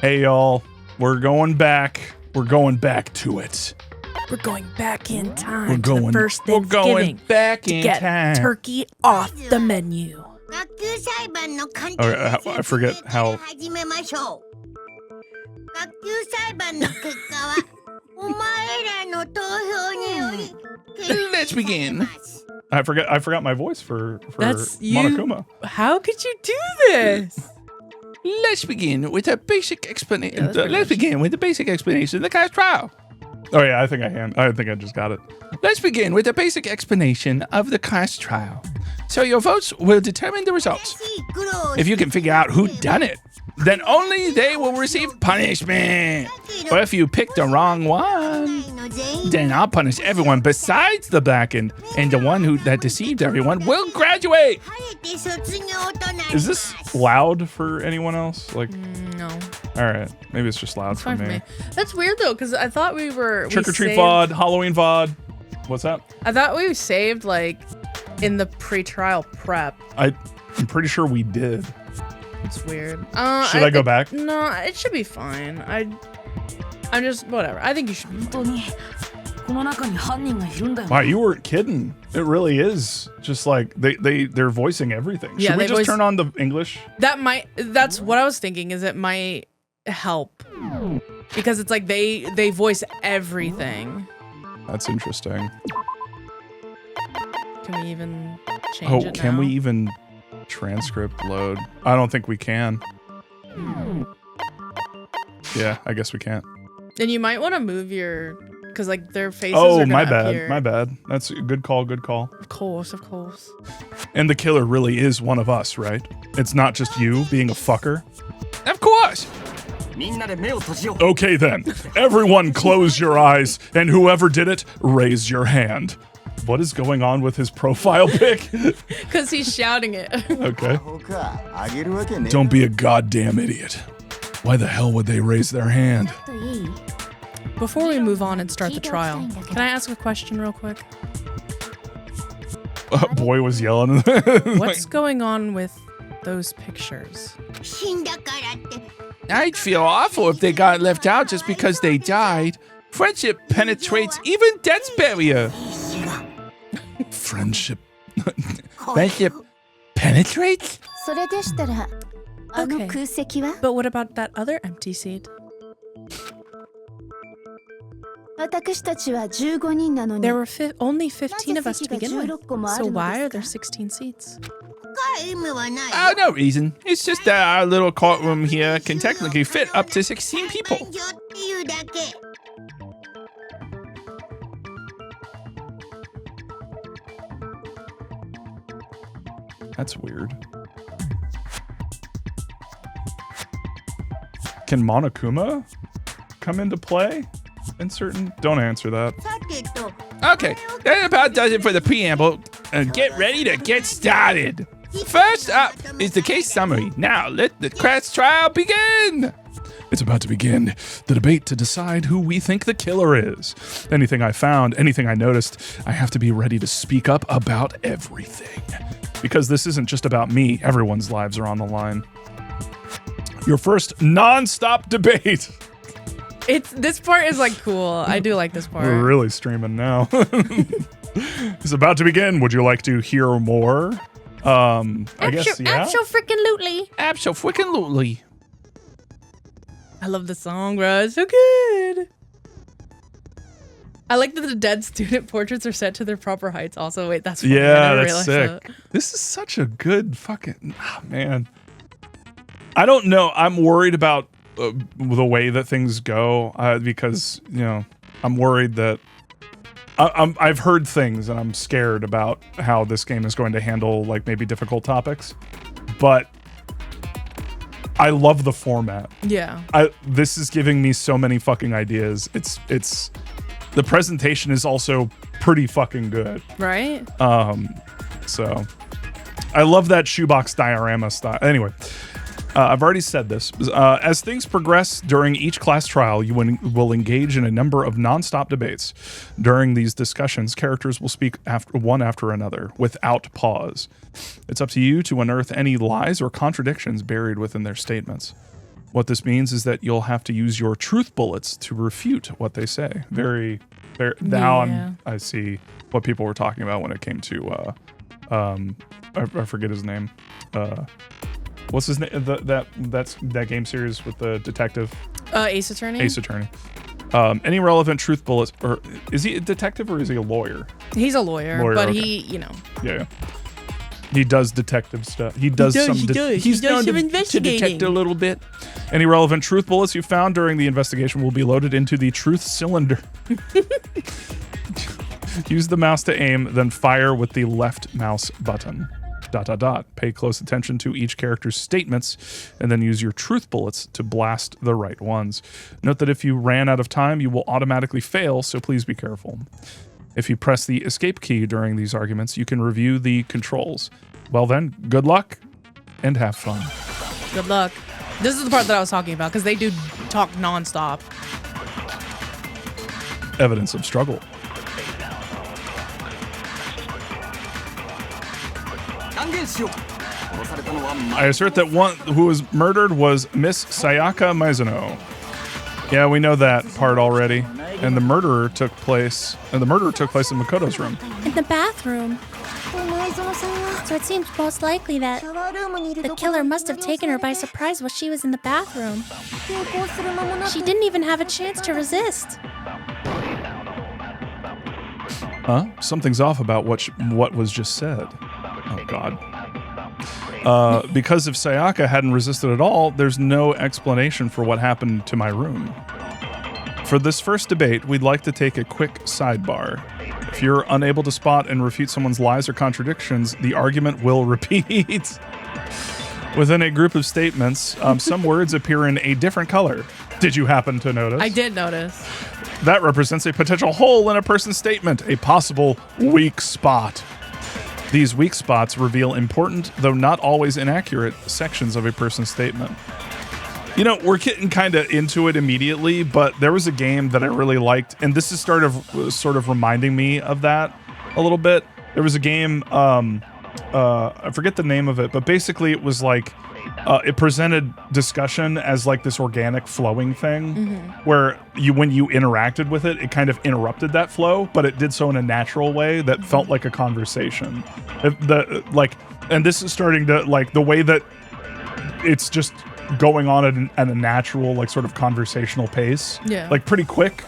Hey, y'all. We're going back. We're going back to it. We're going back in time We're to going, the first we're Thanksgiving going back to in get time. turkey off the menu. I forget how. Let's begin. I forgot my voice for That's Monokuma. How could you do this? Let's begin with a basic explanation. Yeah, Let's begin with the basic explanation of the class trial. Oh yeah, I think I just got it. Let's begin with a basic explanation of the class trial. So your votes will determine the results. If you can figure out who done it, then only they will receive punishment. Or if you pick the wrong one, then I'll punish everyone besides the blackened, and the one that deceived everyone will graduate. Is this loud for anyone else? Like, No. all right, maybe it's just loud It's for fine for me. me. That's weird though, because I thought we were Trick or treat VOD, Halloween VOD. What's that? I thought we saved like in the pre-trial prep. I'm pretty sure we did. It's weird. Should I go back? No, it should be fine. I'm just whatever. I think you should be fine. Wow, you weren't kidding. It really is just like they're voicing everything. Yeah, Should we they just voice- turn on the English? That's what I was thinking, is it might help. Because it's like they voice everything. That's interesting. Can we even change it can now? we even transcript load? I don't think we can. Yeah, I guess we can't. And you might want to move your, because like their faces are gonna my bad. appear. My bad. That's a good call. Good call. Of course, of course. And the killer really is one of us, right? It's not just you being a fucker. Of course. Okay then, everyone close your eyes, and whoever did it, raise your hand. What is going on with his profile pic? Because he's shouting it. Okay. Don't be a goddamn idiot. Why the hell would they raise their hand? Before we move on and start the trial, can I ask a question real quick? Boy was yelling. What's going on with those pictures? I'd feel awful if they got left out just because they died. Friendship penetrates even death's barrier. Friendship penetrates? Okay. But what about that other empty seat? There were only 15 of us to begin with. So why are there 16 seats? Oh, no reason. It's just that our little courtroom here can technically fit up to 16 people. That's weird. Can Monokuma come into play in certain? Don't answer that. Okay, that about does it for the preamble. Get ready to get started. First up is the case summary. Now let the class trial begin. It's about to begin the debate to decide who we think the killer is. Anything I found, anything I noticed, I have to be ready to speak up about everything. Because this isn't just about me, everyone's lives are on the line. Your first non-stop debate. This part is like cool. I do like this part. We're really streaming now. It's about to begin. Would you like to hear more? I guess, yeah. Abso-freaking-lutely. Abso-freaking-lutely. I love the song, bro. It's so good. I like that the dead student portraits are set to their proper heights. Also, wait, that's funny. Yeah, that's sick. This is such a good fucking... Oh, man. I don't know. I'm worried about the way that things go because, you know, I'm worried that... I've heard things and I'm scared about how this game is going to handle like maybe difficult topics, but I love the format. Yeah. This is giving me so many fucking ideas. It's the presentation is also pretty fucking good. Right? So I love that shoebox diorama style. Anyway, I've already said this. As things progress during each class trial, you will engage in a number of non-stop debates. During these discussions, characters will speak one after another, without pause. It's up to you to unearth any lies or contradictions buried within their statements. What this means is that you'll have to use your truth bullets to refute what they say. Very now I see what people were talking about when it came to I forget his name. What's his name? That game series with the detective. Ace Attorney. Ace Attorney. Any relevant truth bullets, or is he a detective or is he a lawyer? He's a lawyer, but okay. He, Yeah. He does detective stuff. He's known to detect a little bit. Any relevant truth bullets you found during the investigation will be loaded into the truth cylinder. Use the mouse to aim, then fire with the left mouse button. ... Pay close attention to each character's statements, and then use your truth bullets to blast the right ones. Note that if you ran out of time, you will automatically fail, so please be careful. If you press the escape key during these arguments, you can review the controls. Well then, good luck, and have fun. Good luck. This is the part that I was talking about, because they do talk nonstop. Evidence of struggle. I assert that one who was murdered was Miss Sayaka Mizuno. Yeah, we know that part already. And the murder took place in Makoto's room. In the bathroom. So it seems most likely that the killer must have taken her by surprise while she was in the bathroom. She didn't even have a chance to resist. Huh? Something's off about what was just said. Oh, God. Because if Sayaka hadn't resisted at all, there's no explanation for what happened to my room. For this first debate, we'd like to take a quick sidebar. If you're unable to spot and refute someone's lies or contradictions, the argument will repeat. Within a group of statements, some words appear in a different color. Did you happen to notice? I did notice. That represents a potential hole in a person's statement, a possible weak spot. These weak spots reveal important, though not always inaccurate, sections of a person's statement. You know, we're getting kind of into it immediately, but there was a game that I really liked, and this is sort of reminding me of that a little bit. There was a game, I forget the name of it, but basically it was like, it presented discussion as like this organic flowing thing, where when you interacted with it, it kind of interrupted that flow, but it did so in a natural way that felt like a conversation. And this is starting to, like, the way that it's just going on at a natural, like, sort of conversational pace. Yeah. Like, pretty quick,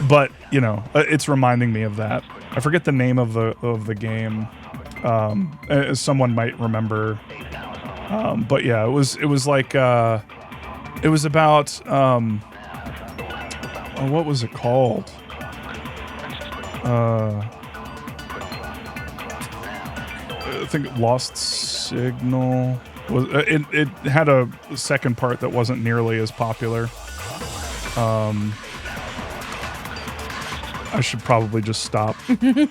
but, it's reminding me of that. I forget the name of the game. Someone might remember. But yeah, it was like, it was about, what was it called? I think Lost Signal. It had a second part that wasn't nearly as popular. I should probably just stop. Maybe.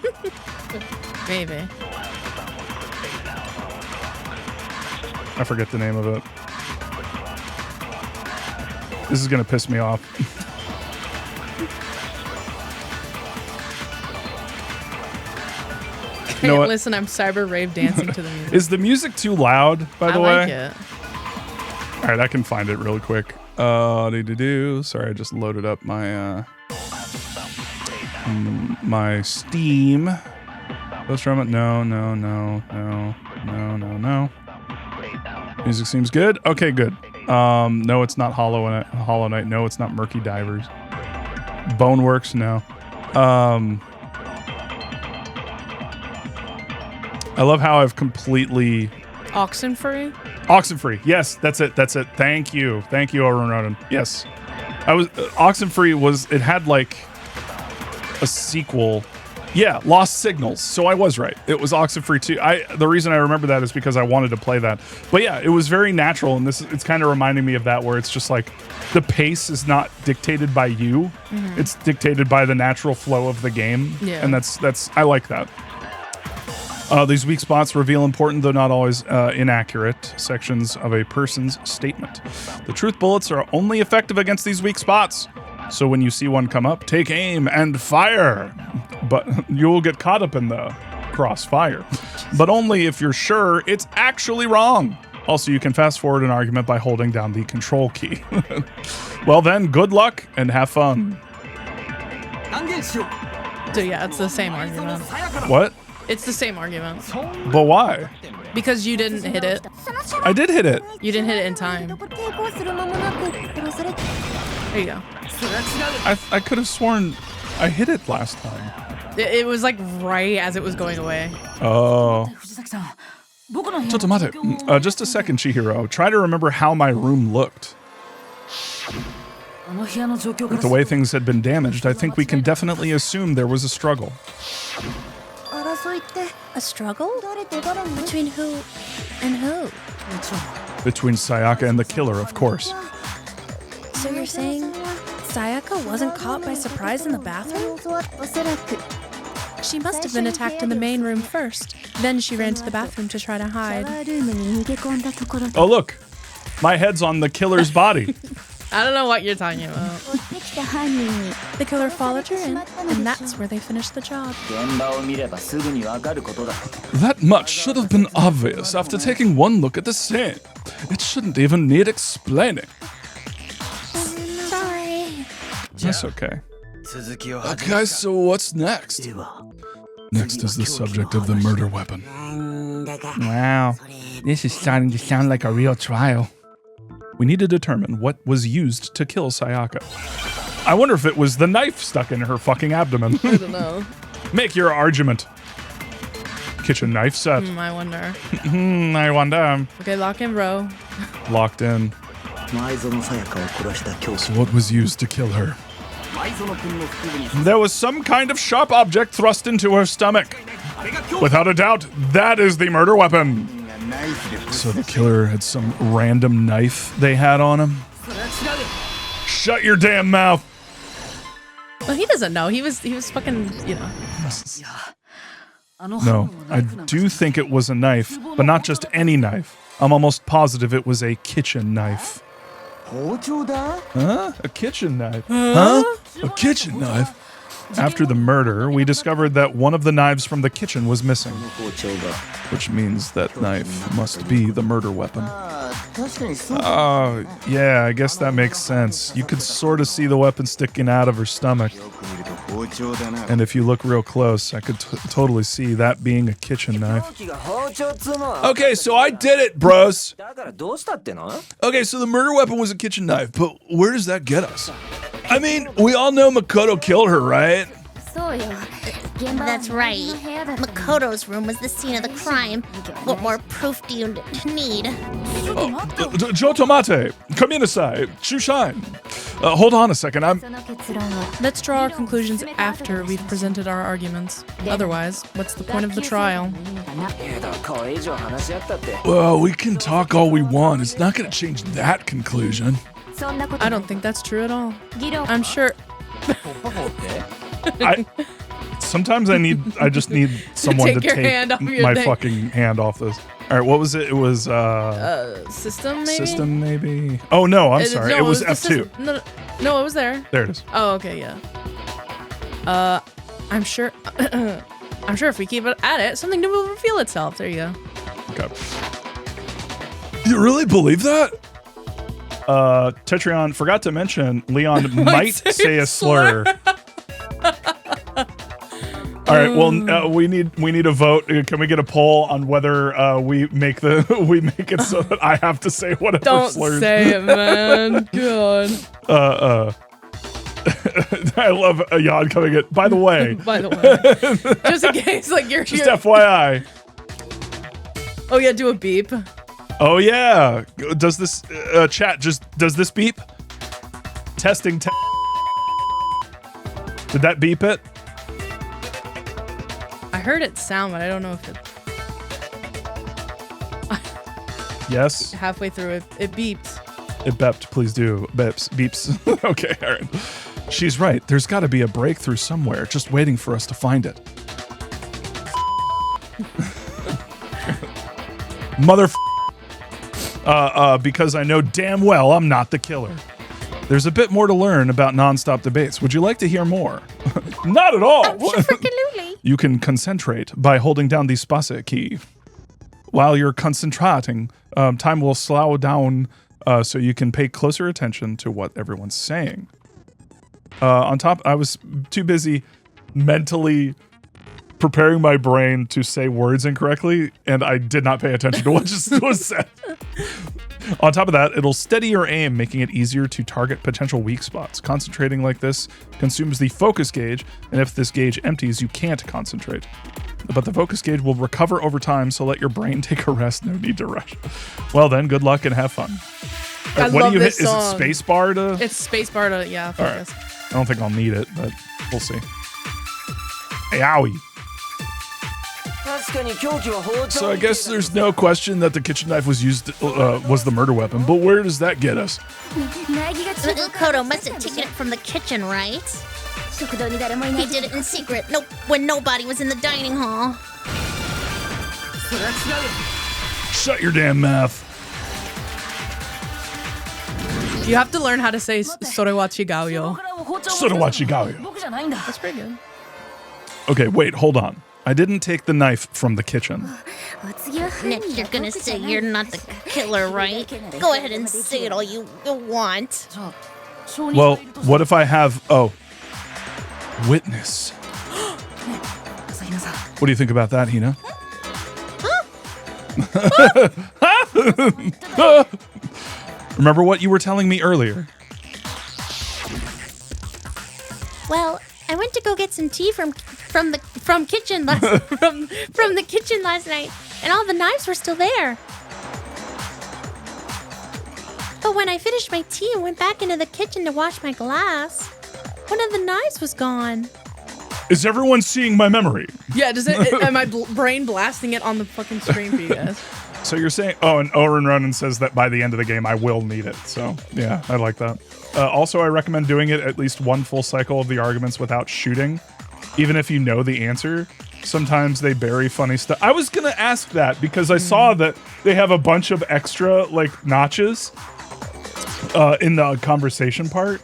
I forget the name of it. This is gonna piss me off. You know what? Listen, I'm cyber rave dancing to the music. Is the music too loud, by the way? I like it. All right, I can find it really quick. Sorry, I just loaded up my my Steam. Let's drum it. No. Music seems good. Okay, good. No, it's not Hollow Knight. No, it's not Murky Divers. Boneworks. No. I love how I've completely... Oxenfree? Oxenfree. Yes, that's it. Thank you, Ronan. Yes. Oxenfree it had like a sequel. Yeah, Lost Signals. So I was right. It was Oxenfree 2. The reason I remember that is because I wanted to play that. But yeah, it was very natural, and it's kind of reminding me of that, where it's just like the pace is not dictated by you. Mm-hmm. It's dictated by the natural flow of the game. Yeah. And that's I like that. These weak spots reveal important, though not always inaccurate, sections of a person's statement. The truth bullets are only effective against these weak spots. So when you see one come up, take aim and fire. But you will get caught up in the crossfire. But only if you're sure it's actually wrong. Also, you can fast forward an argument by holding down the control key. Well then, good luck and have fun. So yeah, it's the same argument. What? It's the same argument. But why? Because you didn't hit it. I did hit it. You didn't hit it in time. There you go. I could have sworn I hit it last time. It was like right as it was going away. Oh. Totomate. Just a second, Chihiro. Try to remember how my room looked. With the way things had been damaged, I think we can definitely assume there was a struggle. A struggle? Between who and who? Between Sayaka and the killer, of course. So you're saying Sayaka wasn't caught by surprise in the bathroom? She must have been attacked in the main room first. Then she ran to the bathroom to try to hide. Oh, look. My head's on the killer's body. I don't know what you're talking about. The killer followed her in, and that's where they finished the job. That much should have been obvious after taking one look at the scene. It shouldn't even need explaining. Sorry. That's okay. Okay, so what's next? Next is the subject of the murder weapon. Wow, this is starting to sound like a real trial. We need to determine what was used to kill Sayaka. I wonder if it was the knife stuck in her fucking abdomen. I don't know. Make your argument. Kitchen knife set. I wonder. I wonder. Okay, lock in, bro. Locked in. So what was used to kill her? There was some kind of sharp object thrust into her stomach. Without a doubt, that is the murder weapon. So the killer had some random knife they had on him? Shut your damn mouth. Well, he doesn't know. He was fucking, you know. No, I do think it was a knife, but not just any knife. I'm almost positive it was a kitchen knife. Huh? A kitchen knife? Huh? A kitchen knife? After the murder, we discovered that one of the knives from the kitchen was missing, which means that knife must be the murder weapon. Oh, yeah, I guess that makes sense. You could sort of see the weapon sticking out of her stomach. And if you look real close, I could totally see that being a kitchen knife. Okay, so I did it, bros. Okay, so the murder weapon was a kitchen knife, but where does that get us? I mean, we all know Makoto killed her, right? That's right. Makoto's room was the scene of the crime. What more proof do you need? Jotomate, come inside. Shushan. Hold on a second, Let's draw our conclusions after we've presented our arguments. Otherwise, what's the point of the trial? Well, we can talk all we want. It's not going to change that conclusion. I don't think that's true at all. I'm sure. Sometimes I just need someone Take to your take hand off your my thing. fucking hand off this. All right, what was it? It was System maybe? system maybe. Oh no, I'm sorry. No, it was the F2. system- No, it was there. There it is. Oh, okay, yeah. I'm sure. I'm sure if we keep it at it, something new will reveal itself. There you go. Okay. You really believe that? Tetrion forgot to mention Leon might say a slur. All right. Well, we need a vote. Can we get a poll on whether we make it so that I have to say whatever Don't slurs? say it, man. God. I love Ayad coming in. By the way, Just in case, like you're just FYI. Oh yeah, do a beep. Oh yeah. Does this chat does this beep? Testing. Did that beep it? I heard it sound, but I don't know if it. Yes. Halfway through it beeped. It beeped. Please do. Beeps. Okay. All right. She's right. There's got to be a breakthrough somewhere, just waiting for us to find it. Because I know damn well I'm not the killer. There's a bit more to learn about non-stop debates. Would you like to hear more? Not at all. Absolutely. You can concentrate by holding down the spase key. while you're concentrating, time will slow down so you can pay closer attention to what everyone's saying. On top, I was too busy mentally preparing my brain to say words incorrectly, and I did not pay attention to what just was said. On top of that, it'll steady your aim, making it easier to target potential weak spots. Concentrating like this consumes the focus gauge, and if this gauge empties, you can't concentrate. But the focus gauge will recover over time, so let your brain take a rest. No need to rush. Well then, good luck and have fun. I love this hit? song. Is it spacebar to? It's spacebar to, yeah, focus. All right. I don't think I'll need it, but we'll see. Hey, owie. So I guess there's no question that the kitchen knife was used was the murder weapon, but where does that get us? Kodo must have taken it from the kitchen, right? He did it in secret, when nobody was in the dining hall. Shut your damn mouth. You have to learn how to say Sorewachi Gaoyo. Sorewachi Gaoyo. That's pretty good. Okay, wait, hold on. I didn't take the knife from the kitchen. Next, you're gonna say you're not the killer, right? Go ahead and say it all you want. Well, what if I have... Oh. Witness. What do you think about that, Hina? Remember what you were telling me earlier? Well, I went to go get some tea from the kitchen last from the kitchen last night, and all the knives were still there. But when I finished my tea and went back into the kitchen to wash my glass, one of the knives was gone. Is everyone seeing my memory? Yeah, am my brain blasting it on the fucking screen for you guys? So you're saying, oh, and Oren Ronan says that by the end of the game, I will need it. So yeah, I like that. Also, I recommend doing it at least one full cycle of the arguments without shooting. Even if you know the answer, sometimes they bury funny stuff. I was going to ask that because I saw that they have a bunch of extra like notches in the conversation part.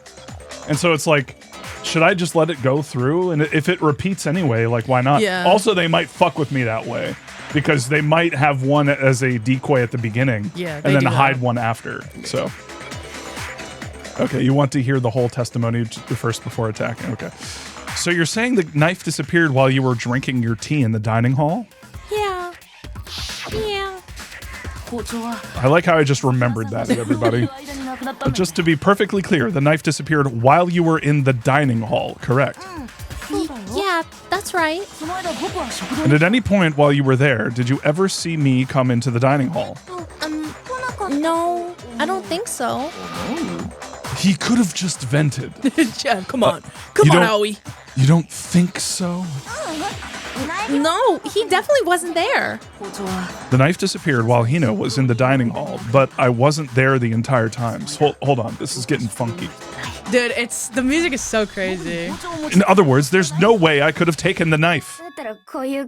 And so it's like, should I just let it go through? And if it repeats anyway, like why not? Yeah. Also, they might fuck with me that way. Because they might have one as a decoy at the beginning, yeah, and then hide one after. So, okay, you want to hear the whole testimony first before attacking. Okay, so you're saying the knife disappeared while you were drinking your tea in the dining hall? Yeah. Yeah. I like how I just remembered that, everybody. But just to be perfectly clear, the knife disappeared while you were in the dining hall, correct? Yeah, that's right. And at any point while you were there, did you ever see me come into the dining hall? No, I don't think so. He could have just vented. Yeah, come on. Come on, Aoi. You don't think so? No, he definitely wasn't there. The knife disappeared while Hino was in the dining hall, but I wasn't there the entire time. So hold on, this is getting funky. Dude, the music is so crazy. In other words, there's no way I could have taken the knife. Okay,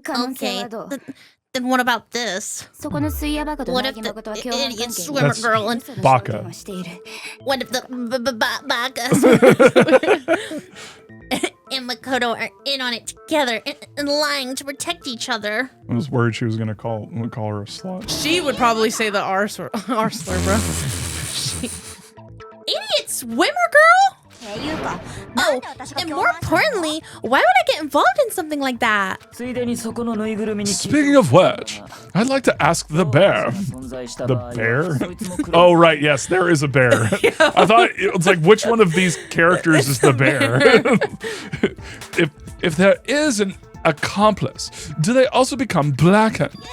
then what about this? What if the idiot swimmer That's girl and Baka. what if the Bakas and Makoto are in on it together and lying to protect each other? I was worried she was gonna call her a slut. She would probably say the R slur, bro. Idiot swimmer girl? Oh, and more importantly, why would I get involved in something like that? Speaking of which, I'd like to ask the bear. The bear? Oh, right, yes, there is a bear. I thought it was like, which one of these characters is the bear? If there is an accomplice, do they also become blackened?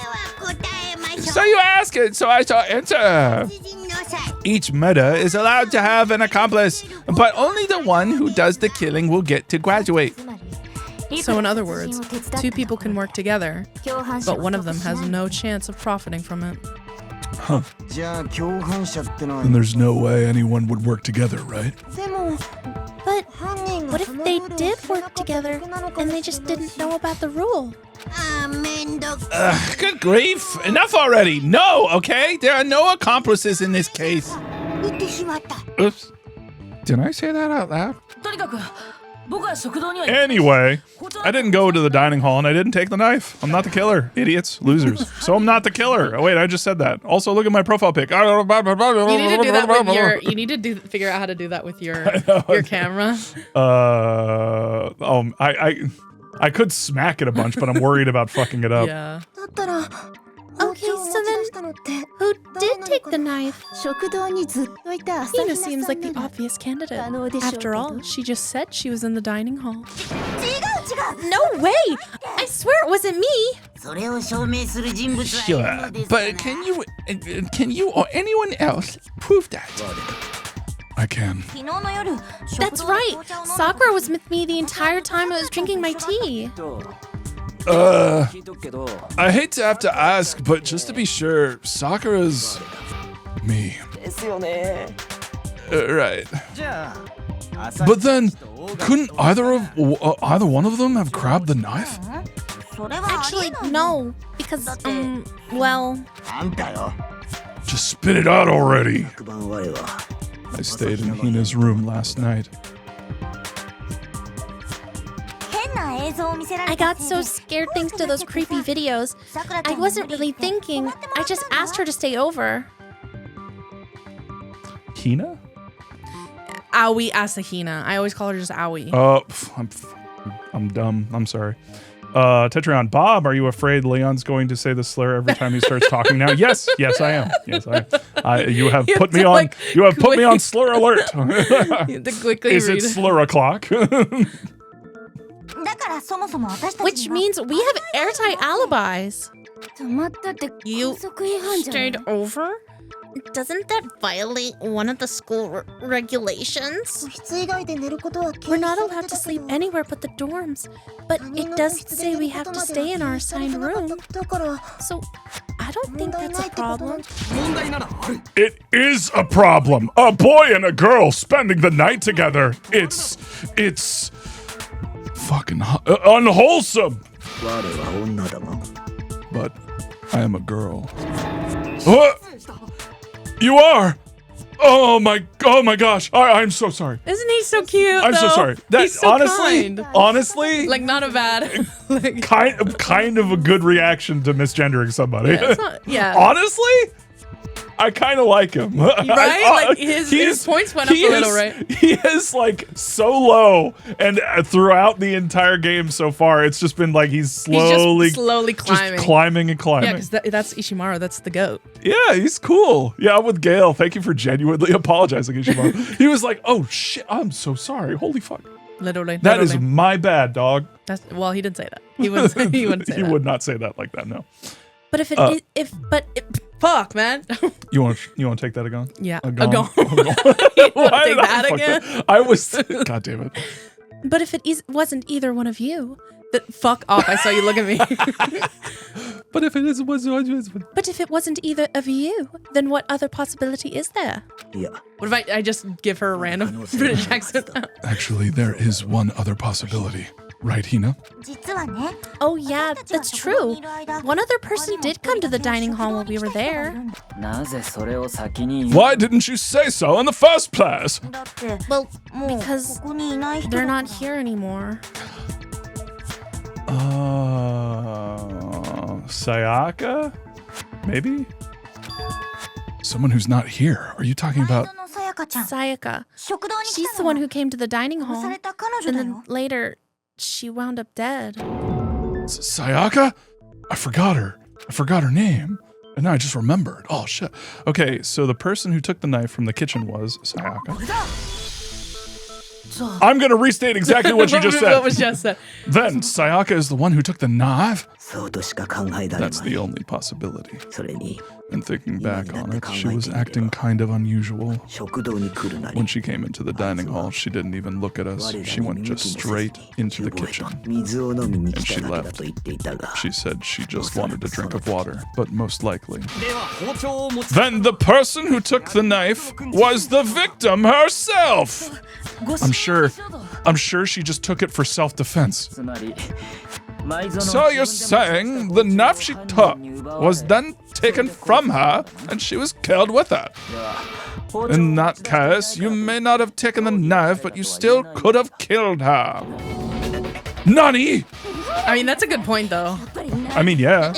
So you ask it, so I shall answer. Each murder is allowed to have an accomplice, but only the one who does the killing will get to graduate. So in other words, two people can work together, but one of them has no chance of profiting from it. Huh. And there's no way anyone would work together, right? But what if they did work together and they just didn't know about the rule? Good grief! Enough already! No, okay? There are no accomplices in this case. Oops. Did I say that out loud? Anyway, I didn't go to the dining hall and I didn't take the knife. I'm not the killer. Idiots. Losers. So I'm not the killer. Oh, wait, I just said that. Also, look at my profile pic. You need to do that with your. You need to figure out how to do that with your camera. I could smack it a bunch, but I'm worried about fucking it up. Yeah. Okay, so then who did take the knife? Hina seems like the obvious candidate. After all, she just said she was in the dining hall. No way! I swear it wasn't me! Sure, but can you or anyone else prove that? I can. That's right! Sakura was with me the entire time I was drinking my tea. I hate to have to ask, but just to be sure, Sakura's me. Right. But then, couldn't either one of them have grabbed the knife? Actually, no. Because, well... Just spit it out already. I stayed in Hina's room last night. I got so scared thanks to those creepy videos. I wasn't really thinking. I just asked her to stay over. Hina? Aoi Asahina. I always call her just Aoi. Oh, I'm dumb. I'm sorry. Tetrion, Bob, are you afraid Leon's going to say the slur every time he starts talking now? Yes, I am. Yes, I am. You have put me on. You have put me on slur alert. You have to quickly Is it slur o'clock? Which means we have airtight alibis. You stayed over? Doesn't that violate one of the school regulations? We're not allowed to sleep anywhere but the dorms, but it does say we have to stay in our assigned room. So I don't think that's a problem. It is a problem. A boy and a girl spending the night together. It's fucking unwholesome. But I am a girl. What? You are? Oh my gosh. I'm so sorry. Isn't he so cute? I'm so sorry. That He's so honestly, like not a bad like, kind of a good reaction to misgendering somebody. Yeah. Honestly, I kind of like him. Right? Like his points went up a little, right? He is like so low, and throughout the entire game so far, it's just been like he's slowly climbing. Just climbing and climbing. Yeah, because that's Ishimaru. That's the goat. Yeah, he's cool. Yeah, I'm with Gail. Thank you for genuinely apologizing, Ishimaru. He was like, oh shit, I'm so sorry. Holy fuck. Literally. That is my bad, dog. Well, he didn't say that. He wouldn't say He that. would not say that like that, no. But fuck, man. You want to take that again? Yeah. A gong? You want to take that again? I was God damn it. But if it wasn't either one of you, Fuck off. I saw you look at me. But if it wasn't either of you, then what other possibility is there? What if I just give her a random British accent? Actually, there is one other possibility. Right, Hina? Oh yeah, that's true. One other person did come to the dining hall while we were there. Why didn't you say so in the first place? Well, because they're not here anymore. Sayaka? Maybe? Someone who's not here. Are you talking about... Sayaka. She's the one who came to the dining hall. And then later, she wound up dead. Sayaka? I forgot her name. And now I just remembered. Oh, shit. Okay, so the person who took the knife from the kitchen was Sayaka. I'm going to restate exactly what you just said. What was just said. Then, Sayaka is the one who took the knife? That's the only possibility. And thinking back on it, she was acting kind of unusual. When she came into the dining hall, she didn't even look at us. She went just straight into the kitchen. And she left. She said she just wanted a drink of water, but most likely. Then the person who took the knife was the victim herself! I'm sure she just took it for self-defense. So you're saying the knife she took was then taken from her and she was killed with it? In that case, you may not have taken the knife, but you still could have killed her. Nani? I mean, that's a good point, though. I mean, yeah.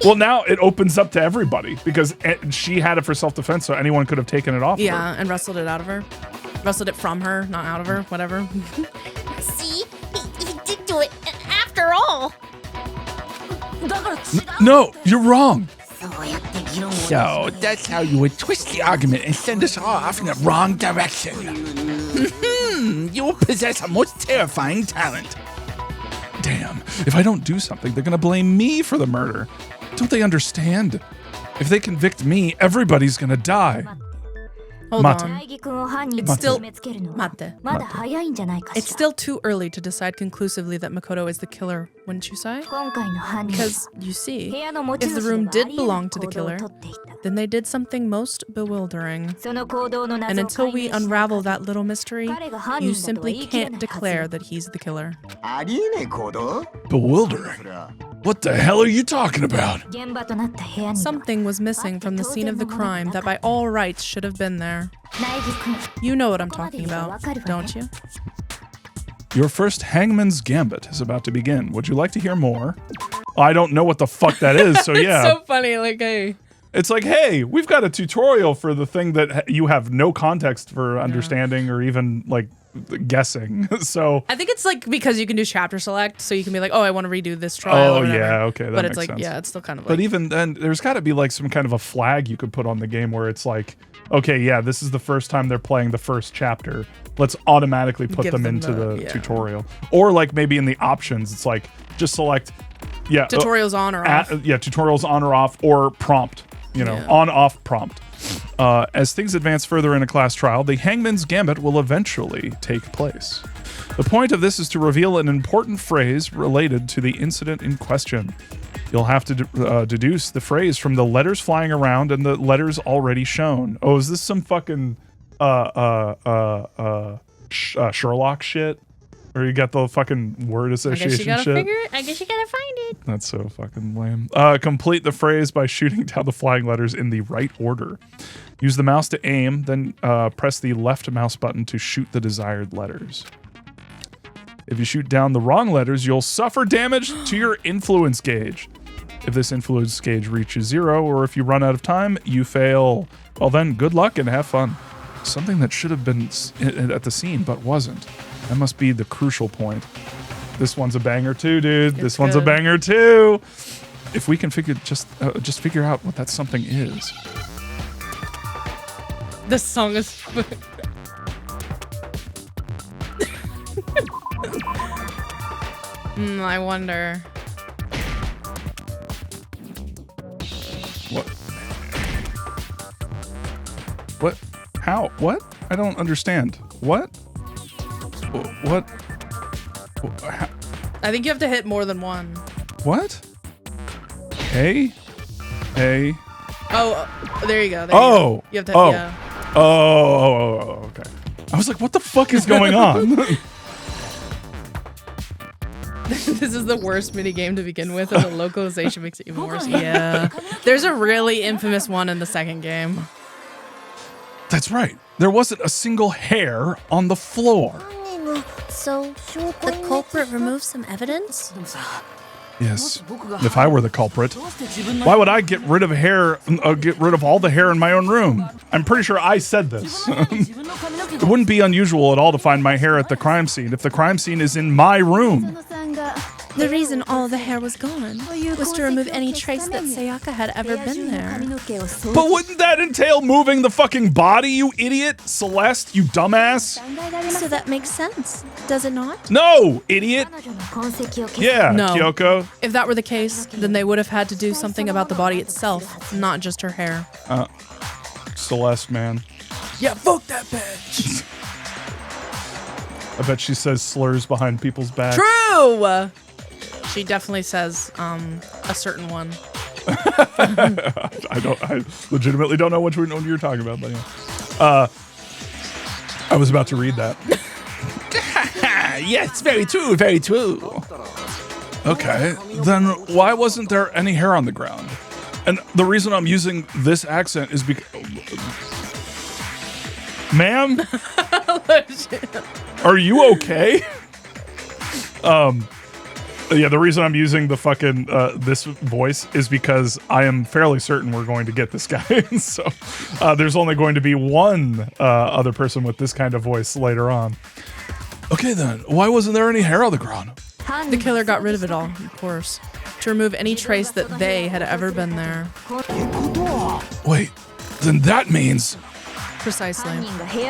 Well, now it opens up to everybody because she had it for self-defense, so anyone could have taken it off Yeah, her. and wrestled it out of her. Wrestled it from her, not out of her, whatever. See? He did do it after all. No, you're wrong. So that's how you would twist the argument and send us off in the wrong direction. You possess a most terrifying talent. Damn, if I don't do something, they're gonna blame me for the murder. Don't they understand? If they convict me, everybody's gonna die. Hold Mate. on. It's still- Mate. It's still too early to decide conclusively that Makoto is the killer, wouldn't you say? Because, you see, if the room did belong to the killer, then they did something most bewildering. And until we unravel that little mystery, you simply can't declare that he's the killer. Bewildering. What the hell are you talking about? Something was missing from the scene of the crime that by all rights should have been there. You know what I'm talking about, don't you? Your first Hangman's Gambit is about to begin. Would you like to hear more? I don't know what the fuck that is, so yeah. It's so funny, like, hey. It's like, hey, we've got a tutorial for the thing that you have no context for understanding or even, like, guessing. So I think it's like because you can do chapter select, so you can be like, oh, I want to redo this trial. Oh, or whatever. yeah, okay, that but makes it's like, sense. yeah, it's still kind of like. But even then, there's got to be like some kind of a flag you could put on the game where it's like, okay, yeah, this is the first time they're playing the first chapter. Let's automatically put Give them them into the yeah. tutorial. Or like maybe in the options, it's like just select, yeah, tutorials on or off. yeah, tutorials on or off, or prompt, you know, Yeah. on off prompt. As things advance further in a class trial, the Hangman's Gambit will eventually take place. The point of this is to reveal an important phrase related to the incident in question. You'll have to deduce the phrase from the letters flying around and the letters already shown. Oh, is this some fucking Sherlock shit? Or you got the fucking word association shit? I guess you gotta find it. That's so fucking lame. Complete the phrase by shooting down the flying letters in the right order. Use the mouse to aim, then press the left mouse button to shoot the desired letters. If you shoot down the wrong letters, you'll suffer damage to your influence gauge. If this influence gauge reaches 0, or if you run out of time, you fail. Well then, good luck and have fun. Something that should have been at the scene, but wasn't. That must be the crucial point. This one's a banger too, dude. This one's a banger too. If we can just figure out what that something is. This song is. I wonder. What? What? How? What? I don't understand. What? What? How? I think you have to hit more than one. What? A? Oh, there you go. There Oh. You have to. Oh. Yeah. Oh, okay. I was like, what the fuck is going on? This is the worst mini game to begin with, and the localization makes it even worse. Yeah. There's a really infamous one in the second game. That's right. There wasn't a single hair on the floor. So, the culprit removed some evidence? Yes. If I were the culprit, why would I get rid of hair? Get rid of all the hair in my own room? I'm pretty sure I said this. It wouldn't be unusual at all to find my hair at the crime scene if the crime scene is in my room. The reason all the hair was gone was to remove any trace that Sayaka had ever been there. But wouldn't that entail moving the fucking body, you idiot? Celeste, you dumbass? So that makes sense, does it not? No, idiot. Yeah, No. Kyoko. If that were the case, then they would have had to do something about the body itself, not just her hair. Celeste, man. Yeah, fuck that bitch. I bet she says slurs behind people's backs. True. She definitely says a certain one. I legitimately don't know which one you're talking about, but yeah. I was about to read that. Yes, very true, very true. Okay, then why wasn't there any hair on the ground? And the reason I'm using this accent is because... Ma'am? Are you okay? Yeah, the reason I'm using the fucking this voice is because I am fairly certain we're going to get this guy. So there's only going to be one other person with this kind of voice later on. Okay then, why wasn't there any hair on the ground? The killer got rid of it all, of course, to remove any trace that they had ever been there. Wait, then that means... Precisely.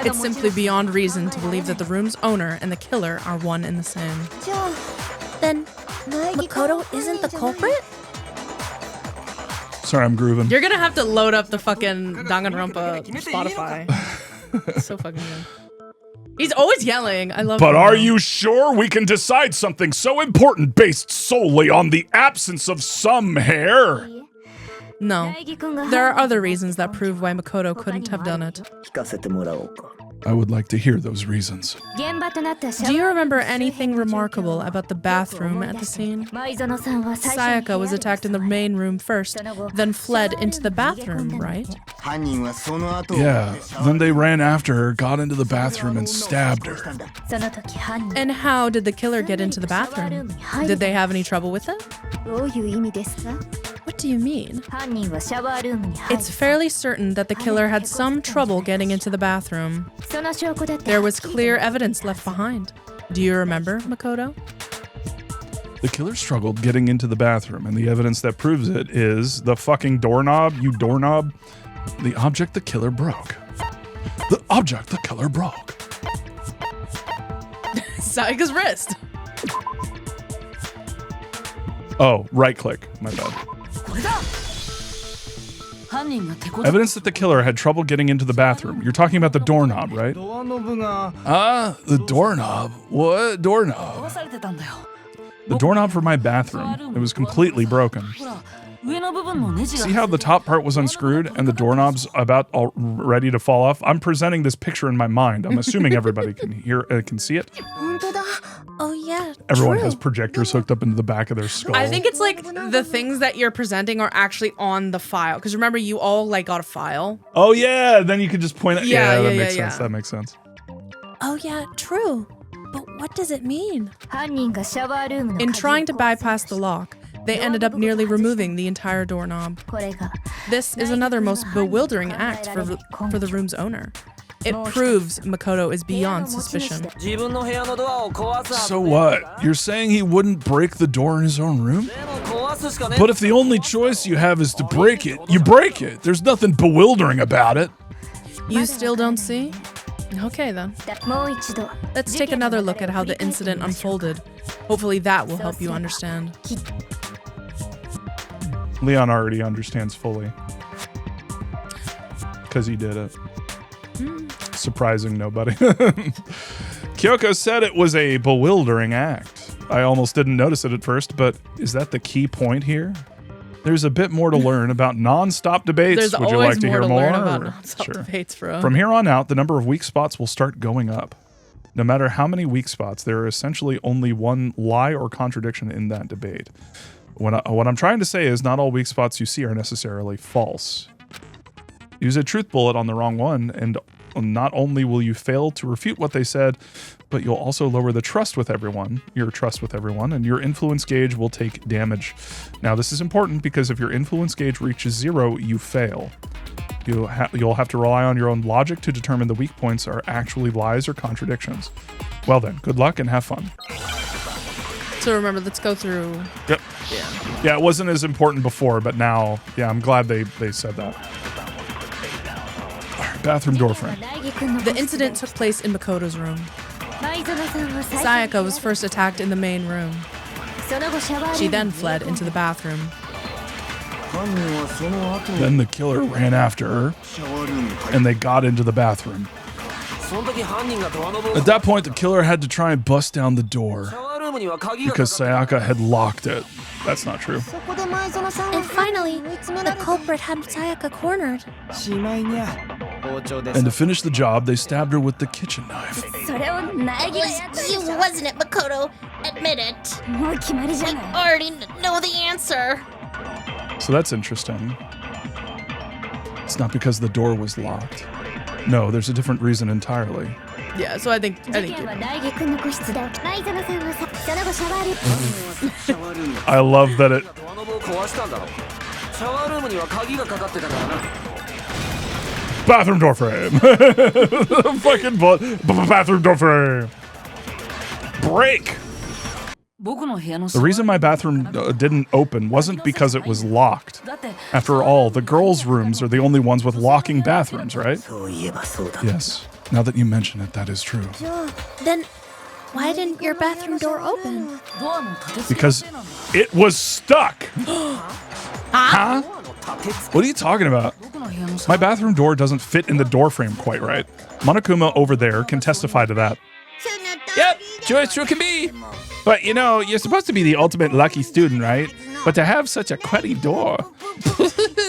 It's simply beyond reason to believe that the room's owner and the killer are one and the same. Then Makoto isn't the culprit? Sorry, I'm grooving. You're gonna have to load up the fucking Danganronpa Spotify. It's so fucking good. He's always yelling. I love. But are you sure we can decide something so important based solely on the absence of some hair? No. There are other reasons that prove why Makoto couldn't have done it. I would like to hear those reasons. Do you remember anything remarkable about the bathroom at the scene? Sayaka was attacked in the main room first, then fled into the bathroom, right? Yeah, then they ran after her, got into the bathroom, and stabbed her. And how did the killer get into the bathroom? Did they have any trouble with it? What do you mean? It's fairly certain that the killer had some trouble getting into the bathroom. There was clear evidence left behind. Do you remember, Makoto? The killer struggled getting into the bathroom, and the evidence that proves it is the fucking doorknob, you doorknob. The object the killer broke. The object the killer broke. Sayaka's wrist. Oh, right click. My bad. Evidence that the killer had trouble getting into the bathroom. You're talking about the doorknob, right? The doorknob? What doorknob? The doorknob for my bathroom. It was completely broken. See how the top part was unscrewed and the doorknob's about all ready to fall off? I'm presenting this picture in my mind. I'm assuming everybody can see it. Oh yeah, Everyone true. has projectors hooked up into the back of their skull. I think it's like the things that you're presenting are actually on the file. Because remember, you all like got a file. Oh yeah, then you could just point it. Yeah, that makes sense. That makes sense. Oh yeah, true. But what does it mean? In trying to bypass the lock, they ended up nearly removing the entire doorknob. This is another most bewildering act for the room's owner. It proves Makoto is beyond suspicion. So what? You're saying he wouldn't break the door in his own room? But if the only choice you have is to break it, you break it. There's nothing bewildering about it. You still don't see? Okay then. Let's take another look at how the incident unfolded. Hopefully that will help you understand. Leon already understands fully. Because he did it. Surprising nobody. Kyoko said it was a bewildering act. I almost didn't notice it at first, but is that the key point here? There's a bit more to learn about non-stop debates. There's Would you like to hear more? Learn about non-stop debates, bro. From here on out, the number of weak spots will start going up. No matter how many weak spots, there are essentially only one lie or contradiction in that debate. What I'm trying to say is not all weak spots you see are necessarily false. Use a truth bullet on the wrong one, and not only will you fail to refute what they said, but you'll also lower the trust with everyone, and your influence gauge will take damage. Now, this is important because if your influence gauge reaches 0, you fail. You'll have to rely on your own logic to determine the weak points are actually lies or contradictions. Well then, good luck and have fun. So remember, let's go through. Yep. Yeah, it wasn't as important before, but now, yeah, I'm glad they said that. Bathroom door frame. The incident took place in Makoto's room. Sayaka was first attacked in the main room. She then fled into the bathroom. Then the killer ran after her, and they got into the bathroom. At that point, the killer had to try and bust down the door because Sayaka had locked it. That's not true. And finally, the culprit had Sayaka cornered. And to finish the job, they stabbed her with the kitchen knife. It was you, wasn't it, Makoto? Admit it. We already know the answer. So that's interesting. It's not because the door was locked. No, there's a different reason entirely. Yeah, so I think I love that it. Bathroom door frame. Fucking bathroom door frame. Break. The reason my bathroom didn't open wasn't because it was locked. After all, the girls' rooms are the only ones with locking bathrooms, right? Yes. Now that you mention it, that is true. Then why didn't your bathroom door open? Because it was stuck. Huh? What are you talking about? My bathroom door doesn't fit in the door frame quite right. Monokuma over there can testify to that. Yep, true as true can be. But you know, you're supposed to be the ultimate lucky student, right? But to have such a cruddy door,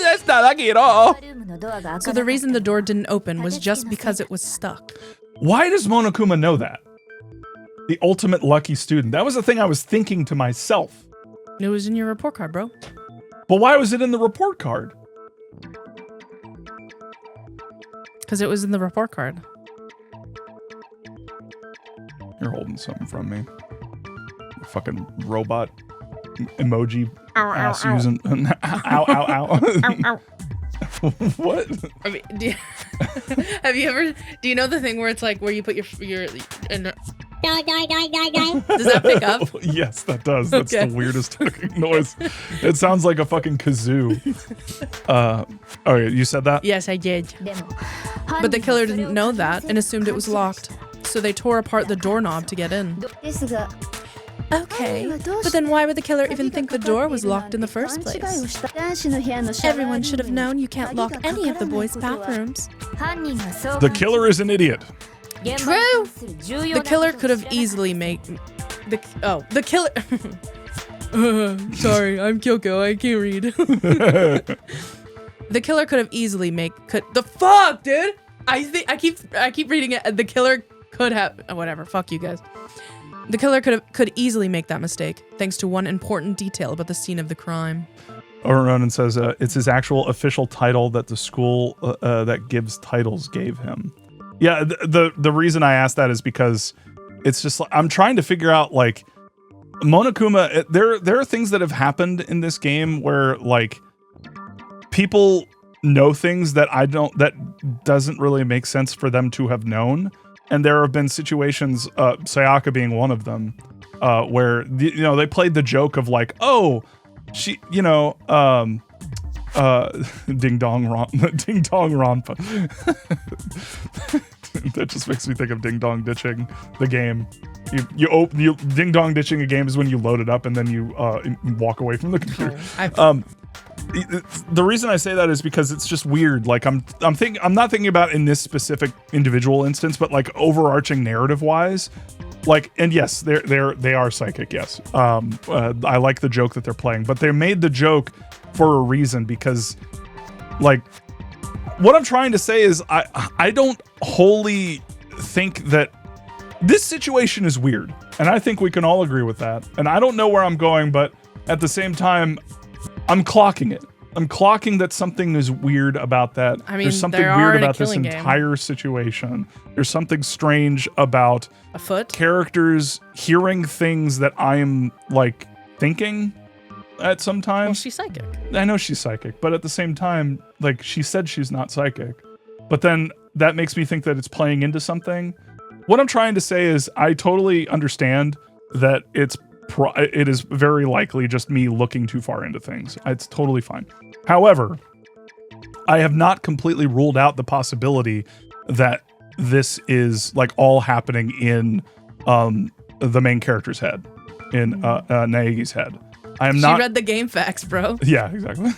that's not lucky at all. so. The reason the door didn't open was just because it was stuck. Why does Monokuma know that? The ultimate lucky student. That was the thing I was thinking to myself. It was in your report card, bro. But why was it in the report card? Because it was in the report card. You're holding something from me. Fucking robot emoji ass using. Ow, ow, ow. What? I mean, have you ever? Do you know the thing where it's like where you put your and does that pick up? Yes, that does. That's the weirdest fucking noise. It sounds like a fucking kazoo. Okay, you said that? Yes, I did. But the killer didn't know that and assumed it was locked. So they tore apart the doorknob to get in. Okay, but then why would the killer even think the door was locked in the first place? Everyone should have known you can't lock any of the boys' bathrooms. The killer is an idiot. True. The killer could have easily made the killer. Sorry, I'm Kyoko. I can't read. The killer could have easily the fuck, dude. I keep reading it. The killer could have whatever. Fuck you guys. The killer could easily make that mistake, thanks to one important detail about the scene of the crime. Ronan says it's his actual official title that the school that gives titles gave him. Yeah, the reason I asked that is because it's just like, I'm trying to figure out like Monokuma. There are things that have happened in this game where like people know things that that doesn't really make sense for them to have known. And there have been situations, Sayaka being one of them, where they played the joke of like, oh, she, ding dong Ronpa. That just makes me think of ding dong ditching the game. You ding dong ditching a game is when you load it up and then you walk away from the computer. The reason I say that is because it's just weird. Like I'm not thinking about in this specific individual instance, but like overarching narrative wise, like, and yes, they are psychic. Yes. I like the joke that they're playing, but they made the joke for a reason because like what I'm trying to say is I don't wholly think that this situation is weird. And I think we can all agree with that. And I don't know where I'm going, but at the same time, I'm clocking it. I'm clocking that something is weird about that. I mean, there's something weird about this entire situation. There's something strange about a foot characters hearing things that I'm like thinking at some time. Well, she's psychic. I know she's psychic, but at the same time, like she said she's not psychic. But then that makes me think that it's playing into something. What I'm trying to say is I totally understand that it is very likely just me looking too far into things. It's totally fine. However, I have not completely ruled out the possibility that this is like all happening in the main character's head, in Naegi's head. I am not. She read the game facts, bro. Yeah, exactly.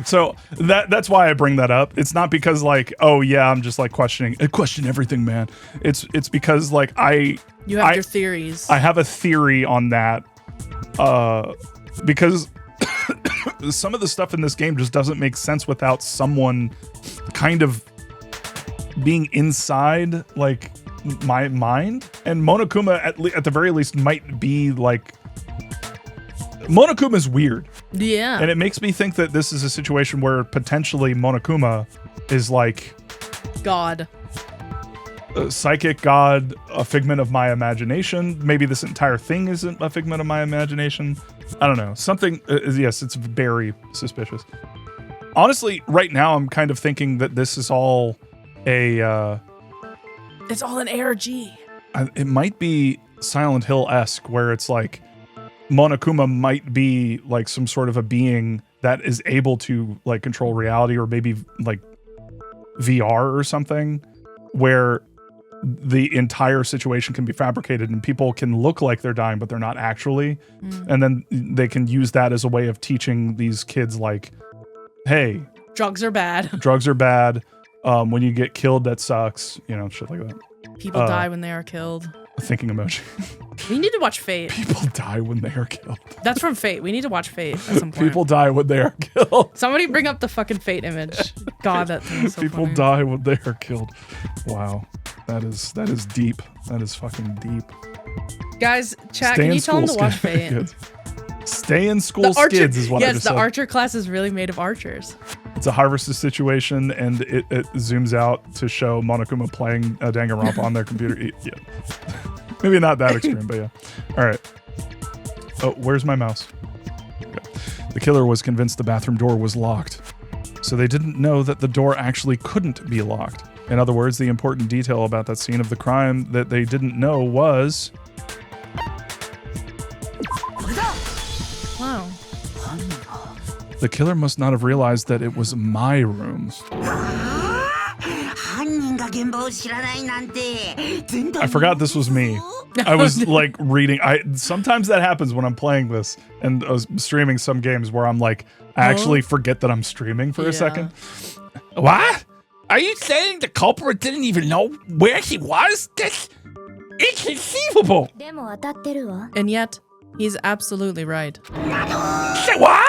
So that's why I bring that up. It's not because like, oh yeah, I'm just like question everything, man. It's because like you have your theories. I have a theory on that because some of the stuff in this game just doesn't make sense without someone kind of being inside like my mind, and Monokuma at the very least might be like, Monokuma's weird. Yeah. And it makes me think that this is a situation where potentially Monokuma is like God. A psychic god, a figment of my imagination. Maybe this entire thing isn't a figment of my imagination. I don't know. Something, yes, it's very suspicious. Honestly, right now I'm kind of thinking that this is all a... it's all an ARG. It might be Silent Hill-esque, where it's like Monokuma might be like some sort of a being that is able to like control reality, or maybe like VR or something, where the entire situation can be fabricated and people can look like they're dying, but they're not actually. And then they can use that as a way of teaching these kids like, hey, drugs are bad. Drugs are bad. When you get killed, that sucks. You know, shit like that. People die when they are killed. Thinking emoji. We need to watch Fate. People die when they are killed. That's from Fate. We need to watch Fate at some point. People die when they are killed. Somebody bring up the fucking Fate image. God, that thing is so People funny. die when they are killed. Wow. That is deep. That is fucking deep. Guys, chat, can you tell them to watch Fate? Kids. Stay in school, skids is what I just said. Yes, the archer class is really made of archers. It's a harvester situation, and it zooms out to show Monokuma playing Danganronpa on their computer. Yeah. Maybe not that extreme, but yeah. All right. Oh, where's my mouse? Okay. The killer was convinced the bathroom door was locked, so they didn't know that the door actually couldn't be locked. In other words, the important detail about that scene of the crime that they didn't know was... Wow. The killer must not have realized that it was my room. I forgot this was me. I was like reading. Sometimes that happens when I'm playing this and I was streaming some games where I'm like, I actually forget that I'm streaming for a second. What? Are you saying the culprit didn't even know where he was? That's inconceivable. And yet, he's absolutely right. What?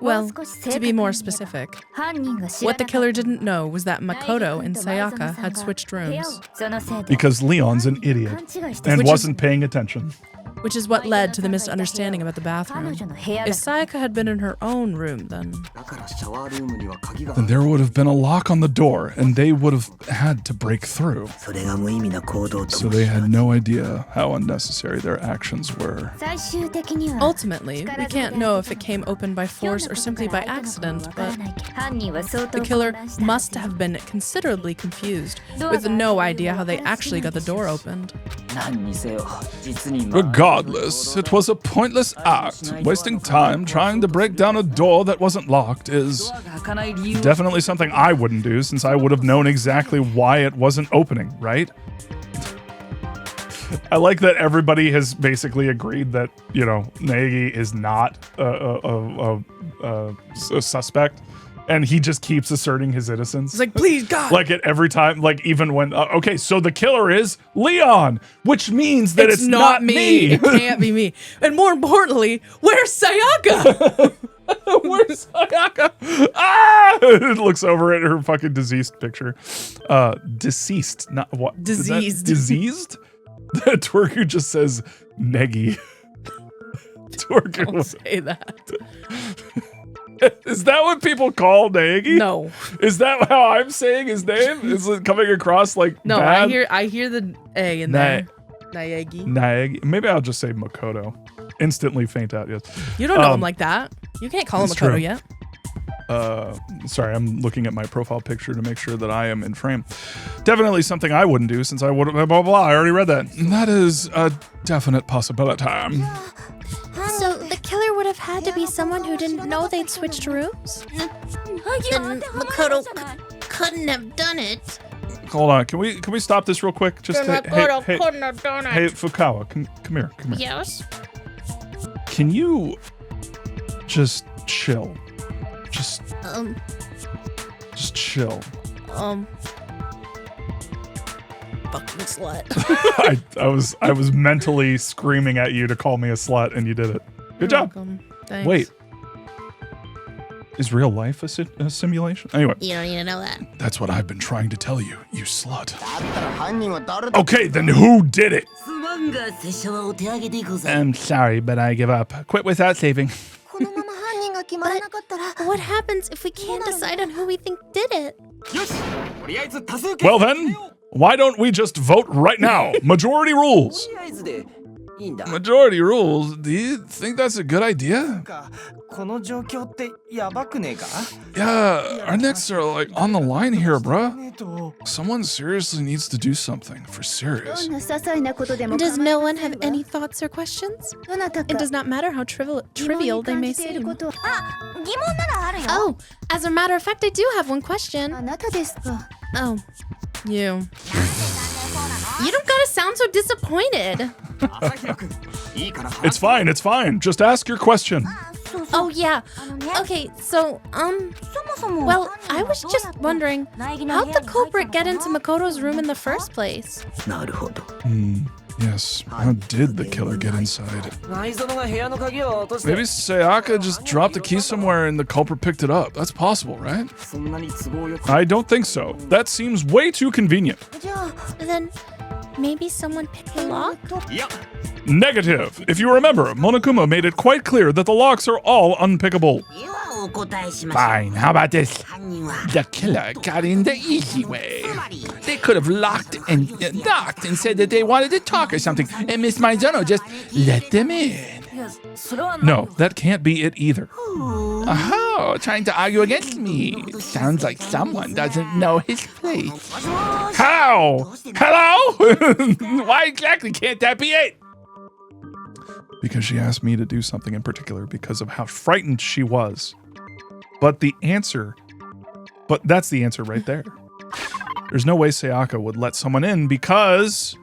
Well, to be more specific, what the killer didn't know was that Makoto and Sayaka had switched rooms. Because Leon's an idiot and wasn't paying attention. Which is what led to the misunderstanding about the bathroom. If Sayaka had been in her own room, then there would have been a lock on the door, and they would have had to break through. So they had no idea how unnecessary their actions were. Ultimately, we can't know if it came open by force or simply by accident, but the killer must have been considerably confused, with no idea how they actually got the door opened. Regardless, it was a pointless act. Wasting time trying to break down a door that wasn't locked is definitely something I wouldn't do, since I would have known exactly why it wasn't opening, right? I like that everybody has basically agreed that, you know, Naegi is not a suspect. And he just keeps asserting his innocence. It's like, please, God. Like at every time, like even when, okay, so the killer is Leon, which means that it's not me. It can't be me. And more importantly, where's Sayaka? Where's Sayaka? Ah! It looks over at her fucking deceased picture. Deceased, not what? Diseased. Diseased? Twerku just says Negi. Twerku Don't say that. Is that what people call Naegi? No. Is that how I'm saying his name? Is it coming across like no? bad? I hear the A in there. Naegi. Naegi. Maybe I'll just say Makoto. Instantly faint out. Yes. You don't know him like that. You can't call him Makoto true. yet. Sorry, I'm looking at my profile picture to make sure that I am in frame. Definitely something I wouldn't do, since I would blah blah blah. I already read that. That is a definite possibility. So the killer would have had to be someone who didn't know they'd switched rooms? Then Makoto couldn't have done it. Hold on, can we stop this real quick? Just hey, Fukawa, come here. Yes? Can you just chill? Just chill. Fucking slut. I was mentally screaming at you to call me a slut, and you did it. Good job. Welcome. Thanks. Wait. Is real life a simulation? Anyway. You don't need to know that. That's what I've been trying to tell you, you slut. Okay, then who did it? I'm sorry, but I give up. Quit without saving. But what happens if we can't decide on who we think did it? Well then, why don't we just vote right now? Majority rules. Majority rules? Do you think that's a good idea? Yeah, our necks are like on the line here, bruh. Someone seriously needs to do something for serious. Does no one have any thoughts or questions? It does not matter how trivial they may seem. Oh, as a matter of fact, I do have one question. Oh, you. You don't gotta sound so disappointed. It's fine, it's fine. Just ask your question. Oh, yeah. Okay, so, well, I was just wondering, how'd the culprit get into Makoto's room in the first place? Yes, how did the killer get inside? Maybe Sayaka just dropped the key somewhere and the culprit picked it up. That's possible, right? I don't think so. That seems way too convenient. Then, maybe someone picked the lock? Negative. If you remember, Monokuma made it quite clear that the locks are all unpickable. Fine, how about this? The killer got in the easy way. They could have locked and knocked and said that they wanted to talk or something, and Miss Maizono just let them in. No, that can't be it either. Oh, trying to argue against me. Sounds like someone doesn't know his place. How? Hello? Why exactly can't that be it? Because she asked me to do something in particular because of how frightened she was. But that's the answer right there. There's no way Sayaka would let someone in because...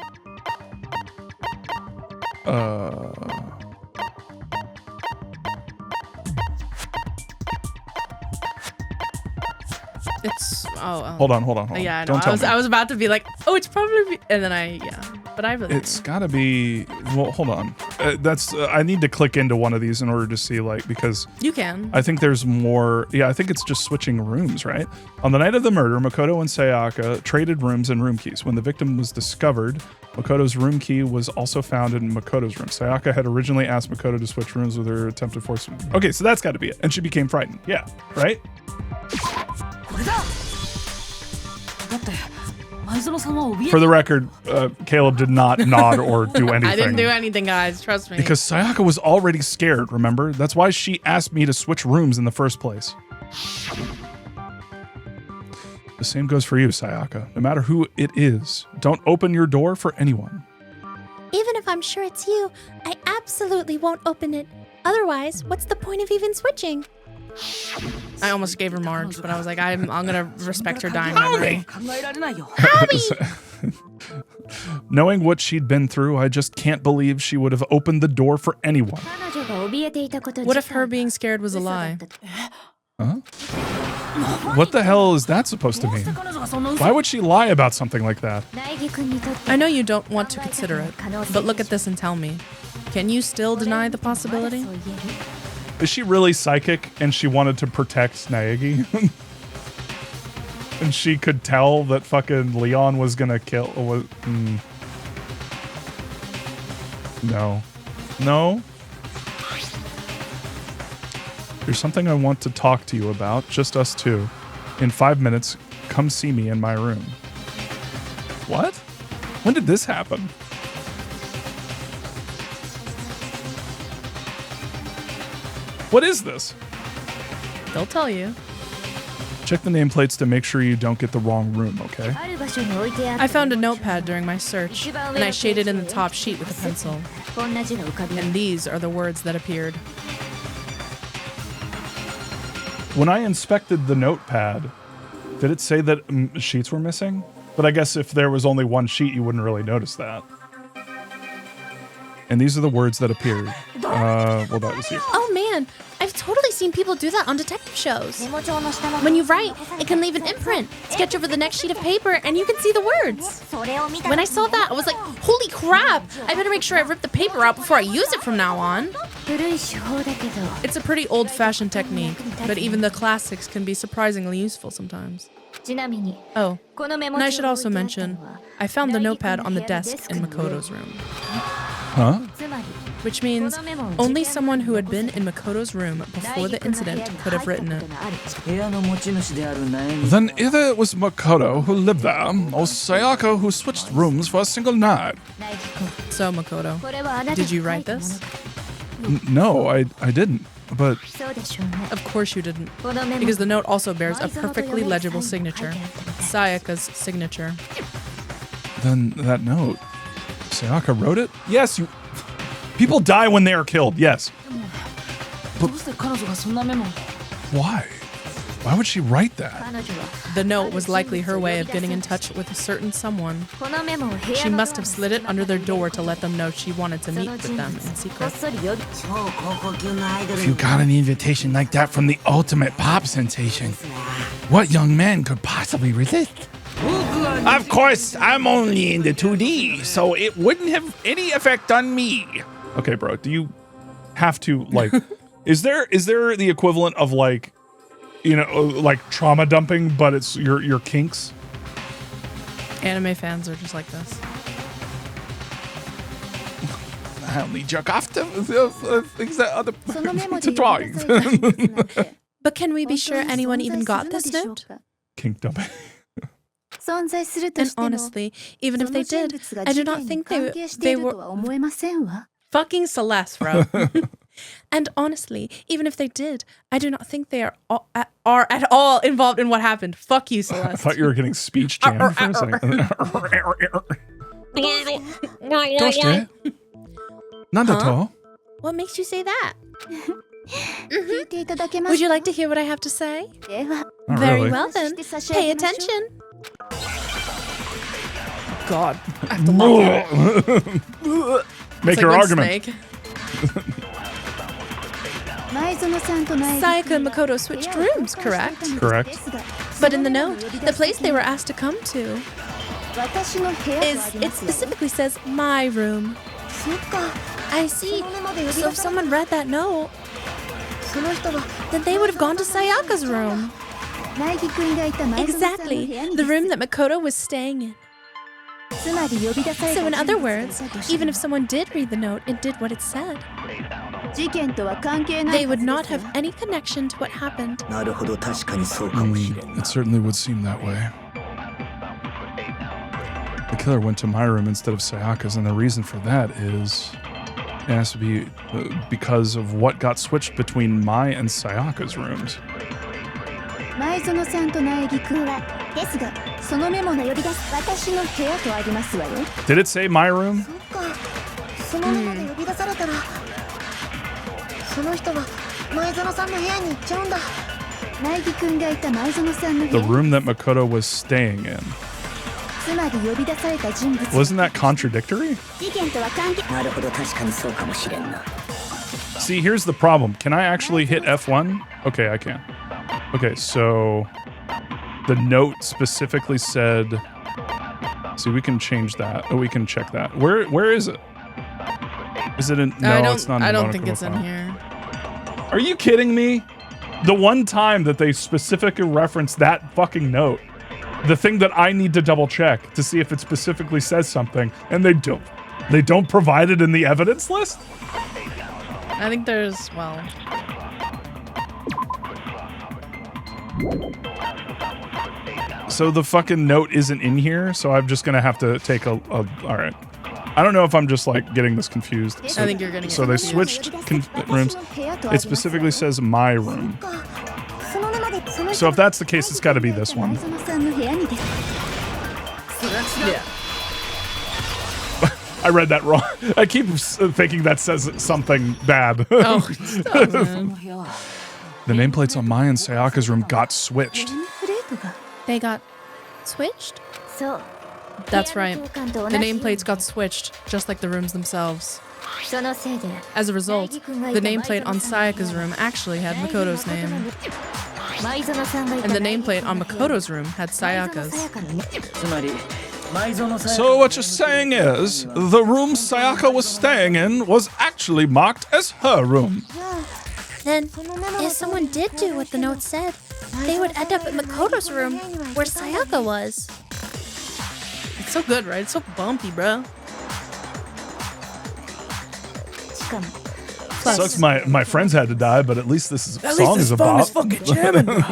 It's Hold on. Yeah, I know. Don't tell me. I was about to be like, oh, it's probably, and then but I really. It's gotta be. Well, hold on. I need to click into one of these in order to see because you can. I think there's more. Yeah, I think it's just switching rooms, right? On the night of the murder, Makoto and Sayaka traded rooms and room keys. When the victim was discovered, Makoto's room key was also found in Makoto's room. Sayaka had originally asked Makoto to switch rooms with her attempted force. Okay, so that's got to be it. And she became frightened. Yeah, right? For the record, Caleb did not nod or do anything. I didn't do anything, guys. Trust me. Because Sayaka was already scared, remember? That's why she asked me to switch rooms in the first place. The same goes for you, Sayaka. No matter who it is, don't open your door for anyone. Even if I'm sure it's you, I absolutely won't open it. Otherwise, what's the point of even switching? I almost gave her marks, but I was like, I'm gonna respect her dying memory. Knowing what she'd been through, I just can't believe she would have opened the door for anyone. What if her being scared was a lie? Huh? What the hell is that supposed to mean? Why would she lie about something like that? I know you don't want to consider it, but look at this and tell me. Can you still deny the possibility? Is she really psychic and she wanted to protect Naegi? And she could tell that fucking Leon was gonna kill... No. No? There's something I want to talk to you about, just us two. In 5 minutes, come see me in my room. What? When did this happen? What is this? They'll tell you. Check the nameplates to make sure you don't get the wrong room, okay? I found a notepad during my search, and I shaded in the top sheet with a pencil. And these are the words that appeared. When I inspected the notepad, did it say that sheets were missing? But I guess if there was only one sheet, you wouldn't really notice that. And these are the words that appeared. Well, that was here. Oh man, I've totally seen people do that on detective shows. When you write, it can leave an imprint. Sketch over the next sheet of paper, and you can see the words. When I saw that, I was like, holy crap! I better make sure I rip the paper out before I use it from now on. It's a pretty old-fashioned technique, but even the classics can be surprisingly useful sometimes. Oh, and I should also mention, I found the notepad on the desk in Makoto's room. Huh? Which means only someone who had been in Makoto's room before the incident could have written it. Then either it was Makoto who lived there, or Sayaka who switched rooms for a single night. So, Makoto, did you write this? No, I didn't. But Of course you didn't, because the note also bears a perfectly legible signature, Sayaka's signature. then that note, Sayaka wrote it? Yes, you... People die when they are killed, yes. But why? Why would she write that? The note was likely her way of getting in touch with a certain someone. She must have slid it under their door to let them know she wanted to meet with them in secret. If you got an invitation like that from the ultimate pop sensation, what young man could possibly resist? Of course, I'm only in the 2D, so it wouldn't have any effect on me. Okay, bro, do you have to, like... is there the equivalent of, like, you know, like trauma dumping, but it's your kinks? Anime fans are just like this. I only jerk off to things that other to drawings. But can we be sure anyone even got this note? Kink dumping. And honestly, even if they did, I do not think they were... Fucking Celeste, bro. And honestly, even if they did, I do not think they are at all involved in what happened. Fuck you, I Celeste. thought you were getting speech jammed for a second. Doshite? Nandato? What makes you say that? Would you like to hear what I have to say? Not Very really. well then, pay attention. God. I have to look at it. Make It's your like when argument. Snake- Sayaka and Makoto switched rooms, correct? Correct. But in the note, the place they were asked to come to it specifically says my room. I see. So if someone read that note, then they would have gone to Sayaka's room. Exactly, the room that Makoto was staying in. So in other words, even if someone did read the note, it did what it said. They would not have any connection to what happened. It certainly would seem that way. The killer went to my room instead of Sayaka's, and the reason for that is it has to be because of what got switched between my and Sayaka's rooms. Did it say my room? The room that Makoto was staying in. Wasn't that contradictory? See, here's the problem. Can I actually hit F1? Okay, I can. Okay, so the note specifically said... See, we can change that. Oh, we can check that. Where is it? Is it in... No, it's not in the I don't think it's in file. here. Are you kidding me? The one time that they specifically reference that fucking note, the thing that I need to double check to see if it specifically says something, and they don't. They don't provide it in the evidence list? I think there's, well... So the fucking note isn't in here, so I'm just gonna have to take a all right. I don't know if I'm just like getting this confused. So, I think you're getting So it they confused. switched rooms. It specifically says my room. So if that's the case, it's got to be this one. Yeah. I read that wrong. I keep thinking that says something bad. Oh, it doesn't. The nameplates on my and Sayaka's room got switched. They got switched? That's right. The nameplates got switched, just like the rooms themselves. As a result, the nameplate on Sayaka's room actually had Makoto's name. And the nameplate on Makoto's room had Sayaka's. So what you're saying is, the room Sayaka was staying in was actually marked as her room. Then, if someone did do what the note said, they would end up at Makoto's room, where Sayaka was. It's so good, right? It's so bumpy, bro. Plus, Sucks my friends had to die, but at least this song is a bop. fucking jamming, bro.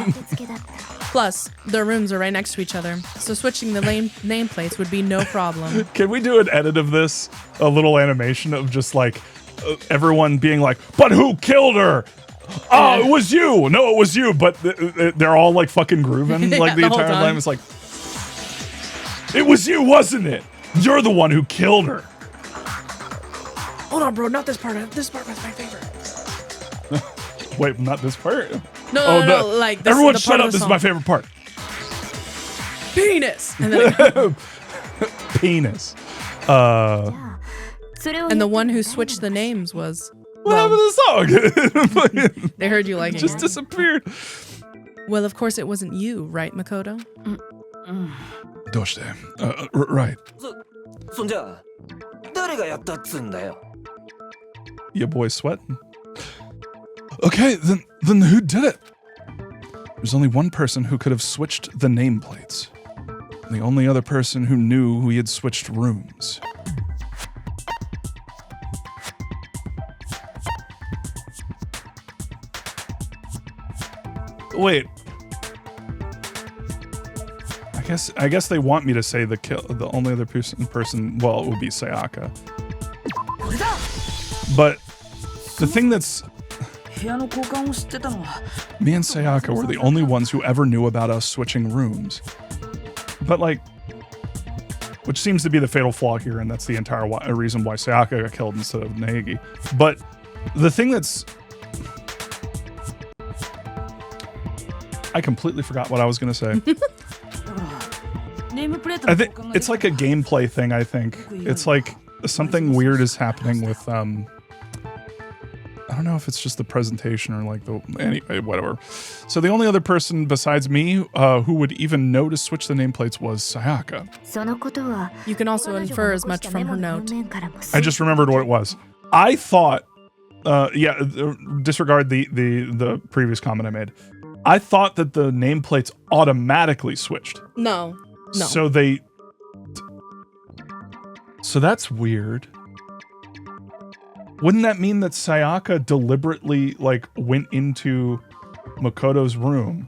Plus, their rooms are right next to each other, so switching the nameplates would be no problem. Can we do an edit of this? A little animation of just like everyone being like, but who killed her? Oh, it was you. No, it was you. But they're all like fucking grooving like the entire time. It's like, it was you, wasn't it? You're the one who killed her. Hold on, bro. Not this part. This part was my favorite. Wait, not this part? No, like this everyone is the shut part up. of the This is song. my favorite part. Penis. And, then Penis. and the one who switched the names was. What happened to the song? They heard you liking Just it. disappeared. Well, of course it wasn't you, right, Makoto? Doshite. Right. Your boy sweating. Okay, then who did it? There's only one person who could have switched the nameplates. The only other person who knew who he had switched rooms. Wait. I guess they want me to say the only other person. Well, it would be Sayaka. But the thing that's me and Sayaka were the only ones who ever knew about us switching rooms. But like, which seems to be the fatal flaw here, and that's the entire reason why Sayaka got killed instead of Naegi. But the thing that's I completely forgot what I was gonna say. I think it's like a gameplay thing. I think it's like something weird is happening with I don't know if it's just the presentation or like anyway, whatever. So the only other person besides me who would even know to switch the nameplates was Sayaka. You can also infer as much from her note. I just remembered what it was. I thought, disregard the previous comment I made. I thought that the nameplates automatically switched. No. So that's weird. Wouldn't that mean that Sayaka deliberately like went into Makoto's room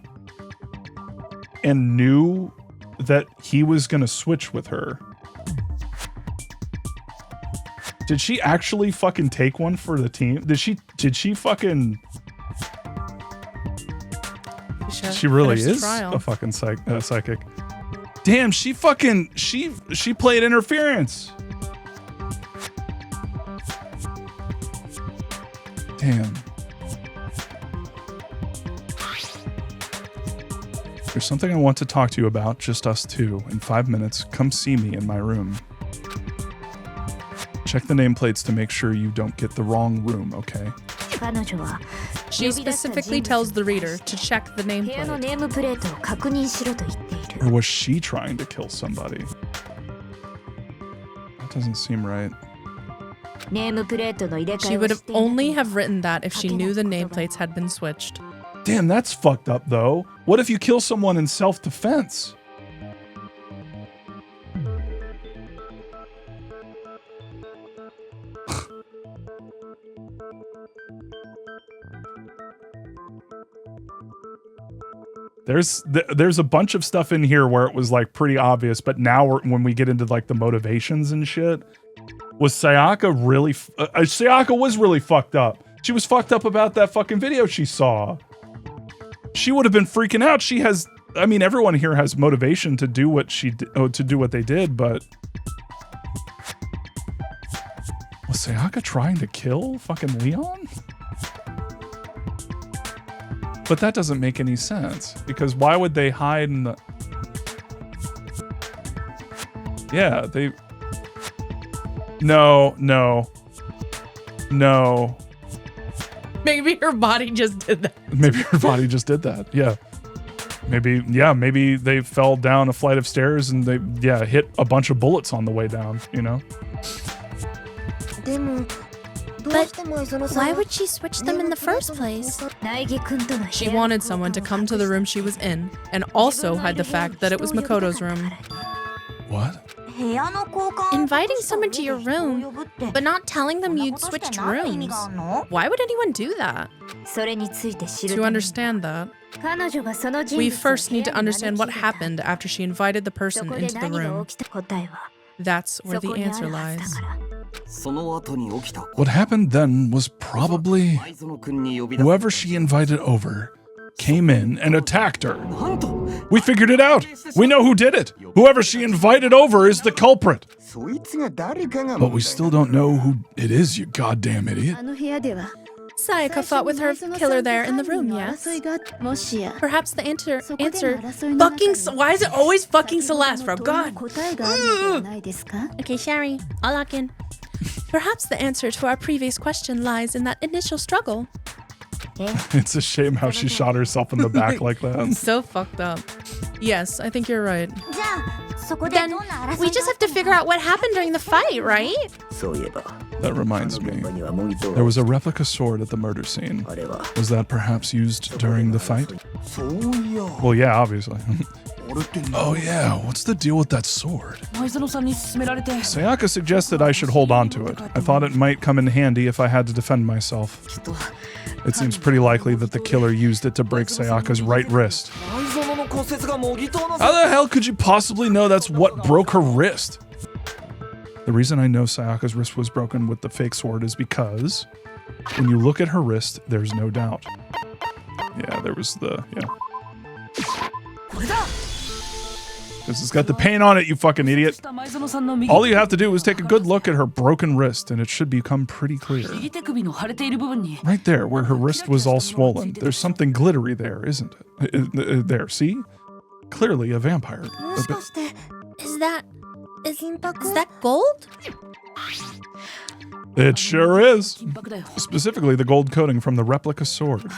and knew that he was gonna switch with her? Did she actually fucking take one for the team? Did she fucking? She really is a fucking psychic. Damn, she played interference. Damn. There's something I want to talk to you about, just us two. In 5 minutes, come see me in my room. Check the nameplates to make sure you don't get the wrong room, okay? She specifically tells the reader to check the nameplate. Or was she trying to kill somebody? That doesn't seem right. She would have only have written that if she knew the nameplates had been switched. Damn, that's fucked up though. What if you kill someone in self-defense? There's a bunch of stuff in here where it was like pretty obvious, but now when we get into like the motivations and shit, was Sayaka really? Sayaka was really fucked up. She was fucked up about that fucking video she saw. She would have been freaking out. She has. I mean, everyone here has motivation to do what they did, but was Sayaka trying to kill fucking Leon? But that doesn't make any sense, because why would they hide in the... Yeah, they... No. Maybe her body just did that. Maybe her body just did that, yeah. Maybe they fell down a flight of stairs and they hit a bunch of bullets on the way down, you know? But why would she switch them in the first place? She wanted someone to come to the room she was in and also hide the fact that it was Makoto's room. What? Inviting someone to your room, but not telling them you'd switched rooms. Why would anyone do that? To understand that, we first need to understand what happened after she invited the person into the room. That's where the answer lies. What happened then was probably whoever she invited over came in and attacked her. We figured it out. We know who did it. Whoever she invited over is the culprit. But we still don't know who it is, you goddamn idiot. Sayaka fought with her killer there in the room, yes? Perhaps the answer Why is it always fucking Celeste, bro? God. Okay, Shari, I'll lock in. Perhaps the answer to our previous question lies in that initial struggle. It's a shame how she shot herself in the back like that. So fucked up. Yes, I think you're right. Then we just have to figure out what happened during the fight, right? That reminds me. There was a replica sword at the murder scene. Was that perhaps used during the fight? Well, yeah, obviously. Oh yeah, what's the deal with that sword? Sayaka suggested I should hold on to it. I thought it might come in handy if I had to defend myself. It seems pretty likely that the killer used it to break Sayaka's right wrist. How the hell could you possibly know that's what broke her wrist? The reason I know Sayaka's wrist was broken with the fake sword is because when you look at her wrist, there's no doubt. Yeah, there was This has got the paint on it, you fucking idiot. All you have to do is take a good look at her broken wrist and it should become pretty clear. Right there, where her wrist was all swollen. There's something glittery there, isn't it? There, see? Clearly a vampire. Is that gold? It sure is. Specifically the gold coating from the replica sword.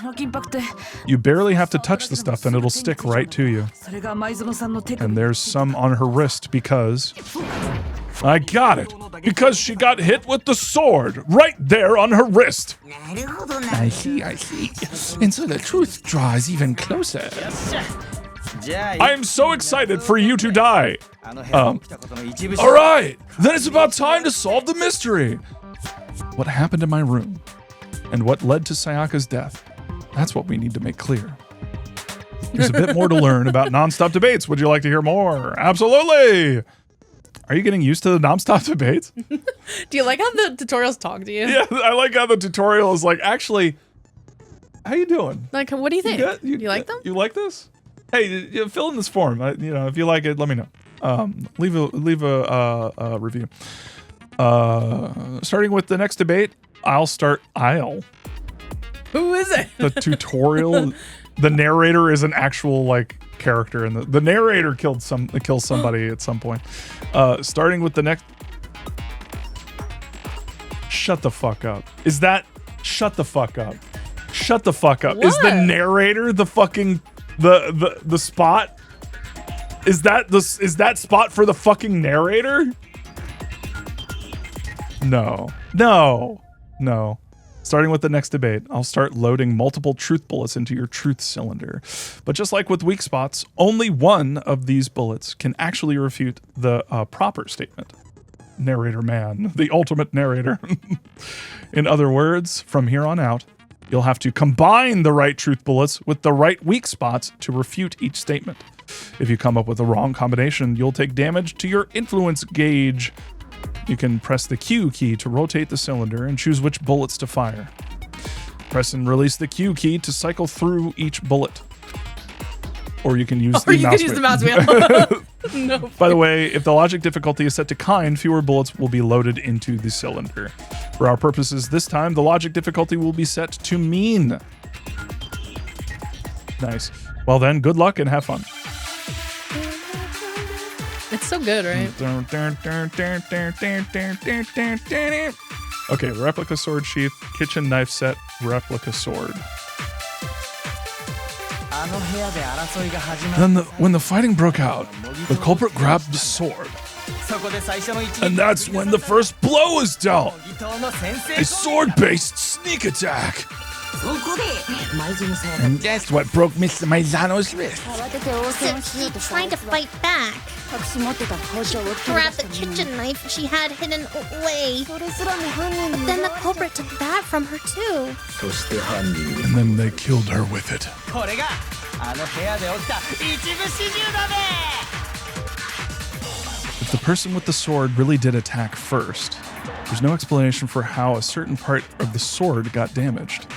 You barely have to touch the stuff and it'll stick right to you. And there's some on her wrist because... I got it! Because she got hit with the sword! Right there on her wrist! I see. And so the truth draws even closer. I am so excited for you to die! Alright! Then it's about time to solve the mystery! What happened in my room, and what led to Sayaka's death. That's what we need to make clear. There's a bit more to learn about nonstop debates. Would you like to hear more? Absolutely! Are you getting used to the nonstop debates? Do you like how the tutorials talk to you? Yeah, I like how the tutorial is like, actually, how you doing? Like, what do you think? Do you like them? You like this? Hey, fill in this form. If you like it, let me know. Leave a review. Starting with the next debate, I'll. Who is it? The tutorial. The narrator is an actual character, and the narrator kills somebody at some point. Starting with the next. Shut the fuck up. Shut the fuck up. Shut the fuck up. What? Is the narrator the fucking the spot? Is that spot for the fucking narrator? No. Starting with the next debate, I'll start loading multiple truth bullets into your truth cylinder. But just like with weak spots, only one of these bullets can actually refute the proper statement. Narrator man, the ultimate narrator. In other words, from here on out, you'll have to combine the right truth bullets with the right weak spots to refute each statement. If you come up with the wrong combination, you'll take damage to your influence gauge. You can press the Q key to rotate the cylinder and choose which bullets to fire. Press and release the Q key to cycle through each bullet. Or you can use the mouse wheel. No. By the way, if the logic difficulty is set to kind, fewer bullets will be loaded into the cylinder. For our purposes this time, the logic difficulty will be set to mean. Nice. Well then, good luck and have fun. It's so good, right? Okay, replica sword sheath, kitchen knife set, replica sword. Then when the fighting broke out, the culprit grabbed the sword. And that's when the first blow was dealt. A sword-based sneak attack. And that's what broke Mr. Maizano's wrist. He tried to fight back. She grabbed the kitchen knife she had hidden away. But then the culprit took that from her too. And then they killed her with it. If the person with the sword really did attack first, there's no explanation for how a certain part of the sword got damaged.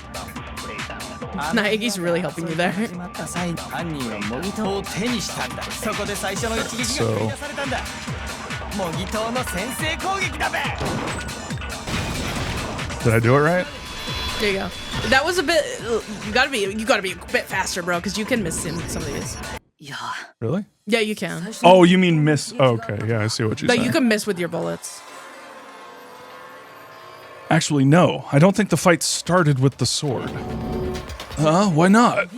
Naegi's really helping you there. So, did I do it right? There you go. That was a bit. You gotta be a bit faster, bro, because you can miss some of these. Really? Yeah, you can. Oh, you mean miss? Oh, okay, yeah, I see what you're But saying. you can miss with your bullets. Actually, no. I don't think the fight started with the sword. Why not?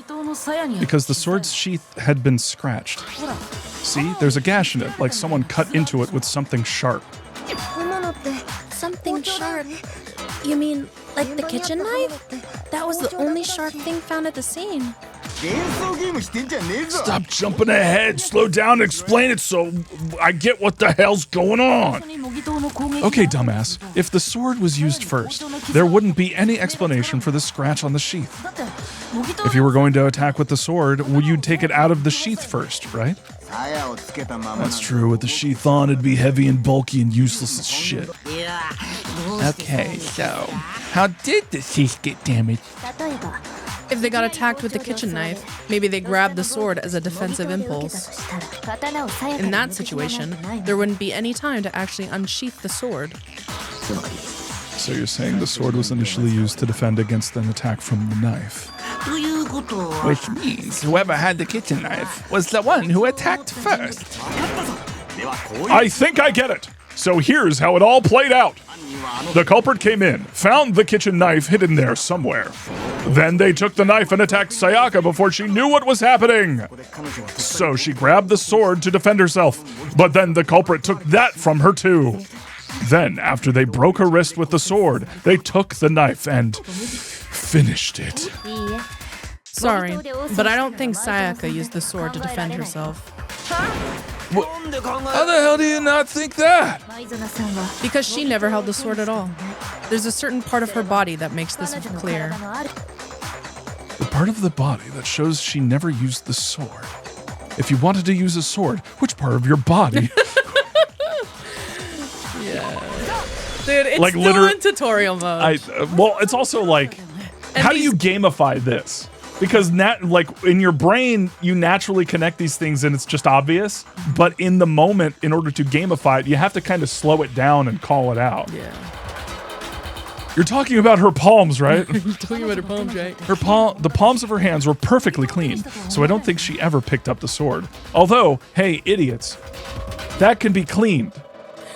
Because the sword's sheath had been scratched. See, there's a gash in it, like someone cut into it with something sharp. Something sharp. You mean like the kitchen knife? That was the only sharp thing found at the scene. Stop jumping ahead. Slow down and explain it so I get what the hell's going on. Okay, dumbass. If the sword was used first, there wouldn't be any explanation for the scratch on the sheath. If you were going to attack with the sword, you'd take it out of the sheath first, right? That's true. With the sheath on, it'd be heavy and bulky and useless as shit. Okay, so how did the sheath get damaged? If they got attacked with the kitchen knife, maybe they grabbed the sword as a defensive impulse. In that situation, there wouldn't be any time to actually unsheath the sword. So you're saying the sword was initially used to defend against an attack from the knife. Which means whoever had the kitchen knife was the one who attacked first. I think I get it. So here's how it all played out. The culprit came in, found the kitchen knife hidden there somewhere. Then they took the knife and attacked Sayaka before she knew what was happening. So she grabbed the sword to defend herself, but then the culprit took that from her too. Then, after they broke her wrist with the sword, they took the knife and finished it. Sorry, but I don't think Sayaka used the sword to defend herself. How the hell do you not think that? Because she never held the sword at all. There's a certain part of her body that makes this clear. The part of the body that shows she never used the sword. If you wanted to use a sword, which part of your body? Dude, it's Like, still in tutorial mode. Well, it's also like, how do you gamify this? Because in your brain, you naturally connect these things and it's just obvious. But in the moment, in order to gamify it, you have to kind of slow it down and call it out. Yeah. You're talking about her palms, right? You're talking about her palms, right? The palms of her hands were perfectly clean, so I don't think she ever picked up the sword. Although, hey, idiots, that can be cleaned.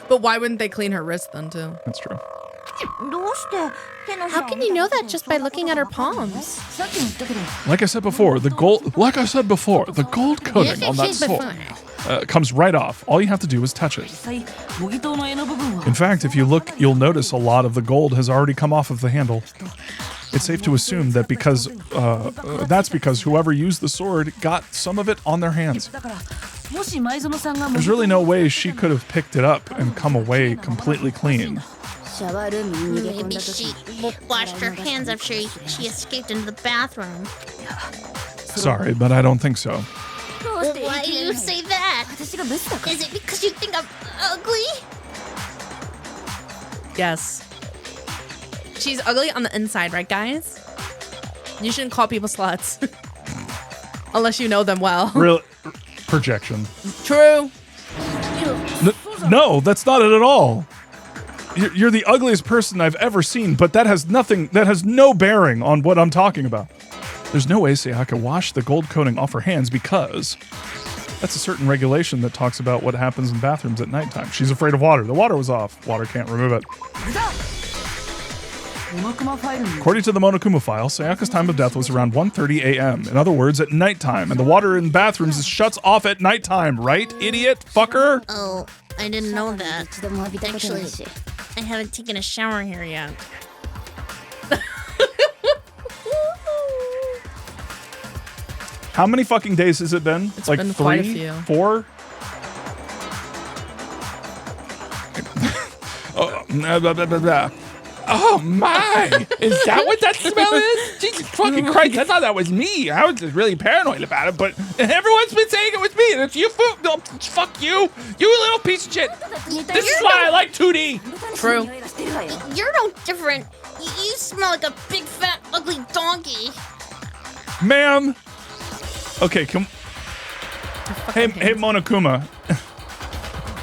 But why wouldn't they clean her wrist then, too? That's true. How can you know that just by looking at her palms? Like I said before, the gold coating on that sword comes right off. All you have to do is touch it. In fact, if you look, you'll notice a lot of the gold has already come off of the handle. It's safe to assume that that's because whoever used the sword got some of it on their hands. There's really no way she could have picked it up and come away completely clean. Maybe she washed her hands after she escaped into the bathroom. Sorry, but I don't think so. Well, why do you say that? Is it because you think I'm ugly? Yes. She's ugly on the inside, right, guys? You shouldn't call people sluts. Unless you know them well. Real projection. True. No, that's not it at all. You're the ugliest person I've ever seen, but that has no bearing on what I'm talking about. There's no way Sayaka washed the gold coating off her hands because that's a certain regulation that talks about what happens in bathrooms at nighttime. She's afraid of water. The water was off. Water can't remove it. According to the Monokuma file, Sayaka's time of death was around 1:30 a.m. In other words, at nighttime, and the water in bathrooms shuts off at nighttime, right, idiot fucker? Oh, I didn't know that. Actually, I haven't taken a shower here yet. How many fucking days has it been? It's like been 3, quite a few. 4? Blah, blah, blah, blah. Oh my! Is that what that smell is? Jesus fucking Christ! I thought that was me. I was just really paranoid about it, but everyone's been saying it was me, and it's you. No, fuck you, you little piece of shit. This is why I like 2D. True. You're no different. You smell like a big, fat, ugly donkey. Ma'am. Okay, Hey, Monokuma.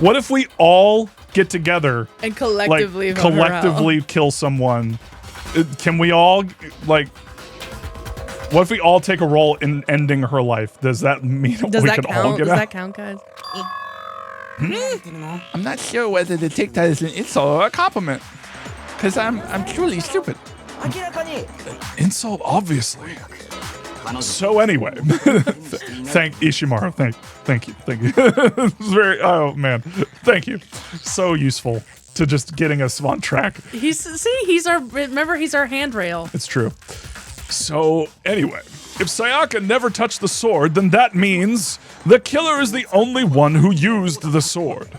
What if we all get together and collectively kill someone? Can we all, like, what if we all take a role in ending her life? Does that mean we can all get out? Does that count, guys? I'm not sure whether to take that as an insult or a compliment, because I'm truly stupid. Insult, obviously. So anyway, thank Ishimaru. Thank you. Very, oh man, thank you. So useful to just getting us on track. He's our handrail. It's true. So anyway, if Sayaka never touched the sword, then that means the killer is the only one who used the sword.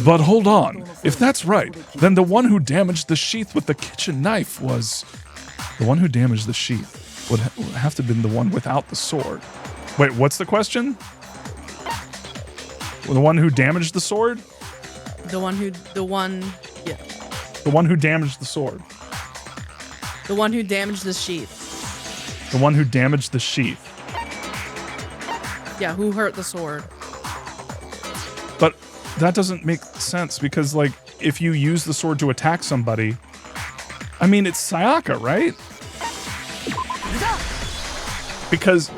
But hold on, if that's right, then the one who damaged the sheath with the kitchen knife was the one who damaged the sheath. Would have to have been the one without the sword. Wait, what's the question? The one who damaged the sword? The one who damaged the sword. The one who damaged the sheath. The one who damaged the sheath. Yeah, who hurt the sword. But that doesn't make sense because, like, if you use the sword to attack somebody, I mean, it's Sayaka, right? Because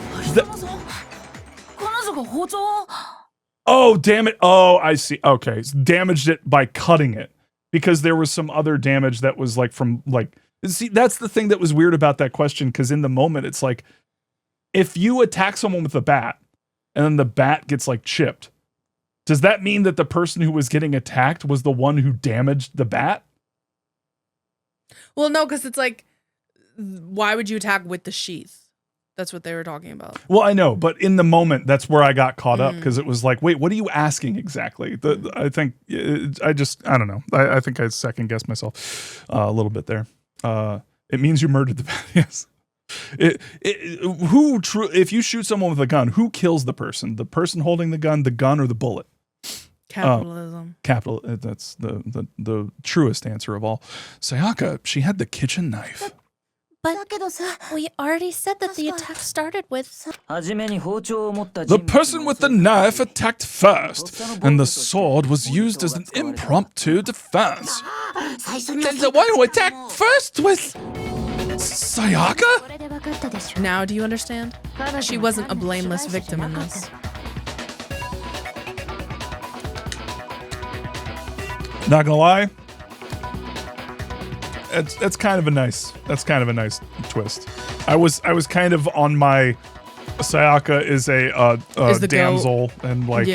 oh, damn it. Oh, I see. Okay. Damaged it by cutting it because there was some other damage that was like from like, see, that's the thing that was weird about that question. Cause in the moment it's like, if you attack someone with a bat and then the bat gets like chipped, does that mean that the person who was getting attacked was the one who damaged the bat? Well, no, cause it's like, why would you attack with the sheath? That's what they were talking about. Well, I know, but in the moment, that's where I got caught up because it was like, wait, what are you asking exactly? I think I don't know. I think I second guessed myself a little bit there. It means you murdered the bat. Yes. If you shoot someone with a gun, who kills the person? The person holding the gun, or the bullet? Capitalism. That's the truest answer of all. Sayaka, she had the kitchen knife. But we already said that the attack started with... The person with the knife attacked first, and the sword was used as an impromptu defense. Then the one who attacked first was... Sayaka? Now do you understand? She wasn't a blameless victim in this. Not gonna lie. That's kind of a nice twist. I was kind of on my Sayaka is a damsel and like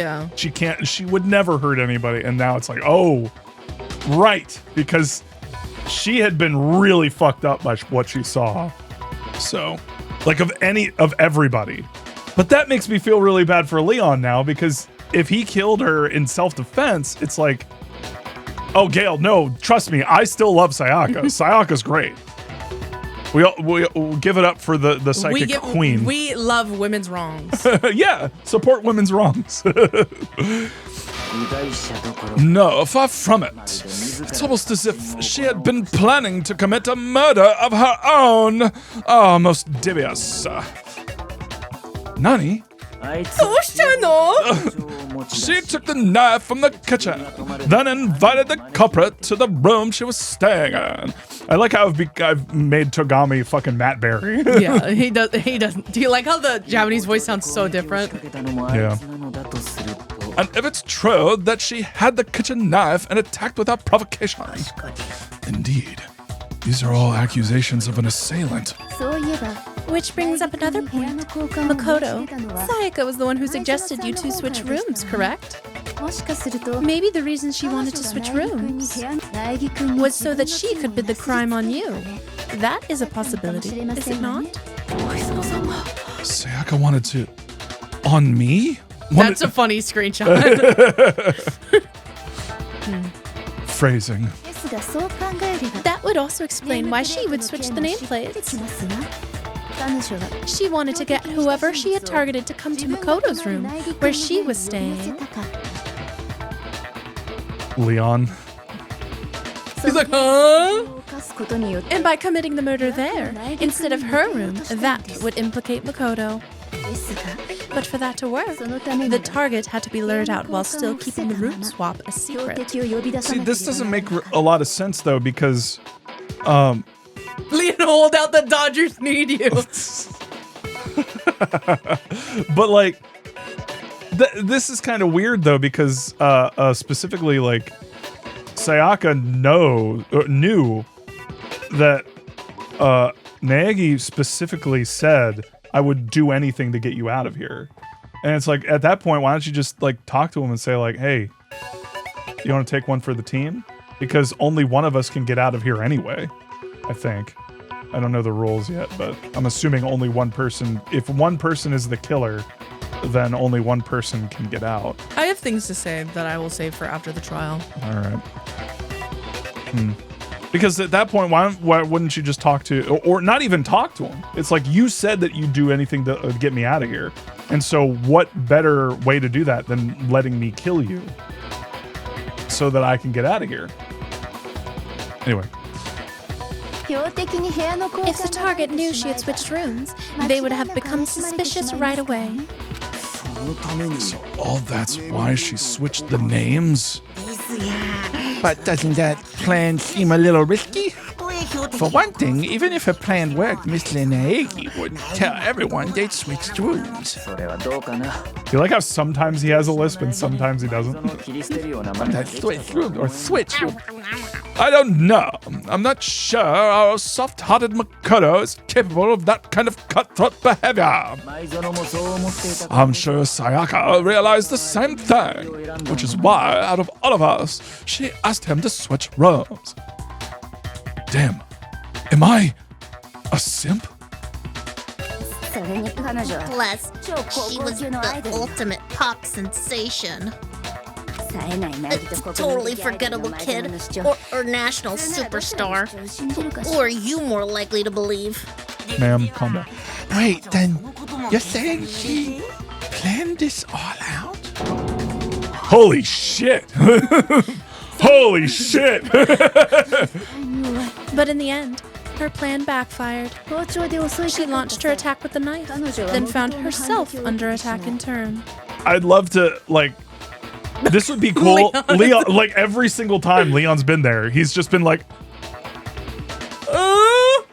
she would never hurt anybody, and now it's like, oh right, because she had been really fucked up by what she saw. So like of everybody. But that makes me feel really bad for Leon now, because if he killed her in self-defense, it's like, oh, Gail, no, trust me, I still love Sayaka. Sayaka's great. We'll give it up for the psychic queen. We love women's wrongs. Yeah, support women's wrongs. No, far from it. It's almost as if she had been planning to commit a murder of her own. Oh, most dubious. Nani? She took the knife from the kitchen, then invited the culprit to the room she was staying in. I like how I've made Togami fucking Matt Berry. Yeah, he does. Do you like how the Japanese voice sounds so different? Yeah. And if it's true that she had the kitchen knife and attacked without provocation. Indeed. These are all accusations of an assailant. Which brings up another point. Makoto, Sayaka was the one who suggested you two switch rooms, correct? Maybe the reason she wanted to switch rooms was so that she could bid the crime on you. That is a possibility, is it not? Sayaka wanted to... On me? That's a funny screenshot. Phrasing. That would also explain why she would switch the nameplates. She wanted to get whoever she had targeted to come to Makoto's room, where she was staying. Leon. He's like, huh? And by committing the murder there, instead of her room, that would implicate Makoto. But for that to work, the target had to be lured out while still keeping the room swap a secret. See, this doesn't make a lot of sense, though, because... Leon, hold out, the Dodgers need you. But, like, this is kind of weird, though, because specifically, like, Sayaka knew that Naegi specifically said, I would do anything to get you out of here. And it's like, at that point, why don't you just, like, talk to him and say, like, hey, you want to take one for the team? Because only one of us can get out of here anyway, I think. I don't know the rules yet, but I'm assuming only one person, if one person is the killer, then only one person can get out. I have things to say that I will save for after the trial. All right. Because at that point, why wouldn't you just talk to, or not even talk to him? It's like, you said that you'd do anything to get me out of here. And so what better way to do that than letting me kill you so that I can get out of here? Anyway. If the target knew she had switched rooms, they would have become suspicious right away. So all that's why she switched the names? But doesn't that plan seem a little risky? For one thing, even if her plan worked, Miss Naegi wouldn't tell everyone they'd switched rooms. You like how sometimes he has a lisp and sometimes he doesn't? That's switch room or switch room. I don't know. I'm not sure our soft-hearted Makoto is capable of that kind of cutthroat behavior. I'm sure Sayaka realized the same thing, which is why, out of all of us, she asked him to switch rooms. Damn, am I a simp? Plus, she was the ultimate pop sensation. A totally forgettable kid, or national superstar. Who are you more likely to believe? Ma'am, calm down. Wait, then you're saying she planned this all out? Holy shit! Holy shit! But in the end, her plan backfired. She launched her attack with the knife, then found herself under attack in turn. I'd love to, like, this would be cool. Leon, like, every single time Leon's been there, he's just been like, oh,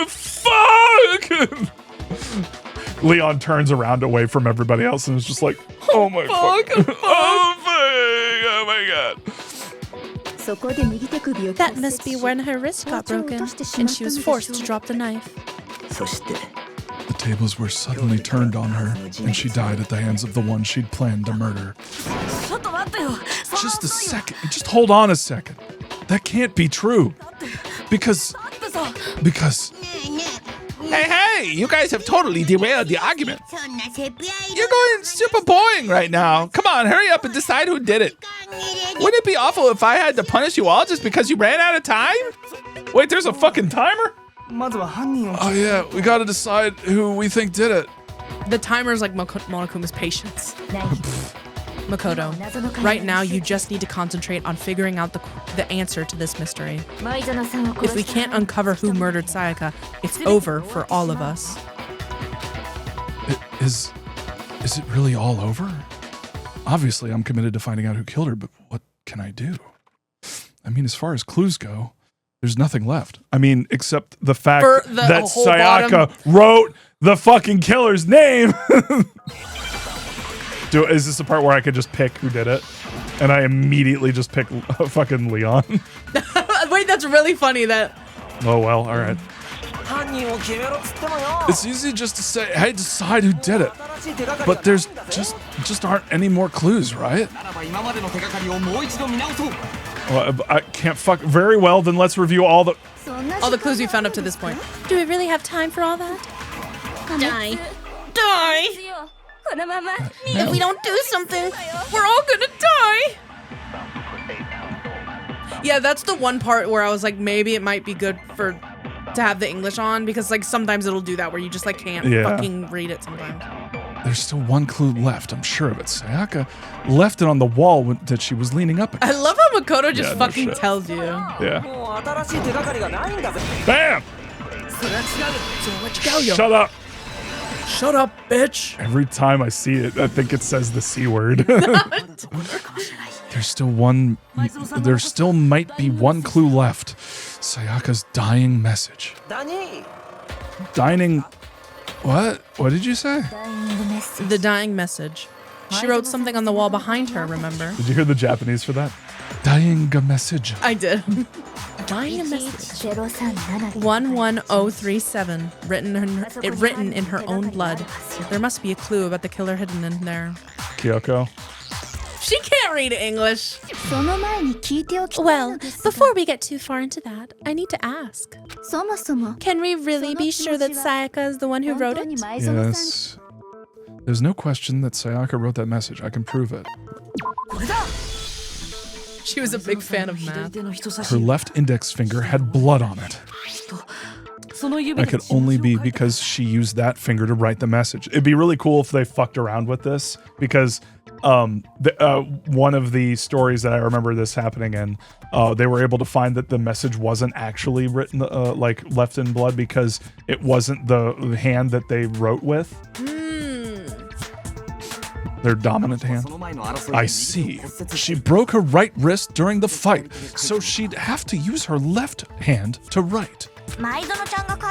fuck! Leon turns around away from everybody else and is just like, oh my fuck. Oh my god. That must be when her wrist got broken, and she was forced to drop the knife. The tables were suddenly turned on her, and she died at the hands of the one she'd planned to murder. Just a second. Just hold on a second. That can't be true. Because... Hey, you guys have totally derailed the argument. You're going super boring right now. Come on, hurry up and decide who did it. Wouldn't it be awful if I had to punish you all just because you ran out of time? Wait, there's a fucking timer? Oh yeah, we gotta decide who we think did it. The timer's like Monokuma's patience. Makoto, right now you just need to concentrate on figuring out the answer to this mystery. If we can't uncover who murdered Sayaka, it's over for all of us. Is it really all over? Obviously, I'm committed to finding out who killed her, but what can I do? I mean, as far as clues go, there's nothing left. I mean, except the fact that Sayaka wrote the fucking killer's name. Is this the part where I could just pick who did it? And I immediately just pick fucking Leon? Wait, that's really funny that... Oh, well, all right. It's easy just to say, hey, decide who did it. But there's just aren't any more clues, right? Well, I can't fuck very well, then let's review all the clues we found up to this point. Do we really have time for all that? Die. If we don't do something, we're all gonna die. Yeah, that's the one part where I was like, maybe it might be good to have the English on, because like sometimes it'll do that where you just like can't fucking read it sometimes. There's still one clue left, I'm sure of it. Sayaka left it on the wall that she was leaning up against. I love how Makoto just fucking tells you. Yeah. Bam! Shut up! Shut up, bitch! Every time I see it, I think it says the C word. There still might be one clue left. Sayaka's dying message. Dining... What? What did you say? The dying message. She wrote something on the wall behind her, remember? Did you hear the Japanese for that? Dying message. I did. Dying message. 11037. Written in her own blood. There must be a clue about the killer hidden in there. Kyoko? She can't read English. Well, before we get too far into that, I need to ask. Can we really be sure that Sayaka is the one who wrote it? Yes. There's no question that Sayaka wrote that message. I can prove it. She was a big fan of math. Her left index finger had blood on it. That could only be because she used that finger to write the message. It'd be really cool if they fucked around with this, because one of the stories that I remember this happening in, they were able to find that the message wasn't actually written, like left in blood, because it wasn't the hand that they wrote with. Their dominant hand. I see. She broke her right wrist during the fight, so she'd have to use her left hand to write.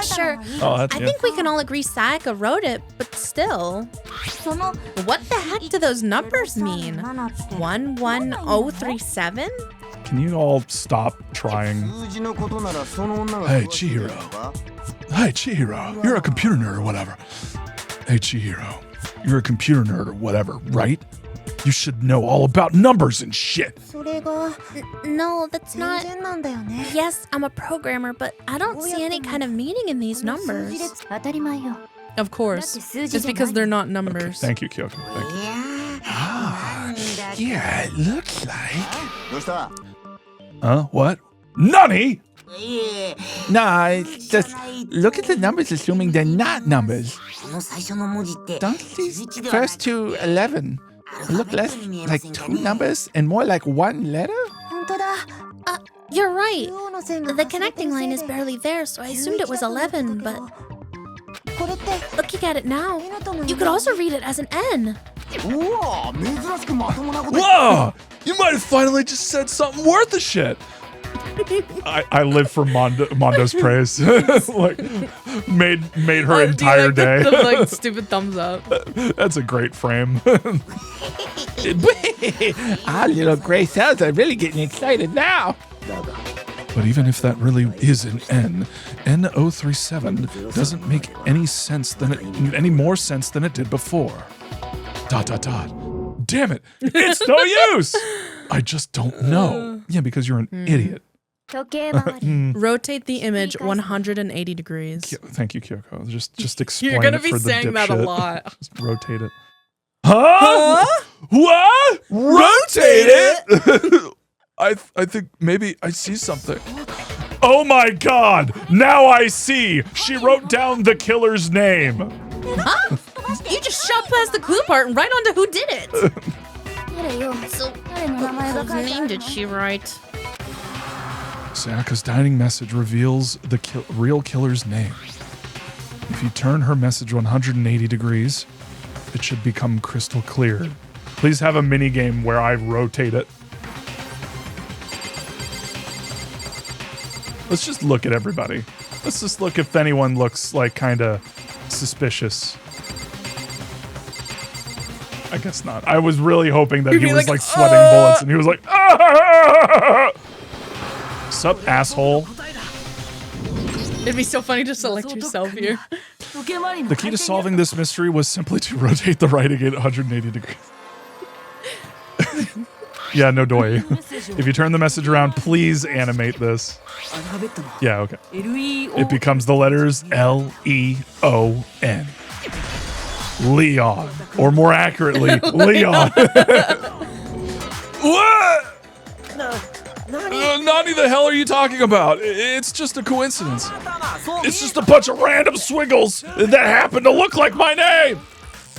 Sure. I think we can all agree Sayaka wrote it, but still. What the heck do those numbers mean? 11037? Can you all stop trying? Hey, Chihiro. Hey, Chihiro. You're a computer nerd or whatever. Hey, Chihiro. You're a computer nerd or whatever, right? You should know all about numbers and shit. No, that's not. Yes, I'm a programmer, but I don't see any kind of meaning in these numbers. Of course. It's because they're not numbers. Okay, thank you, Kyoko. Thank you. Yeah, it looks like. What? Nani? Nah, it's just look at the numbers, assuming they're not numbers. Don't these first two 11 look less like two numbers and more like one letter? You're right. The connecting line is barely there, so I assumed it was 11, but looking at it now, you could also read it as an N. Whoa! You might have finally just said something worth a shit. I live for Mondo's praise. Like made her entire day. The like stupid thumbs up. That's a great frame. Our little gray cells are really getting excited now. But even if that really is an N, N037 doesn't make any sense any more sense than it did before. ... Damn it! It's no use! I just don't know. Yeah, because you're an idiot. Rotate the image 180 degrees. Thank you, Kyoko. Just explain You're gonna it be for the saying that a dipshit. lot. Just rotate it. Huh? What? Rotate it? I think maybe I see something. Oh my god! Now I see! She wrote down the killer's name. Huh? You just shot past the clue part and right onto who did it. So, whose name did she write? Sayaka's dying message reveals the real killer's name. If you turn her message 180 degrees, it should become crystal clear. Please have a mini game where I rotate it. Let's just look at everybody. Let's just look if anyone looks like kind of suspicious. I guess not. I was really hoping that he was like sweating bullets and he was like, ah! Sup, asshole? It'd be so funny to select yourself here. The key to solving this mystery was simply to rotate the writing at 180 degrees. Yeah, no doy. If you turn the message around, please animate this. Yeah, okay. It becomes the letters L-E-O-N. Leon. Or more accurately, Leon. What? Nani, the hell are you talking about? It's just a coincidence. It's just a bunch of random swiggles that happen to look like my name.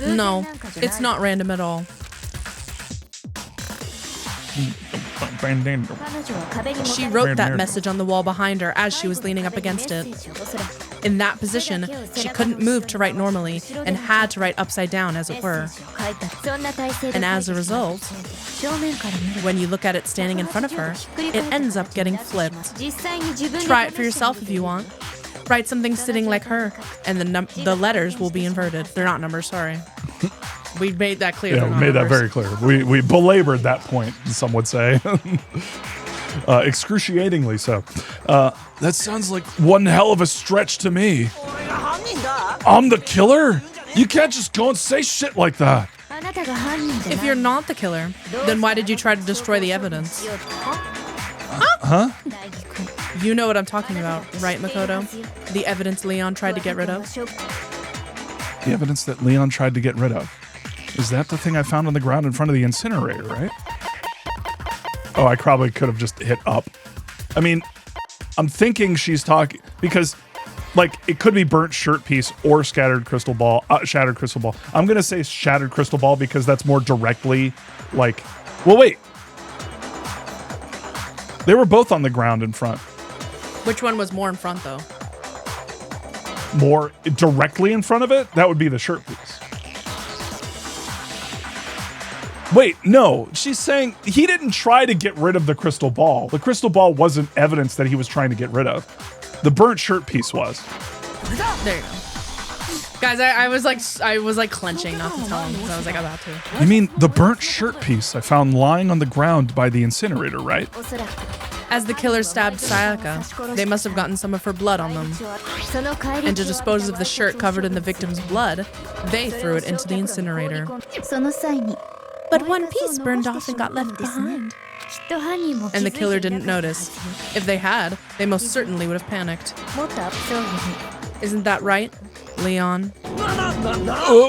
No, it's not random at all. She wrote that message on the wall behind her as she was leaning up against it. In that position, she couldn't move to write normally and had to write upside down, as it were. And as a result, when you look at it standing in front of her, it ends up getting flipped. Try it for yourself if you want. Write something sitting like her, and the letters will be inverted. They're not numbers, sorry. We made that clear. Yeah, we made that very clear. We belabored that point, some would say. Excruciatingly so. That sounds like one hell of a stretch to me. I'm the killer? You can't just go and say shit like that. If you're not the killer, then why did you try to destroy the evidence? Huh? You know what I'm talking about, right, Makoto? The evidence Leon tried to get rid of? The evidence that Leon tried to get rid of. Is that the thing I found on the ground in front of the incinerator, right? Oh, I probably could have just hit up. I mean, I'm thinking she's talking because, like, it could be burnt shirt piece or shattered crystal ball. I'm gonna say shattered crystal ball because that's more directly, like. Well, wait. They were both on the ground in front. Which one was more in front, though? More directly in front of it? That would be the shirt piece. Wait, no. She's saying he didn't try to get rid of the crystal ball. The crystal ball wasn't evidence that he was trying to get rid of. The burnt shirt piece was. There you go. Guys, I was like clenching not to tell him because I was like about to. You mean the burnt shirt piece I found lying on the ground by the incinerator, right? As the killer stabbed Sayaka, they must have gotten some of her blood on them. And to dispose of the shirt covered in the victim's blood, they threw it into the incinerator. But one piece burned off and got left behind. And the killer didn't notice. If they had, they most certainly would have panicked. Isn't that right, Leon? Whoa.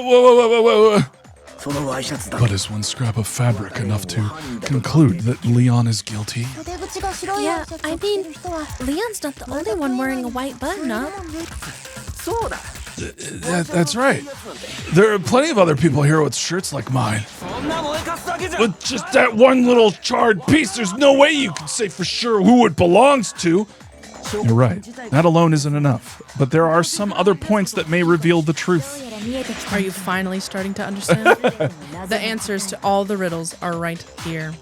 But is one scrap of fabric enough to conclude that Leon is guilty? Yeah, I mean, Leon's not the only one wearing a white button-up. That's right. There are plenty of other people here with shirts like mine. With just that one little charred piece, there's no way you can say for sure who it belongs to. You're right. That alone isn't enough. But there are some other points that may reveal the truth. Are you finally starting to understand? The answers to all the riddles are right here.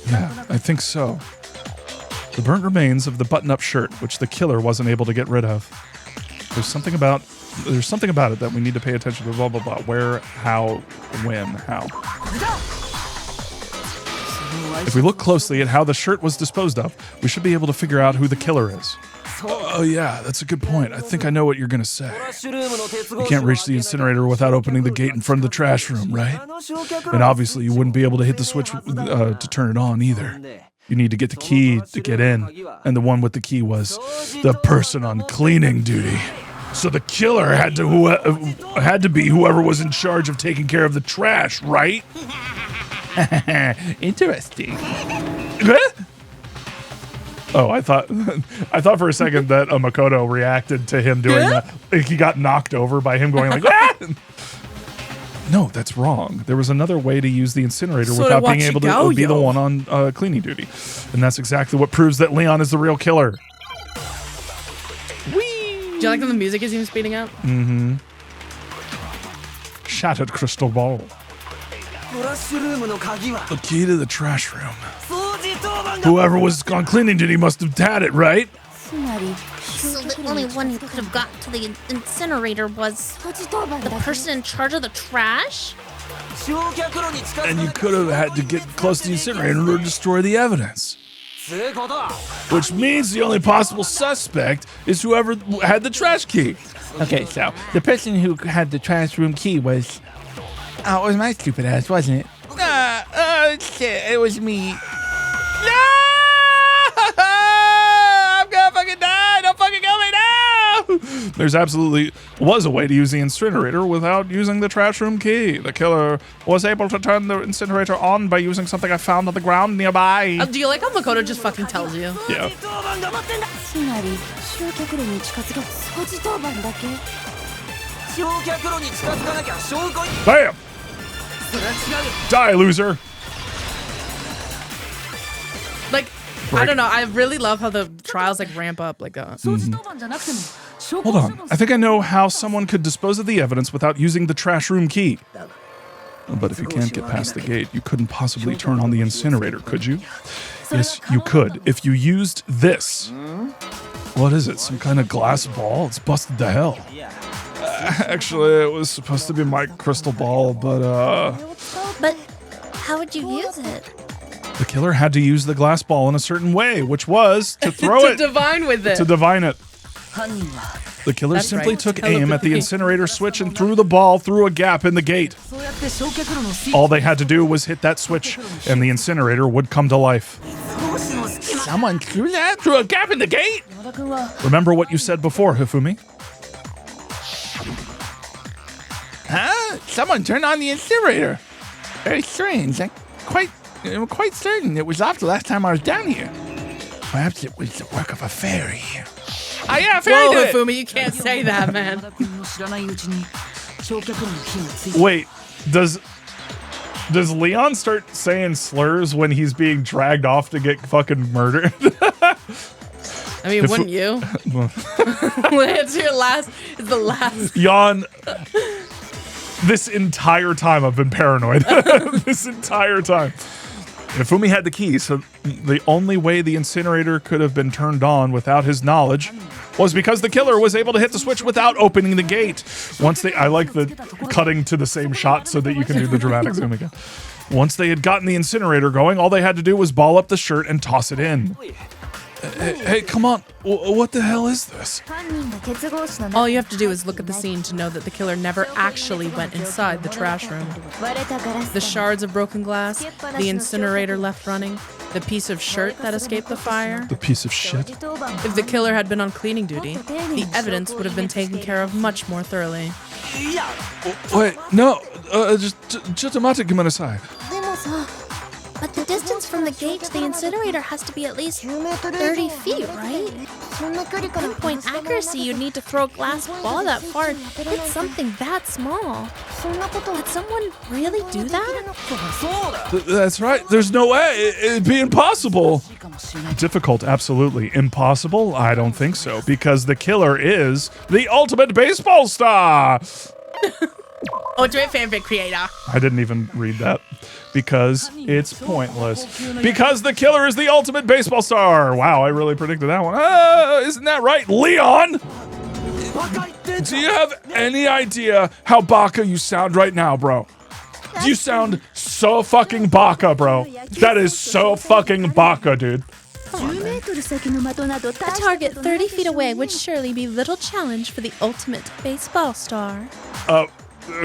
Yeah, I think so. The burnt remains of the button-up shirt, which the killer wasn't able to get rid of. There's something about it that we need to pay attention to. Blah blah blah. Where, how, when, how. If we look closely at how the shirt was disposed of, we should be able to figure out who the killer is. Oh yeah, that's a good point. I think I know what you're gonna say. You can't reach the incinerator without opening the gate in front of the trash room, right? And obviously you wouldn't be able to hit the switch to turn it on either. You need to get the key to get in, and the one with the key was the person on cleaning duty. So the killer had to be whoever was in charge of taking care of the trash, right? Interesting. Oh, I thought for a second that Makoto reacted to him doing that. Like he got knocked over by him going like, ah! No, that's wrong. There was another way to use the incinerator without being able to be the one on cleaning duty. And that's exactly what proves that Leon is the real killer. Whee! Do you like when the music is even speeding up? Mm-hmm. Shattered crystal ball. The key to the trash room. Whoever was on cleaning duty must have had it, right? So the only one who could have gotten to the incinerator was the person in charge of the trash? And you could have had to get close to the incinerator in order to destroy the evidence. Which means the only possible suspect is whoever had the trash key. Okay, so the person who had the trash room key was... Oh, it was my stupid ass, wasn't it? Shit, it was me. No! I'm gonna fucking die! Don't fucking kill me now! There's absolutely was a way to use the incinerator without using the trash room key. The killer was able to turn the incinerator on by using something I found on the ground nearby. Do you like how Makoto just fucking tells you? Yeah. Bam! Die, loser! Like, I don't know. I really love how the trials like ramp up like that. Hold on. I think I know how someone could dispose of the evidence without using the trash room key. But if you can't get past the gate, you couldn't possibly turn on the incinerator, could you? Yes, you could. If you used this. What is it? Some kind of glass ball? It's busted to hell. Actually, it was supposed to be my crystal ball, but But how would you use it? the killer had to use the glass ball in a certain way, which was to throw to it. divine with it. To divine it. The killer That's simply right. took aim at the incinerator switch and threw the ball through a gap in the gate. All they had to do was hit that switch, and the incinerator would come to life. Someone threw that through a gap in the gate? Remember what you said before, Hifumi? Huh? Someone turned on the incinerator. Very strange. I'm quite certain it was off the last time I was down here. Perhaps it was the work of a fairy. Ah, yeah, fairy Whoa, did it. Hifumi, you can't say that, man. Wait, does Leon start saying slurs when he's being dragged off to get fucking murdered? I mean, wouldn't you? It's the last. Yawn. This entire time I've been paranoid. This entire time. Hifumi had the key, so the only way the incinerator could have been turned on without his knowledge was because the killer was able to hit the switch without opening the gate. I like the cutting to the same shot so that you can do the dramatic zoom again. Once they had gotten the incinerator going, all they had to do was ball up the shirt and toss it in. Hey, come on. What the hell is this? All you have to do is look at the scene to know that the killer never actually went inside the trash room. The shards of broken glass, the incinerator left running, the piece of shirt that escaped the fire. The piece of shit. If the killer had been on cleaning duty, the evidence would have been taken care of much more thoroughly. Wait, no. Just a minute, gumanasai. But the distance from the gate to the incinerator has to be at least 30 feet, right? Pinpoint accuracy, you'd need to throw a glass ball that far to hit something that small. Did someone really do that? That's right. There's no way. It'd be impossible. Difficult, absolutely. Impossible? I don't think so. Because the killer is the ultimate baseball star. Ultimate fanfic creator. I didn't even read that. Because it's pointless. Because the killer is the ultimate baseball star. Wow, I really predicted that one. Isn't that right, Leon? Do you have any idea how baka you sound right now, bro? You sound so fucking baka, bro. That is so fucking baka, dude. A target 30 feet away would surely be little challenge for the ultimate baseball star.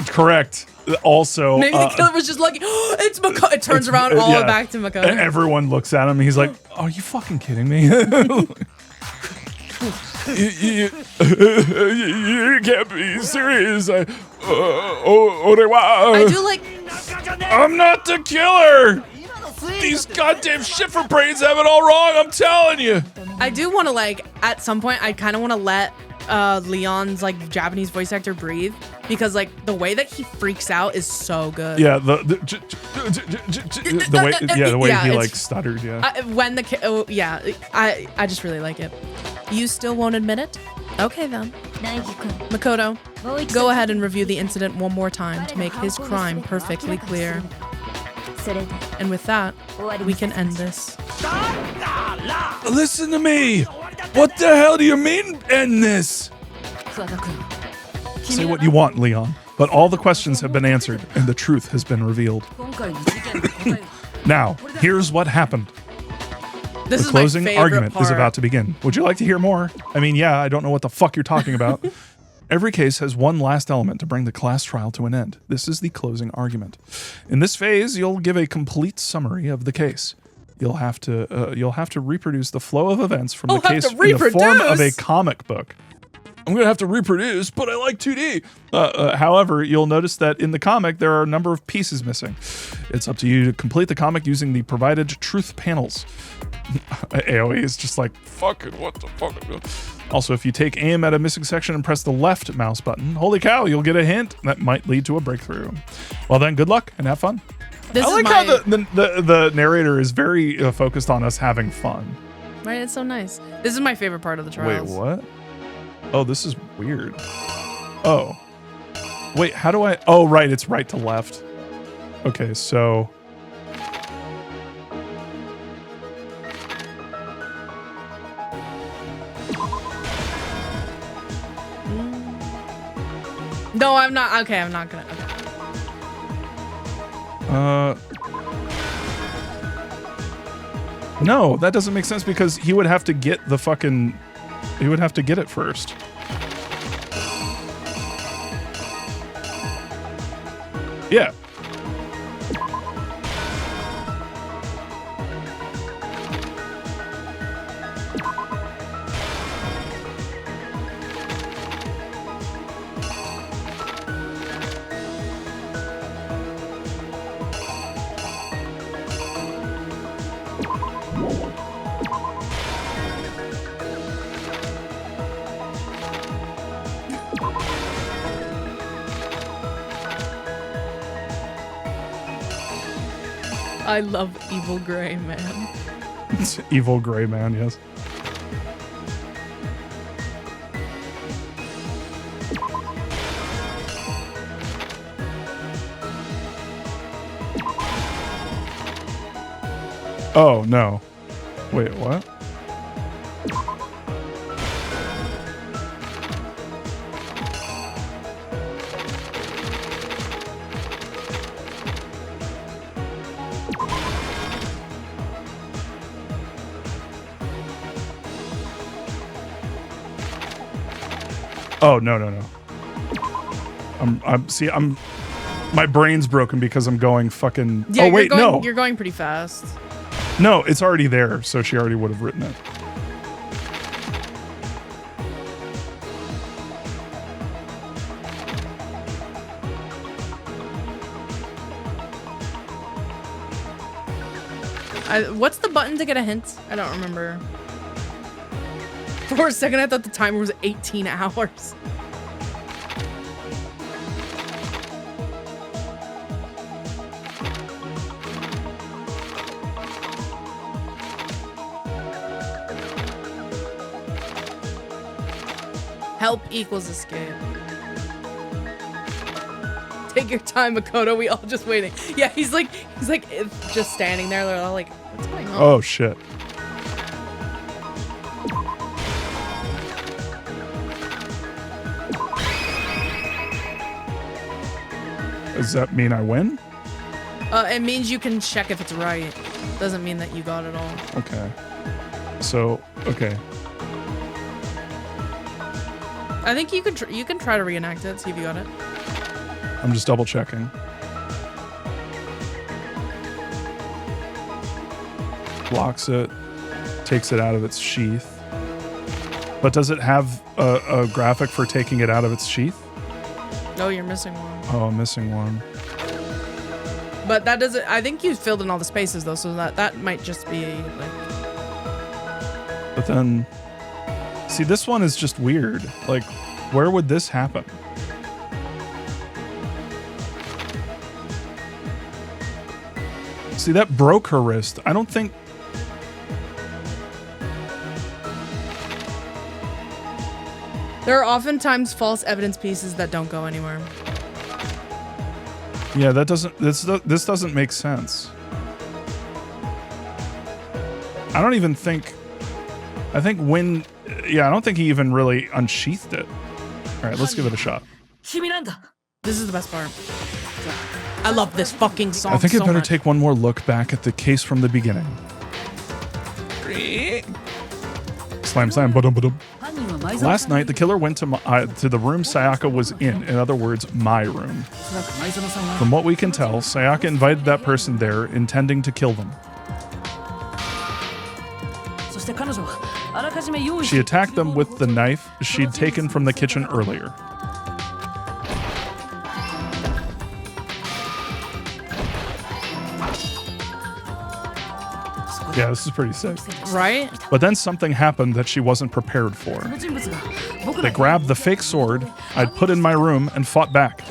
Correct. Also, Maybe the killer was just like, oh, it's Makoto. It turns around all the way back to Makoto. And everyone looks at him. He's like, "Are you fucking kidding me? you can't be serious." I do like. I'm not the killer. These goddamn shifter brains have it all wrong. I'm telling you. I do want to like at some point. I kind of want to let Leon's like Japanese voice actor breathe, because like the way that he freaks out is so good. Yeah, the way he like stuttered. Yeah. I just really like it. You still won't admit it? Okay then. Makoto, go ahead and review the incident one more time to make his crime perfectly clear. And with that, we can end this. Listen to me. What the hell do you mean end this? Say what you want, Leon, but all the questions have been answered and the truth has been revealed. Now, here's what happened. This the is my closing favorite argument part. is about to begin. Would you like to hear more? I mean, yeah, I don't know what the fuck you're talking about. Every case has one last element to bring the class trial to an end. This is the closing argument. In this phase, you'll give a complete summary of the case. You'll have to reproduce the flow of events from the case in the form of a comic book. I'm going to have to reproduce, but I like 2D. However, you'll notice that in the comic, there are a number of pieces missing. It's up to you to complete the comic using the provided truth panels. AoE is just like, fuck it, what the fuck? Also, if you take aim at a missing section and press the left mouse button, holy cow, you'll get a hint that might lead to a breakthrough. Well then, good luck and have fun. I like how the narrator is very focused on us having fun. Right, it's so nice. This is my favorite part of the trials. Wait, what? Oh, this is weird. Oh. Wait, how do I... Oh, right, it's right to left. Okay, so... No, I'm not. Okay, I'm not gonna. Okay. No, that doesn't make sense because he would have to get the fucking... He would have to get it first. Yeah. I love Evil Gray Man. It's Evil Gray Man, yes. Oh, no. Wait, what? Oh, no. My brain's broken because I'm going fucking... Yeah, oh, wait, no. You're going pretty fast. No, it's already there, so she already would have written it. What's the button to get a hint? I don't remember. For a second, I thought the timer was 18 hours. Help equals escape. Take your time, Makoto. We all just waiting. Yeah, he's like just standing there. They're all like, what's going on? Oh shit. Does that mean I win? It means you can check if it's right. Doesn't mean that you got it all. Okay. So, okay. I think you can try to reenact it, see if you got it. I'm just double checking. Blocks it, takes it out of its sheath. But does it have a graphic for taking it out of its sheath? Oh, you're missing one. Oh, I'm missing one. But that doesn't... I think you filled in all the spaces, though, so that might just be, like... But then... See, this one is just weird. Like, where would this happen? See, that broke her wrist. I don't think... There are oftentimes false evidence pieces that don't go anywhere. Yeah, that doesn't... This doesn't make sense. I don't even think... I think when... Yeah, I don't think he even really unsheathed it. All right, let's give it a shot. This is the best part. I love this fucking song. I think so I'd better much. take one more look back at the case from the beginning. 3, Slam, slam, ba-dum, ba-dum. Last night, the killer went to the room Sayaka was in other words, my room. From what we can tell, Sayaka invited that person there, intending to kill them. She attacked them with the knife she'd taken from the kitchen earlier. Yeah, this is pretty sick. Right? But then something happened that she wasn't prepared for. They grabbed the fake sword I'd put in my room and fought back.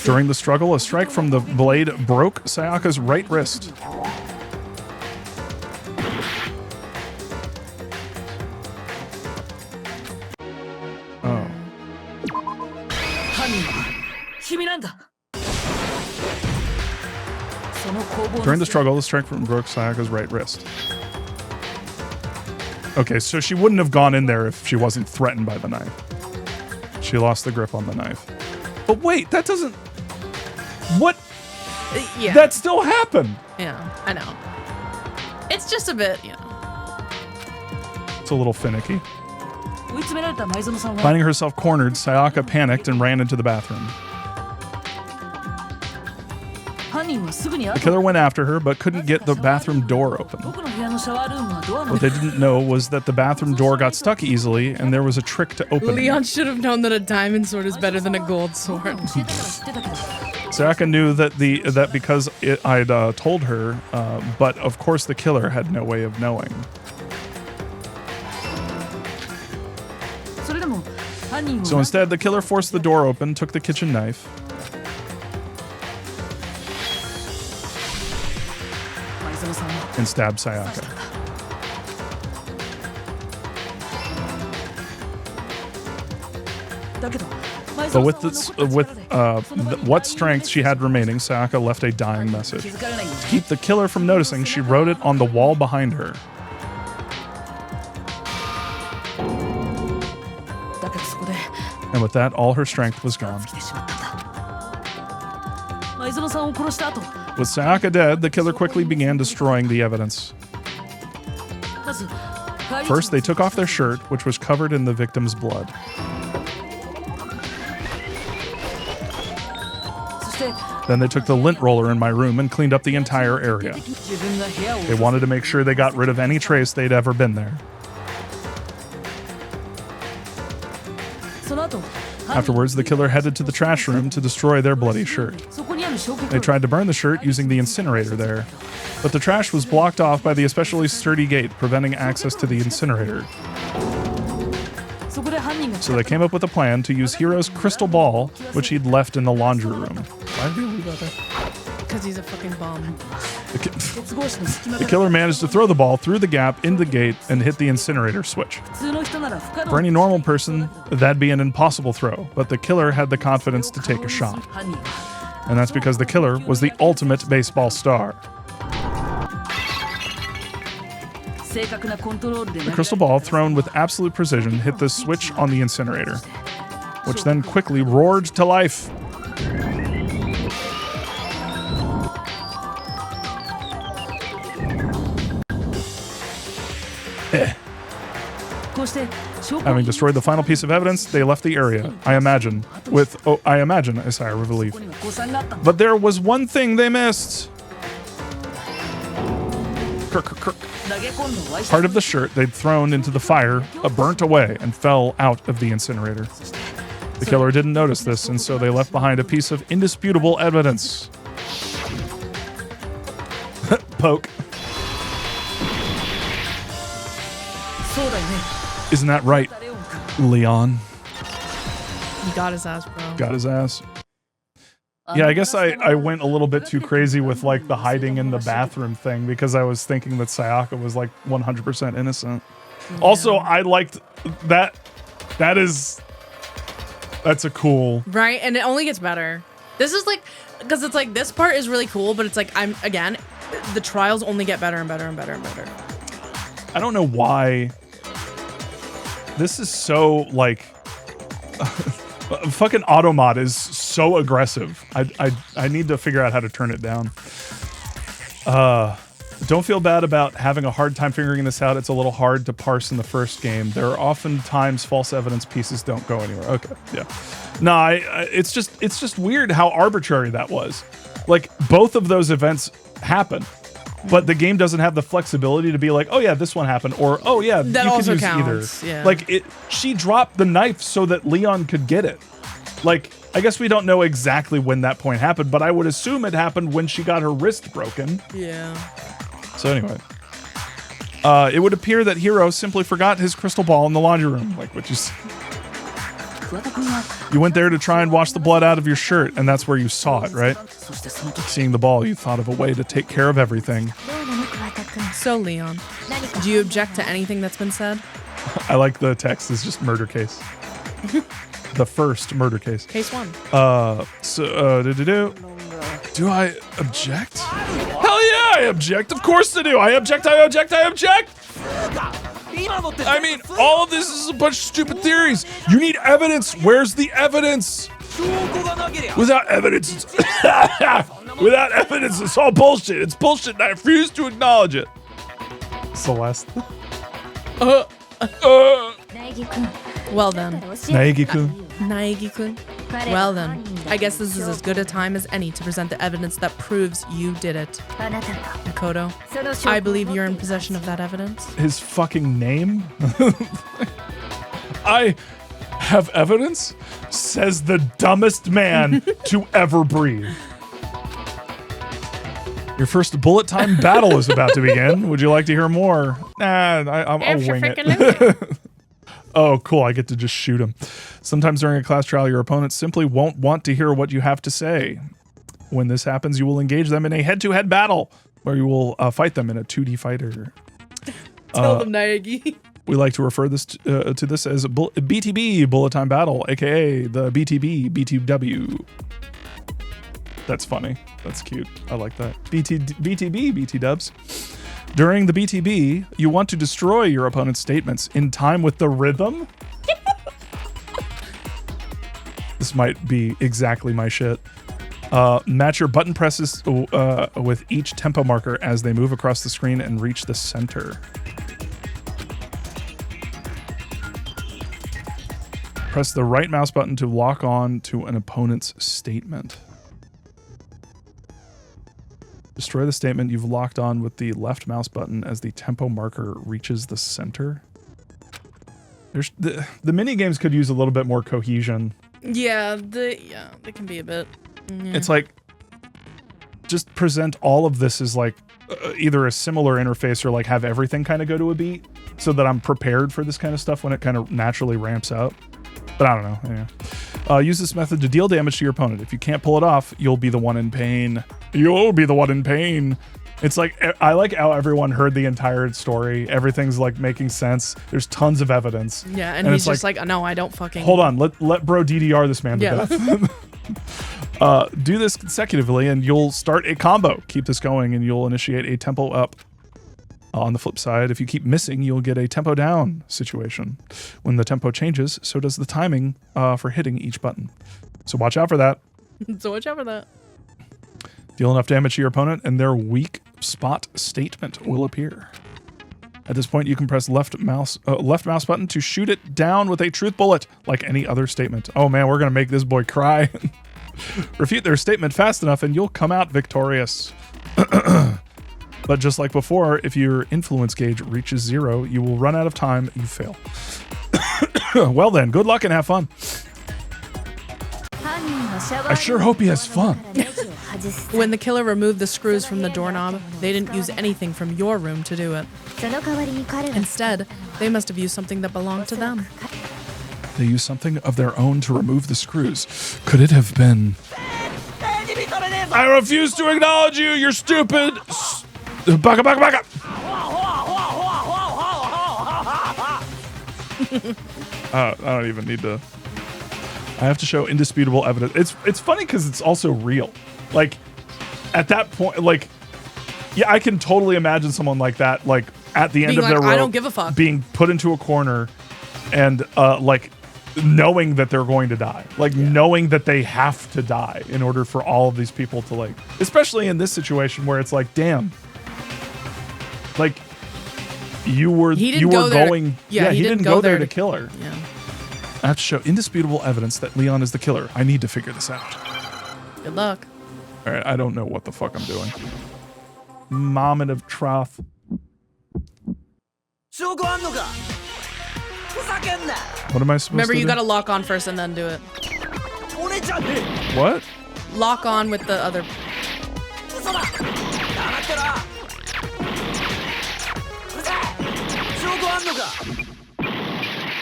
During the struggle, a strike from the blade broke Sayaka's right wrist. Oh. During the struggle, the strike from broke Sayaka's right wrist. Okay, so she wouldn't have gone in there if she wasn't threatened by the knife. She lost the grip on the knife. But wait, that doesn't... What? Yeah. That still happened. Yeah, I know. It's just a bit, you know. It's a little finicky. Finding herself cornered, Sayaka panicked and ran into the bathroom. The killer went after her, but couldn't get the bathroom door open. What they didn't know was that the bathroom door got stuck easily, and there was a trick to open Leon it. should have known that a diamond sword is better than a gold sword. Sayaka knew that because I'd told her, but of course the killer had no way of knowing. So instead, the killer forced the door open, took the kitchen knife, and stabbed Sayaka. But with what strength she had remaining, Sayaka left a dying message. To keep the killer from noticing, she wrote it on the wall behind her. And with that, all her strength was gone. With Sayaka dead, the killer quickly began destroying the evidence. First, they took off their shirt, which was covered in the victim's blood. Then they took the lint roller in my room and cleaned up the entire area. They wanted to make sure they got rid of any trace they'd ever been there. Afterwards, the killer headed to the trash room to destroy their bloody shirt. They tried to burn the shirt using the incinerator there, but the trash was blocked off by the especially sturdy gate, preventing access to the incinerator. So they came up with a plan to use Hiro's crystal ball, which he'd left in the laundry room. Why did he leave that there? Because he's a fucking bum. The killer managed to throw the ball through the gap in the gate and hit the incinerator switch. For any normal person, that'd be an impossible throw, but the killer had the confidence to take a shot. And that's because the killer was the ultimate baseball star. The crystal ball, thrown with absolute precision, hit the switch on the incinerator, which then quickly roared to life. Having destroyed the final piece of evidence, they left the area, I imagine, a sigh of relief. But there was one thing they missed. Part of the shirt they'd thrown into the fire burnt away and fell out of the incinerator. The killer didn't notice this, and so they left behind a piece of indisputable evidence. Poke. Isn't that right, Leon? He got his ass, bro. Got his ass. Yeah, I guess I went a little bit too crazy with like the hiding in the bathroom thing because I was thinking that Sayaka was like 100% innocent. Yeah. Also, I liked that. That's a cool. Right, and it only gets better. This is like, because it's like this part is really cool, but it's like the trials only get better and better and better and better. I don't know why. This is so like fucking Automod is so aggressive. I need to figure out how to turn it down. Don't feel bad about having a hard time figuring this out. It's a little hard to parse in the first game. There are often times false evidence pieces don't go anywhere. Okay, yeah. No, it's just weird how arbitrary that was. Like, both of those events happen, but the game doesn't have the flexibility to be like, oh yeah, this one happened, or oh yeah, that you also can use counts. either. Yeah. Like, she dropped the knife so that Leon could get it. Like, I guess we don't know exactly when that point happened, but I would assume it happened when she got her wrist broken. Yeah. So anyway, it would appear that Hiro simply forgot his crystal ball in the laundry room, like what you said. You went there to try and wash the blood out of your shirt, and that's where you saw it, right? Seeing the ball, you thought of a way to take care of everything. So, Leon, do you object to anything that's been said? I like the text is just murder case. The first murder case. Case 1. Do I object? Hell yeah, I object. Of course I do. I object. I object. I mean, all of this is a bunch of stupid theories. You need evidence. Where's the evidence? Without evidence, without evidence, it's all bullshit. It's bullshit, and I refuse to acknowledge it. Celeste. Well then. Naegi-kun. Well then, I guess this is as good a time as any to present the evidence that proves you did it. Makoto, I believe you're in possession of that evidence. His fucking name? I have evidence? Says the dumbest man to ever breathe. Your first bullet time battle is about to begin. Would you like to hear more? Nah, I'll wing it. Oh, cool. I get to just shoot him. Sometimes during a class trial, your opponent simply won't want to hear what you have to say. When this happens, you will engage them in a head-to-head battle where you will fight them in a 2D fighter. Tell them, Naegi. We like to refer this to this as a BTB, Bullet Time Battle, aka the BTB, BTW. That's funny. That's cute. I like that. BTB, BT dubs. During the BTB, you want to destroy your opponent's statements in time with the rhythm. This might be exactly my shit. Match your button presses with each tempo marker as they move across the screen and reach the center. Press the right mouse button to lock on to an opponent's statement. Destroy the statement you've locked on with the left mouse button as the tempo marker reaches the center. There's the mini games could use a little bit more cohesion. Yeah, they can be a bit. Yeah. It's like just present all of this as like either a similar interface or like have everything kind of go to a beat so that I'm prepared for this kind of stuff when it kind of naturally ramps up. But I don't know. Yeah. Use this method to deal damage to your opponent. If you can't pull it off, you'll be the one in pain. You'll be the one in pain. It's like, I like how everyone heard the entire story. Everything's like making sense. There's tons of evidence. Yeah, and he's just like, no, I don't fucking. Hold on, let bro DDR this man to death. Do this consecutively and you'll start a combo. Keep this going and you'll initiate a tempo up. On the flip side, if you keep missing, you'll get a tempo down situation. When the tempo changes, so does the timing for hitting each button. So watch out for that. Deal enough damage to your opponent and their weak spot statement will appear. At this point, you can press left mouse button to shoot it down with a truth bullet, like any other statement. Oh man, we're gonna make this boy cry. Refute their statement fast enough and you'll come out victorious. But just like before, if your influence gauge reaches 0, you will run out of time, you fail. Well then, good luck and have fun. I sure hope he has fun. When the killer removed the screws from the doorknob, they didn't use anything from your room to do it. Instead, they must have used something that belonged to them. They used something of their own to remove the screws. Could it have been... I refuse to acknowledge you, you're stupid! Baka, baka, baka. I don't even need to. I have to show indisputable evidence. It's funny because it's also real. Like at that point, like yeah, I can totally imagine someone like that, like at the end of their rope, I don't give a fuck, being put into a corner, and like knowing that they're going to die, like knowing that they have to die in order for all of these people to like, especially in this situation where it's like, damn. Like, you were He didn't you go were there going. yeah, he didn't go there to kill her. Yeah. I have to show indisputable evidence that Leon is the killer. I need to figure this out. Good luck. All right, I don't know what the fuck I'm doing. Moment of truth. What am I supposed Remember, to you do? gotta lock on first and then do it. What? Lock on with the other.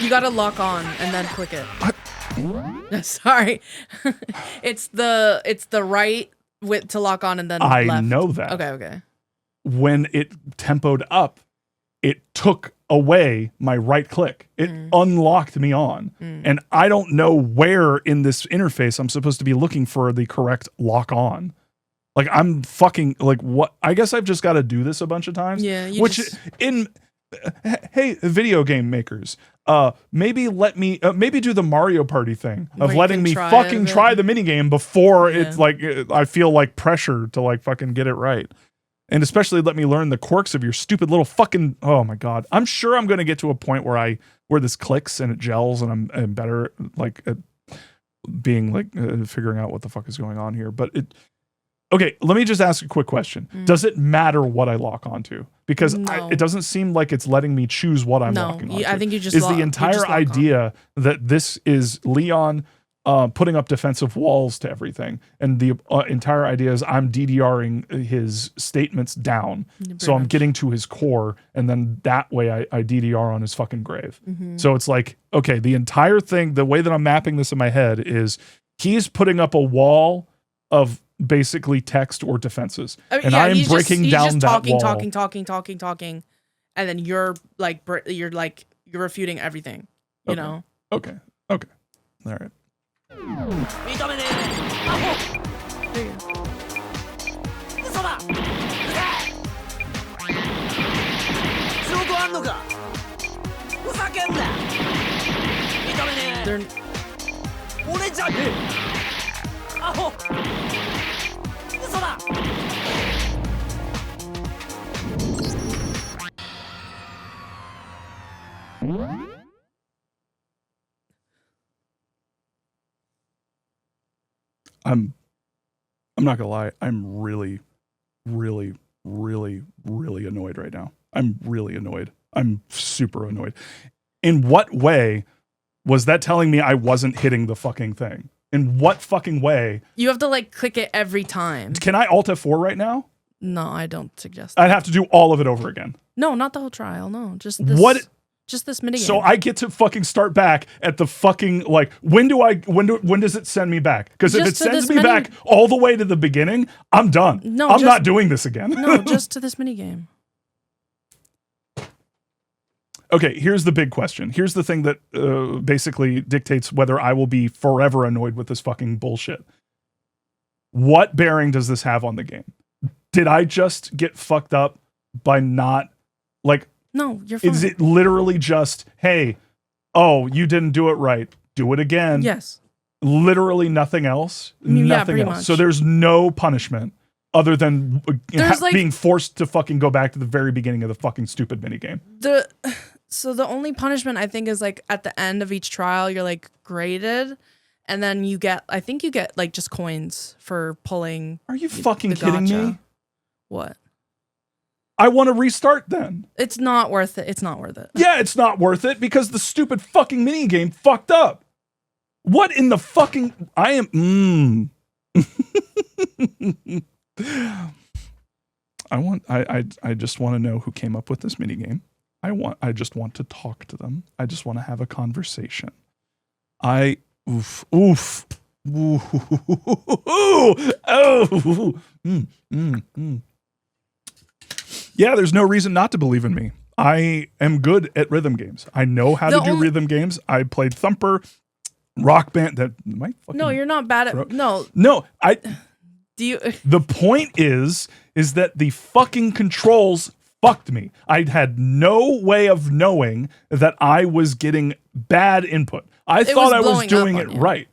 You gotta lock on and then click it. Sorry. it's the right with to lock on and then I left. know that. Okay. When it tempoed up, it took away my right click. It unlocked me on. And I don't know where in this interface I'm supposed to be looking for the correct lock on. Like, I'm fucking, like, what? I guess I've just got to do this a bunch of times. Yeah. Hey, video game makers, maybe let me, maybe do the Mario Party thing of letting me fucking try the minigame before it's like, I feel like pressure to like fucking get it right. And especially let me learn the quirks of your stupid little fucking, oh my God. I'm sure I'm going to get to a point where this clicks and it gels and I'm better like at being like figuring out what the fuck is going on here. But okay, let me just ask a quick question. Does it matter what I lock onto? Because it doesn't seem like it's letting me choose what I'm locking onto. I think you just is the entire idea that this is Leon putting up defensive walls to everything, and the entire idea is I'm DDRing his statements down, so I'm getting to his core, and then that way I DDR on his fucking grave. So it's like, okay, the entire thing, the way that I'm mapping this in my head is he's putting up a wall of basically text or defenses, and I am breaking down that wall. Talking, and then you're refuting everything. You know. Okay. All right. I'm not gonna lie, I'm really annoyed right now. I'm really annoyed. I'm super annoyed. In what way was that telling me I wasn't hitting the fucking thing? In what fucking way? You have to like click it every time. Can I Alt F4 right now? No, I don't suggest I'd have to do all of it over again. No, not the whole trial. No, just this. What? Just this minigame. So I get to fucking start back at the fucking, like, when does it send me back? Because if it sends me back all the way to the beginning, I'm done. No, I'm not doing this again. No, just to this minigame. Okay, here's the big question. Here's the thing that basically dictates whether I will be forever annoyed with this fucking bullshit. What bearing does this have on the game? Did I just get fucked up by not, like... No, you're fine. Is it literally just, hey, oh, you didn't do it right, do it again? Yes. Literally nothing else? Nothing else. Much. So there's no punishment other than being forced to fucking go back to the very beginning of the fucking stupid minigame. So the only punishment I think is like at the end of each trial, you're like graded, and then I think you get like just coins for pulling. Are you fucking kidding me? What? I want to restart then. It's not worth it. It's not worth it. Yeah, it's not worth it because the stupid fucking minigame fucked up. What in the fucking... I just want to know who came up with this minigame. I just want to talk to them. I just want to have a conversation. Yeah, there's no reason not to believe in me. I am good at rhythm games. I know how to do rhythm games. I played Thumper, Rock Band. That might fucking... No, you're not bad at... No. The point is that the fucking controls fucked me. I had no way of knowing that I was getting bad input. I thought I was doing it right.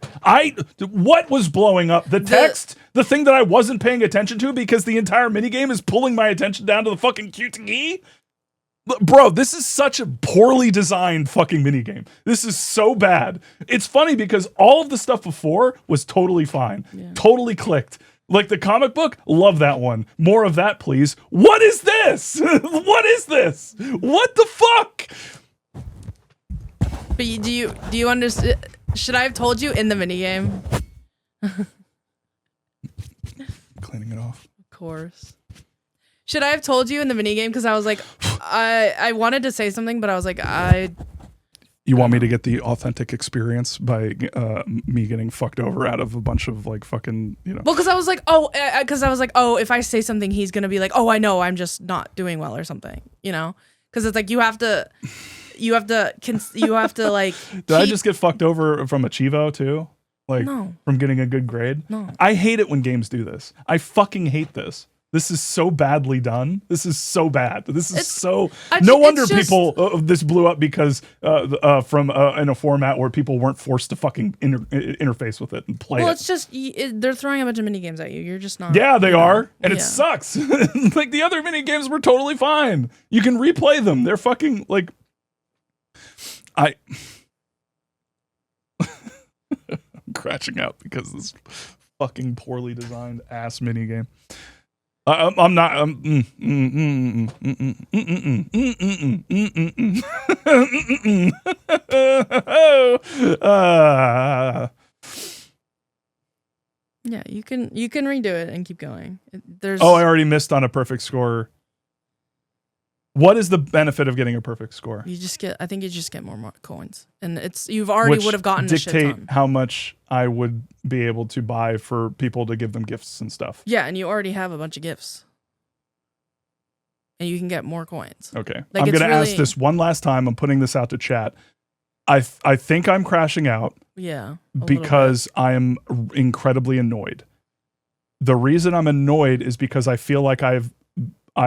What was blowing up? The text? The thing that I wasn't paying attention to because the entire minigame is pulling my attention down to the fucking QTE? Bro, this is such a poorly designed fucking minigame. This is so bad. It's funny because all of the stuff before was totally fine. Yeah. Totally clicked. Like the comic book, love that one. More of that, please. What is this? What is this? What the fuck? But do you understand? Should I have told you in the minigame? Cleaning it off. Of course. Should I have told you in the minigame? Because I was like, I wanted to say something, but I was like, You want me to get the authentic experience by me getting fucked over out of a bunch of like fucking, you know. Well, because I was like, if I say something, he's going to be like, oh, I know, I'm just not doing well or something, you know? Because it's like, you have to like. Did I just get fucked over from a Chivo too? Like, no. From getting a good grade? No. I hate it when games do this. I fucking hate this. This is so badly done. This is so bad. This is no wonder people this blew up because from in a format where people weren't forced to fucking interface with it and play. Well, it's just they're throwing a bunch of mini games at you. You're just not. Yeah, they are, and it sucks. Like the other mini games were totally fine. You can replay them. They're fucking like. I'm crashing out because of this fucking poorly designed ass mini game. I'm not. Yeah, you can redo it and keep going. I already missed on a perfect score. What is the benefit of getting a perfect score? I think you just get more coins, and you've already would have gotten dictate a shit ton. How much I would be able to buy for people to give them gifts and stuff. Yeah, and you already have a bunch of gifts, and you can get more coins. Okay, like, I'm gonna ask this one last time. I'm putting this out to chat. I think I'm crashing out. Yeah, because I am incredibly annoyed. The reason I'm annoyed is because I feel like I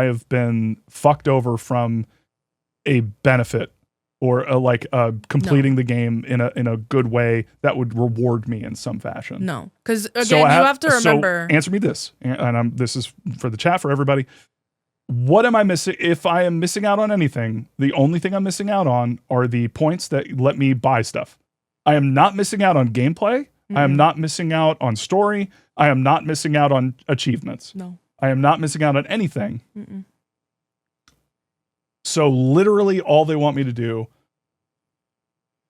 have been fucked over from a benefit or completing the game in a good way that would reward me in some fashion. No, because again, you have to remember. So answer me this, and this is for the chat for everybody. What am I missing? If I am missing out on anything, the only thing I'm missing out on are the points that let me buy stuff. I am not missing out on gameplay. Mm-hmm. I am not missing out on story. I am not missing out on achievements. No. I am not missing out on anything. Mm-mm. So literally all they want me to do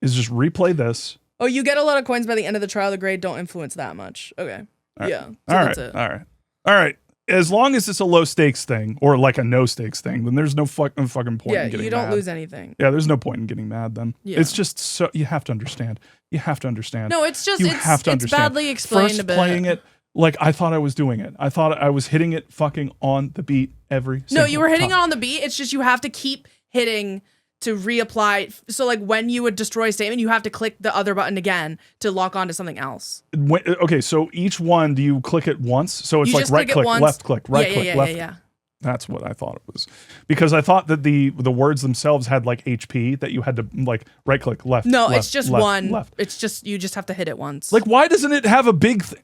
is just replay this. Oh, you get a lot of coins by the end of the trial. The grade don't influence that much. Okay. All right. Yeah. So that's it. All right. As long as it's a low stakes thing or like a no stakes thing, then there's no fucking point in getting mad. Yeah, you don't lose anything. Yeah, there's no point in getting mad then. Yeah. It's just so you have to understand. You have to understand. No, it's just it's badly explained First a bit. Playing it, like I thought I was doing it. I thought I was hitting it fucking on the beat every single time. No, you were hitting it on the beat. It's just you have to keep hitting to reapply. So like when you would destroy a statement, you have to click the other button again to lock onto something else. Okay, so each one, do you click it once? So it's like right click, left click, right click, left. Yeah. That's what I thought it was. Because I thought that the words themselves had like HP that you had to like right click, left. No, left, it's just left, one. Left. It's just you just have to hit it once. Like why doesn't it have a big thing?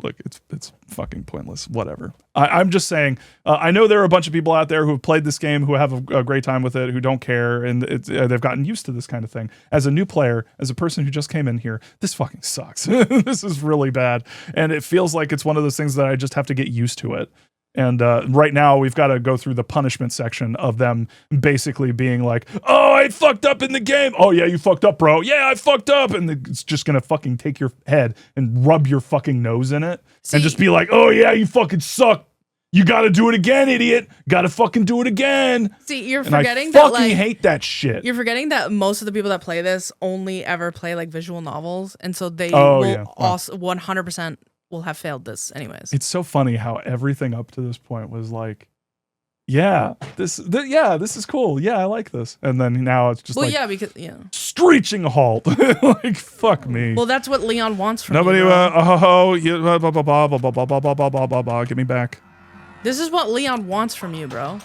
Look, it's fucking pointless. Whatever. I'm just saying. I know there are a bunch of people out there who have played this game, who have a great time with it, who don't care, and they've gotten used to this kind of thing. As a new player, as a person who just came in here, this fucking sucks. This is really bad, and it feels like it's one of those things that I just have to get used to it. And right now, we've got to go through the punishment section of them basically being like, oh, I fucked up in the game. Oh, yeah, you fucked up, bro. Yeah, I fucked up. And it's just going to fucking take your head and rub your fucking nose in it. See, and just be like, oh, yeah, you fucking suck. You got to do it again, idiot. Got to fucking do it again. See, you're forgetting that, I fucking hate that shit. You're forgetting that most of the people that play this only ever play like visual novels. And so they will also 100% will have failed this anyways. It's so funny how everything up to this point was like, yeah, this is cool. Yeah, I like this. And then now it's just screeching halt. Like, fuck me. Well, that's what Leon wants from Nobody, you. Get me back. This is what Leon wants from you, bro.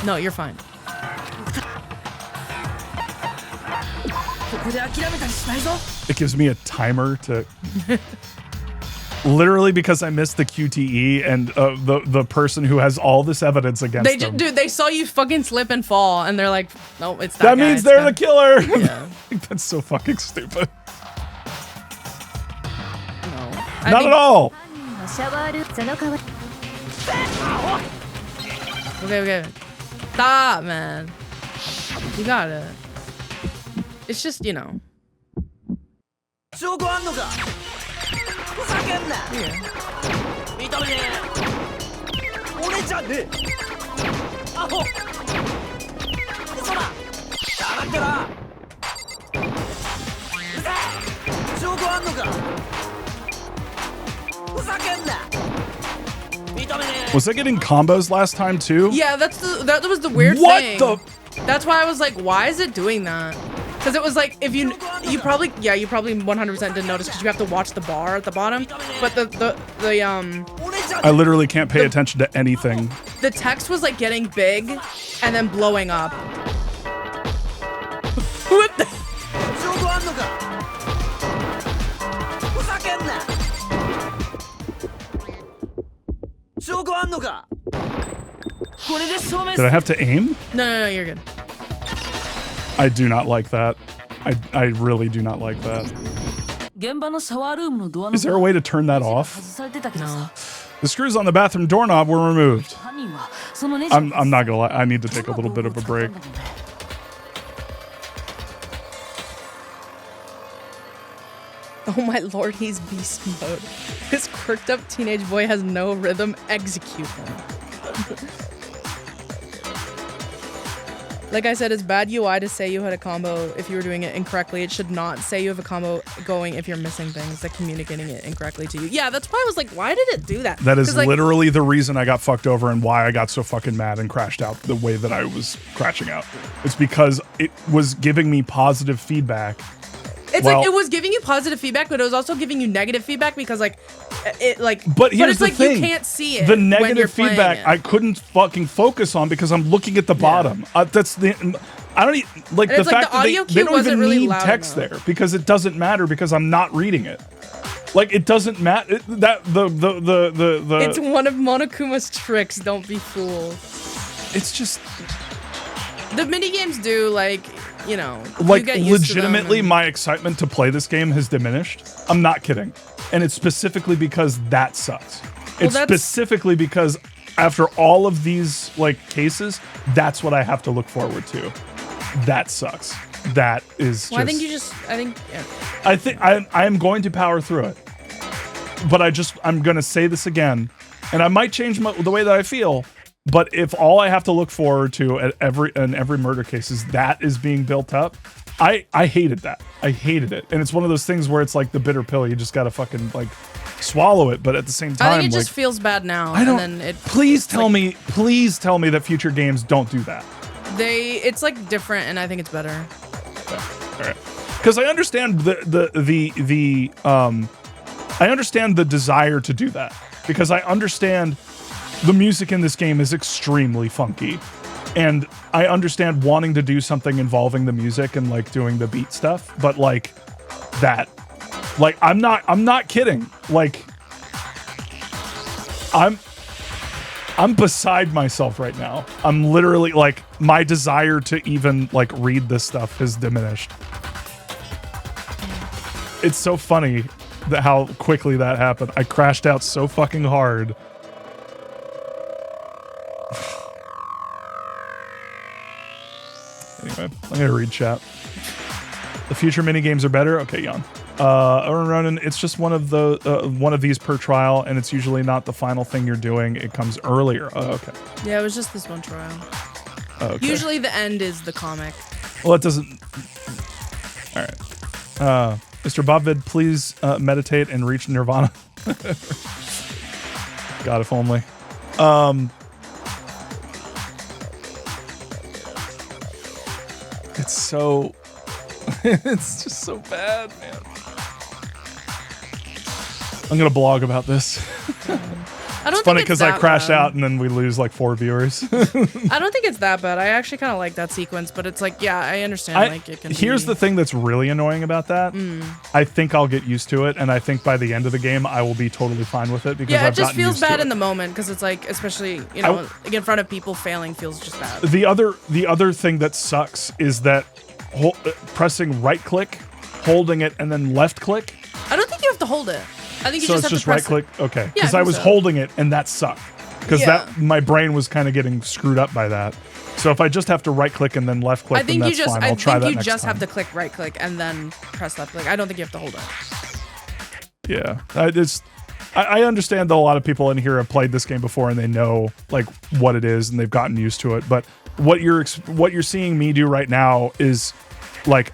No, you're fine. It gives me a timer to... Literally because I missed the QTE and the person who has all this evidence against them. Dude, they saw you fucking slip and fall, and they're like, no, it's that That guy, means they're the killer. Yeah. That's so fucking stupid. No. Not at all. Okay. Stop, man. You got it. It's just, you know. Was I getting combos last time too? Yeah, that was the weird thing. What the? That's why I was like, why is it doing that? Because it was like, if you probably 100% didn't notice because you have to watch the bar at the bottom. But I literally can't pay attention to anything. The text was like getting big and then blowing up. What the? Did I have to aim? No, you're good. I do not like that. I really do not like that. Is there a way to turn that off? No. The screws on the bathroom doorknob were removed. I'm not gonna lie, I need to take a little bit of a break. Oh my lord, he's beast mode. This quirked up teenage boy has no rhythm. Execute him. Like I said, it's bad UI to say you had a combo if you were doing it incorrectly. It should not say you have a combo going if you're missing things, like communicating it incorrectly to you. Yeah, that's why I was like, why did it do that? That is like, literally the reason I got fucked over and why I got so fucking mad and crashed out the way that I was crashing out. It's because it was giving me positive feedback. It's like it was giving you positive feedback, but it was also giving you negative feedback because like it like. But here's it's the like thing. You can't see it. The when negative you're playing feedback it. I couldn't fucking focus on because I'm looking at the bottom. That's the. I don't like and the fact the that audio they cue don't wasn't even really need loud text enough. there because it doesn't matter because I'm not reading it. Like it doesn't matter that the. It's one of Monokuma's tricks. Don't be fooled. It's just the mini games do like. You know, like you get used legitimately to them my excitement to play this game has diminished. I'm not kidding. And it's specifically because that sucks. It's specifically because after all of these like cases, that's what I have to look forward to. That sucks. That is just, I think I am going to power through it. But I'm going to say this again, and I might change the way that I feel. But if all I have to look forward to at every murder case is that is being built up, I hated that. I hated it. And it's one of those things where it's like the bitter pill. You just got to fucking like swallow it. But at the same time, I think it just feels bad now. I don't. And then please tell me that future games don't do that. It's like different, and I think it's better. Okay. All right. Because I understand I understand the desire to do that because I understand. The music in this game is extremely funky, and I understand wanting to do something involving the music and like doing the beat stuff, but like that, like I'm not kidding. Like I'm beside myself right now. I'm literally like my desire to even like read this stuff has diminished. It's so funny that how quickly that happened. I crashed out so fucking hard. Anyway, I'm gonna read chat. The future minigames are better. Okay, Jan. Ronan, it's just one of these per trial, and it's usually not the final thing you're doing. It comes earlier. Oh, okay. Yeah, it was just this one trial. Okay. Usually the end is the comic. Well, it doesn't. All right. Mr. Bobvid, please meditate and reach nirvana. God, if only. it's so... it's just so bad, man. I'm going to blog about this. It's funny because I crash out and then we lose like 4 viewers. I don't think it's that bad. I actually kind of like that sequence, but it's like, yeah, I understand. Here's the thing that's really annoying about that. I think I'll get used to it, and I think by the end of the game, I will be totally fine with it because I've gotten used to it. Yeah, it just feels bad in the moment because it's like, especially in front of people, failing feels just bad. The other thing that sucks is that pressing right click, holding it, and then left click. I don't think you have to hold it. I think you so just it's have just to press right click. Okay, Yeah, because I was holding it and that sucked because my brain was kind of getting screwed up by that. So if I just have to right click and then left click, then that's fine. I'll try that next time. I think you just have to click right click and then press left click. I don't think you have to hold it. Yeah, I understand that a lot of people in here have played this game before and they know like what it is and they've gotten used to it. But what you're seeing me do right now is like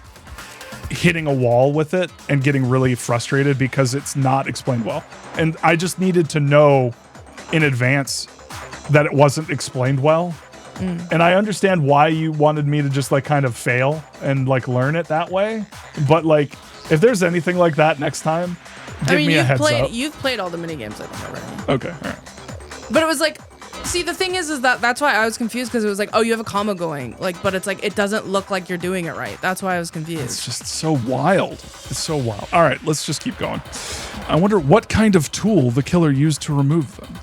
hitting a wall with it and getting really frustrated because it's not explained well. And I just needed to know in advance that it wasn't explained well. And I understand why you wanted me to just like kind of fail and like learn it that way. But like, if there's anything like that next time, give me a heads up. You've played all the minigames, I think, already. Okay, all right. But it was like, see, the thing is that's why I was confused because it was like, oh, you have a comma going, like, but it's like it doesn't look like you're doing it right. That's why I was confused. It's just so wild. It's so wild. All right, let's just keep going. I wonder what kind of tool the killer used to remove them.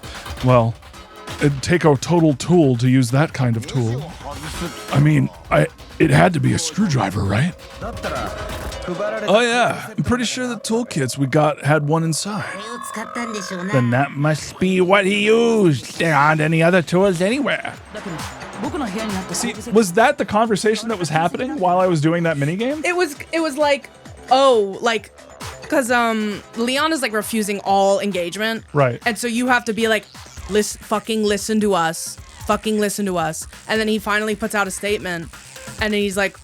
Well, it'd take a total tool to use that kind of tool. I mean, it had to be a screwdriver, right? Oh yeah, I'm pretty sure the toolkits we got had one inside. Then that must be what he used. There aren't any other tools anywhere. See, was that the conversation that was happening while I was doing that minigame? It was like, oh, like, because Leon is like refusing all engagement. Right. And so you have to be like, fucking listen to us. And then he finally puts out a statement and then he's like,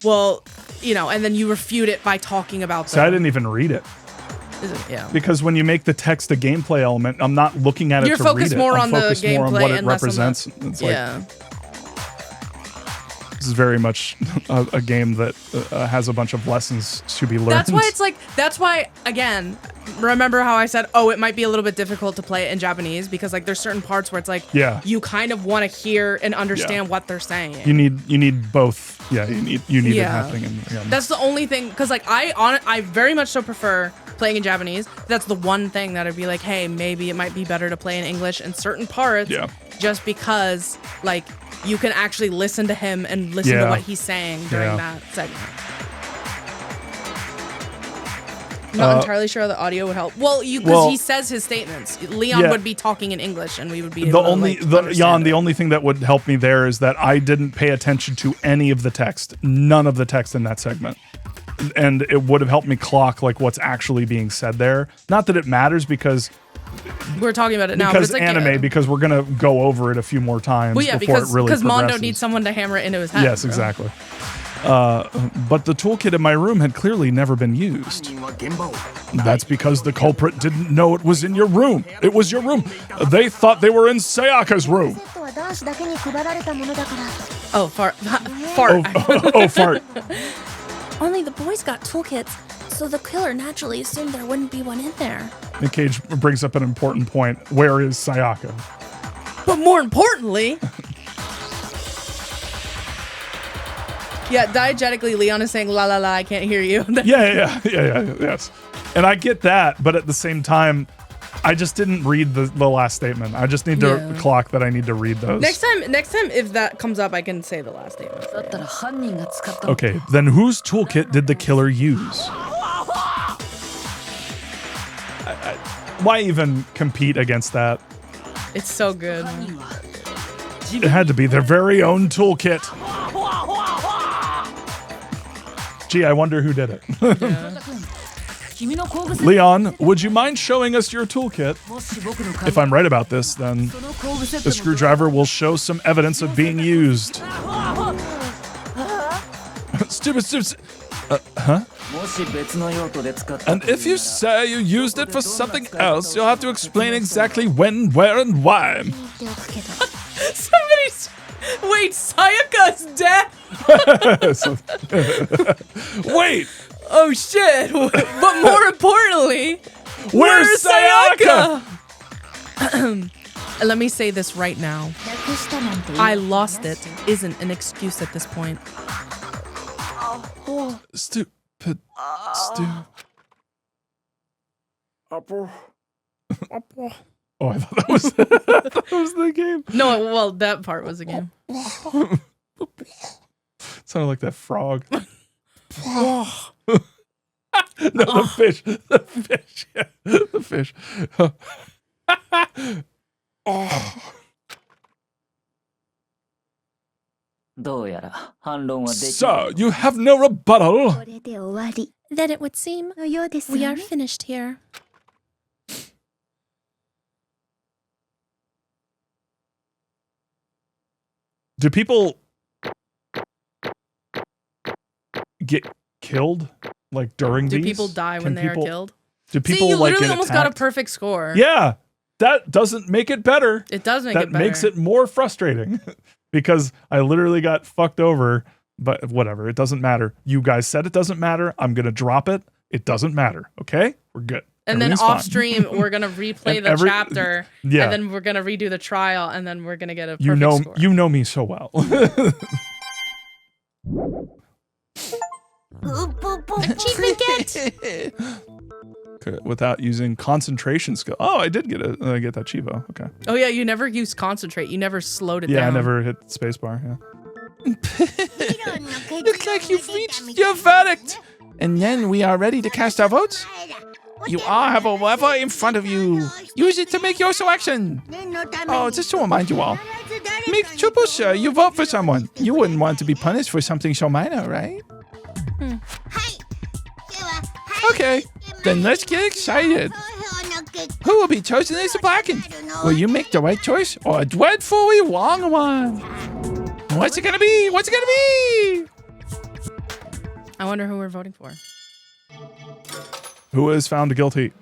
well, you know, and then you refute it by talking about So I didn't even read it. Yeah. Because when you make the text a gameplay element, I'm not looking at it to read it. You're focused more on the gameplay more on what it and less represents. on the, it's this is very much a game that has a bunch of lessons to be learned. That's why, again, remember how I said, oh, it might be a little bit difficult to play it in Japanese because like there's certain parts where it's like, you kind of want to hear and understand what they're saying. You need both. Yeah, you need it happening. That's the only thing, because like I very much so prefer playing in Japanese. That's the one thing that I'd be like, hey, maybe it might be better to play in English in certain parts, just because like you can actually listen to him and listen to what he's saying during that segment. I'm not entirely sure how the audio would help. Well, because he says his statements. Leon would be talking in English, and we would be able to understand the only thing that would help me there is that I didn't pay attention to any of the text, none of the text in that segment, and it would have helped me clock like what's actually being said there. Not that it matters because we're talking about it now. Because but it's like, anime, because we're gonna go over it a few more times. Well, yeah, before it really because Mondo needs someone to hammer it into his head. Yes, exactly. But the toolkit in my room had clearly never been used. That's because the culprit didn't know it was in your room. It was your room. They thought they were in Sayaka's room. Oh, fart. Oh, fart. Only the boys got toolkits, so the killer naturally assumed there wouldn't be one in there. Nick Cage brings up an important point. Where is Sayaka? But more importantly... Yeah, diegetically, Leon is saying, la la la, I can't hear you. Yes. And I get that, but at the same time, I just didn't read the last statement. I just need to clock that I need to read those. Next time, if that comes up, I can say the last statement. Okay, then whose toolkit did the killer use? Why even compete against that? It's so good. It had to be their very own toolkit. Gee, I wonder who did it. Leon, would you mind showing us your toolkit? If I'm right about this, then the screwdriver will show some evidence of being used. Stupid. And if you say you used it for something else, you'll have to explain exactly when, where, and why. Wait, Sayaka's dead? Wait! Oh shit! But more importantly, Where's Sayaka? Let me say this right now. I lost it isn't an excuse at this point. Stupid. Oh, I thought that was, that was the game. No, well, that part was a game. Sounded like that frog. No, the fish. The fish. Yeah, the fish. So, you have no rebuttal? Then it would seem we are finished here. Do people get killed like during these? Do people die when they are killed? Do people you like literally get almost attacked? got a perfect score. Yeah, that doesn't make it better. It does make it better. That makes it more frustrating because I literally got fucked over. But whatever, it doesn't matter. You guys said it doesn't matter. I'm gonna drop it. It doesn't matter. Okay, we're good. And then off stream, we're gonna replay the chapter, yeah. And then we're gonna redo the trial, and then we're gonna get a perfect score. You know me so well. Achievement get! Without using concentration skill. Oh, I did get that Chivo. Okay. Oh yeah, you never used concentrate. You never slowed it down. Yeah, I never hit spacebar. Yeah. Looks like you've reached your verdict. And then we are ready to cast our votes. You all have a lever in front of you. Use it to make your selection. Oh, just to remind you all. Make triple sure you vote for someone. You wouldn't want to be punished for something so minor, right? Okay, then let's get excited. Who will be chosen as the blackened? Will you make the right choice or a dreadfully wrong one? What's it gonna be? What's it gonna be? I wonder who we're voting for. Who is found guilty?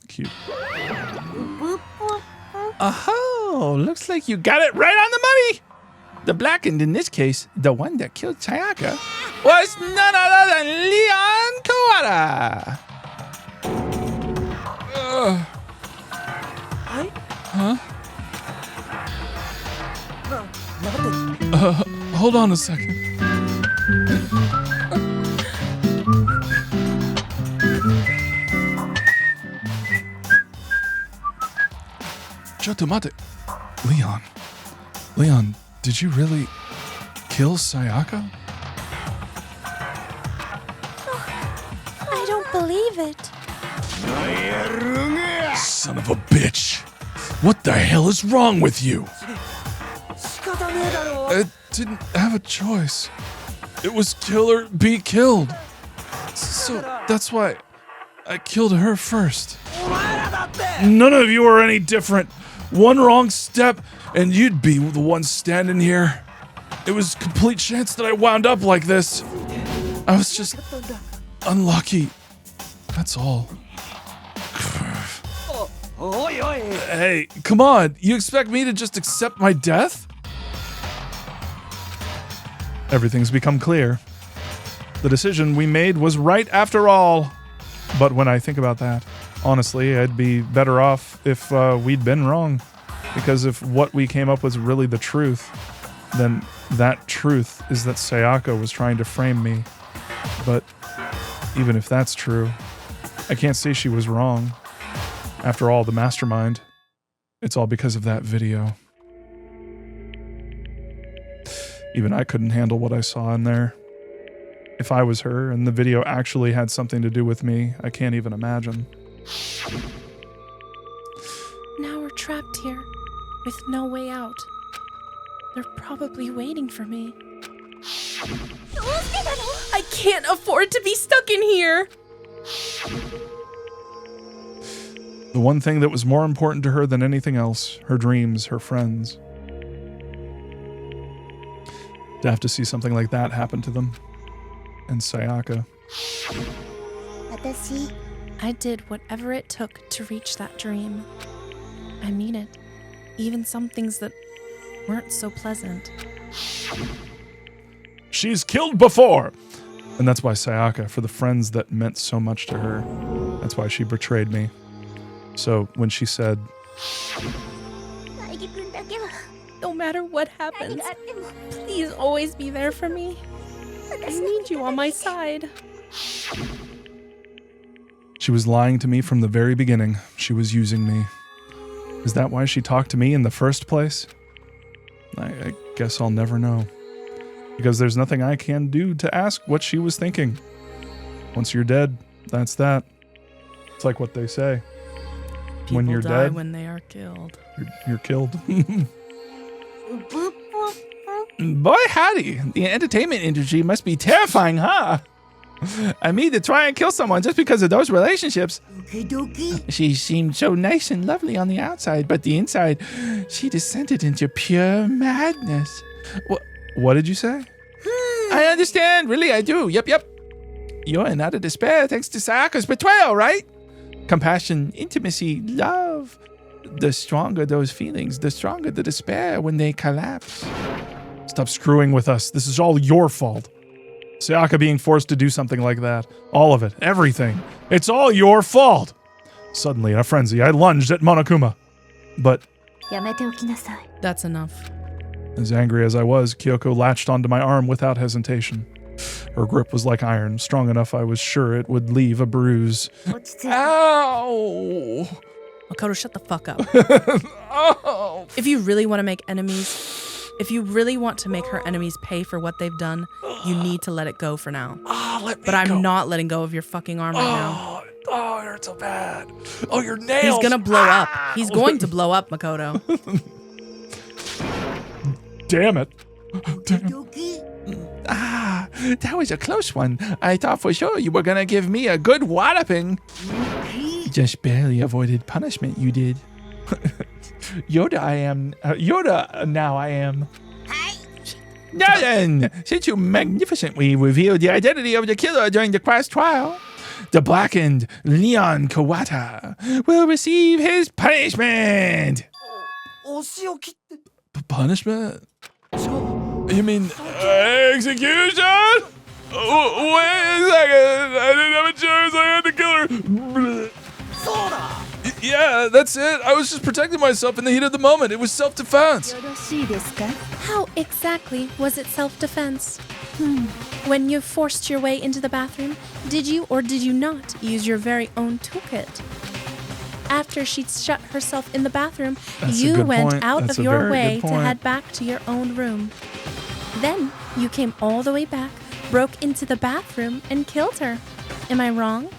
Cute. Oh, looks like you got it right on the money. The blackened, in this case, the one that killed Sayaka, was none other than Leon Kawada. Huh? Hold on a second. Chotomate. Leon, did you really kill Sayaka? I don't believe it. Son of a bitch. What the hell is wrong with you? I didn't have a choice. It was kill or be killed. So that's why I killed her first. None of you are any different. One wrong step and you'd be the one standing here. It was a complete chance that I wound up like this. I was just unlucky. That's all. Hey, come on. You expect me to just accept my death? Everything's become clear. The decision we made was right after all. But when I think about that, honestly, I'd be better off if we'd been wrong. Because if what we came up with was really the truth, then that truth is that Sayaka was trying to frame me. But even if that's true, I can't say she was wrong. After all, the mastermind, it's all because of that video. Even I couldn't handle what I saw in there. If I was her and the video actually had something to do with me, I can't even imagine. Now we're trapped here, with no way out. They're probably waiting for me. I can't afford to be stuck in here. The one thing that was more important to her than anything else, her dreams, her friends. To have to see something like that happen to them. and Sayaka. I did whatever it took to reach that dream. I mean it. Even some things that weren't so pleasant. She's killed before! And that's why Sayaka, for the friends that meant so much to her, that's why she betrayed me. So when she said, no matter what happens, please always be there for me. I need you on my side. she was lying to me from the very beginning. She was using me. Is that why she talked to me in the first place? I guess I'll never know. Because there's nothing I can do to ask what she was thinking. Once you're dead, that's that. It's like what they say. People when you're die dead, when they are killed. You're killed. Boy, howdy. The entertainment industry must be terrifying, huh? I mean, to try and kill someone just because of those relationships. She seemed so nice and lovely on the outside, but the inside, she descended into pure madness. What did you say? I understand. Really, I do. Yep. You're in utter despair thanks to Sayaka's betrayal, right? Compassion, intimacy, love. The stronger those feelings, the stronger the despair when they collapse. Stop screwing with us. This is all your fault. Sayaka being forced to do something like that. All of it. Everything. It's all your fault. Suddenly, in a frenzy, I lunged at Monokuma. But That's enough. as angry as I was, Kyoko latched onto my arm without hesitation. Her grip was like iron, strong enough I was sure it would leave a bruise. Ow! Makoto, shut the fuck up. Oh! If you really want to make enemies, if you really want to make her enemies pay for what they've done, you need to let it go for now. But I'm not letting go of your fucking arm right now. Oh, it hurts so bad. Oh, your nails! He's gonna blow up. He's going to blow up, Makoto. Damn it. That was a close one. I thought for sure you were gonna give me a good walloping. Just barely avoided punishment, you did. Yoda, now I am. Now then, since you magnificently revealed the identity of the killer during the class trial, the blackened Leon Kawata will receive his punishment. Punishment? You mean execution? Wait a second. I didn't have a choice. I had to kill her. Yeah, that's it. I was just protecting myself in the heat of the moment. It was self-defense. How exactly was it self-defense? When you forced your way into the bathroom, did you or did you not use your very own toolkit? After she'd shut herself in the bathroom, you went out of your way to head back to your own room. Then you came all the way back, broke into the bathroom, and killed her. Am I wrong?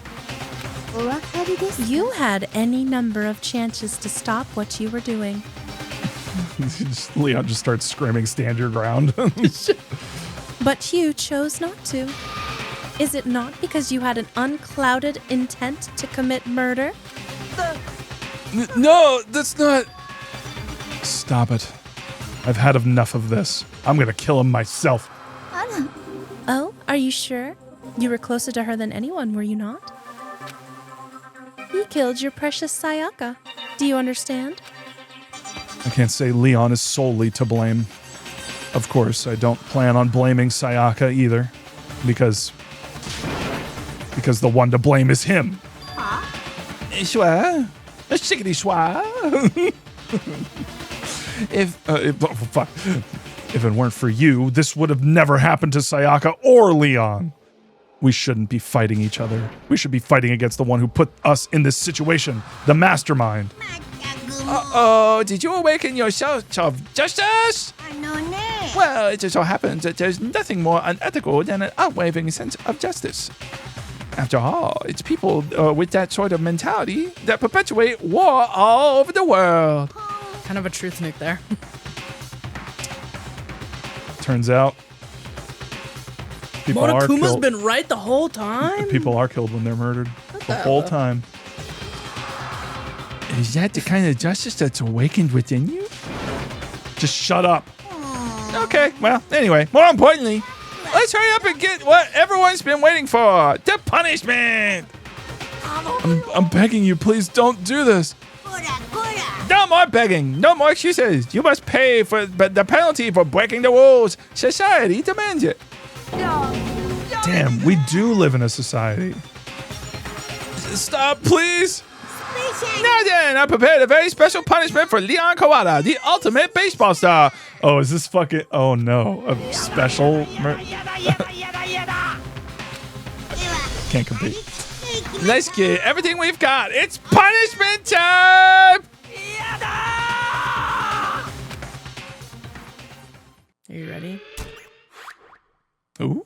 You had any number of chances to stop what you were doing. Leon just starts screaming, stand your ground. But you chose not to. Is it not because you had an unclouded intent to commit murder? No, that's not... Stop it. I've had enough of this. I'm gonna kill him myself. Oh, are you sure? You were closer to her than anyone, were you not? You killed your precious Sayaka. Do you understand? I can't say Leon is solely to blame. Of course, I don't plan on blaming Sayaka either. Because the one to blame is him. Schwa? Shiggity schwa? If it weren't for you, this would have never happened to Sayaka or Leon. We shouldn't be fighting each other. We should be fighting against the one who put us in this situation, the mastermind. Uh-oh, did you awaken your sense of justice? Well, it just so happens that there's nothing more unethical than an outwaving sense of justice. After all, it's people with that sort of mentality that perpetuate war all over the world. Kind of a truth nuke there. Turns out, people are Monokuma's killed. been right the whole time? People are killed when they're murdered. The whole time. Is that the kind of justice that's awakened within you? Just shut up. Okay, well, anyway, more importantly, Let's hurry up and get what everyone's been waiting for. The punishment. I'm begging you, please don't do this. No more begging. No more excuses. You must pay for the penalty for breaking the rules. Society demands it. Damn, we do live in a society. Stop, please. Now then, I prepared a very special punishment for Leon Kawada, the ultimate baseball star. Oh, is this fucking... Oh, no. A special... Can't compete. Let's get everything we've got. It's punishment time! Are you ready? Ooh.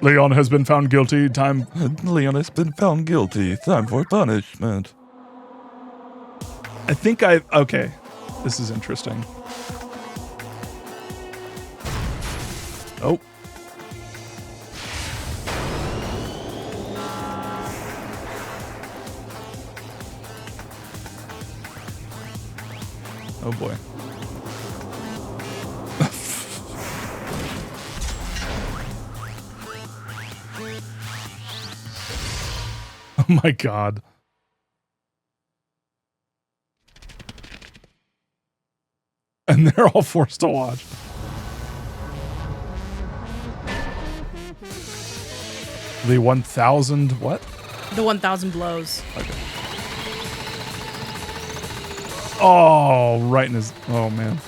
Leon has been found guilty. Leon has been found guilty. Time for punishment. I think okay. This is interesting. Oh. Oh boy. Oh my god. And they're all forced to watch. The 1,000 what? The 1,000 blows. Okay. Oh, right in his... Oh, man.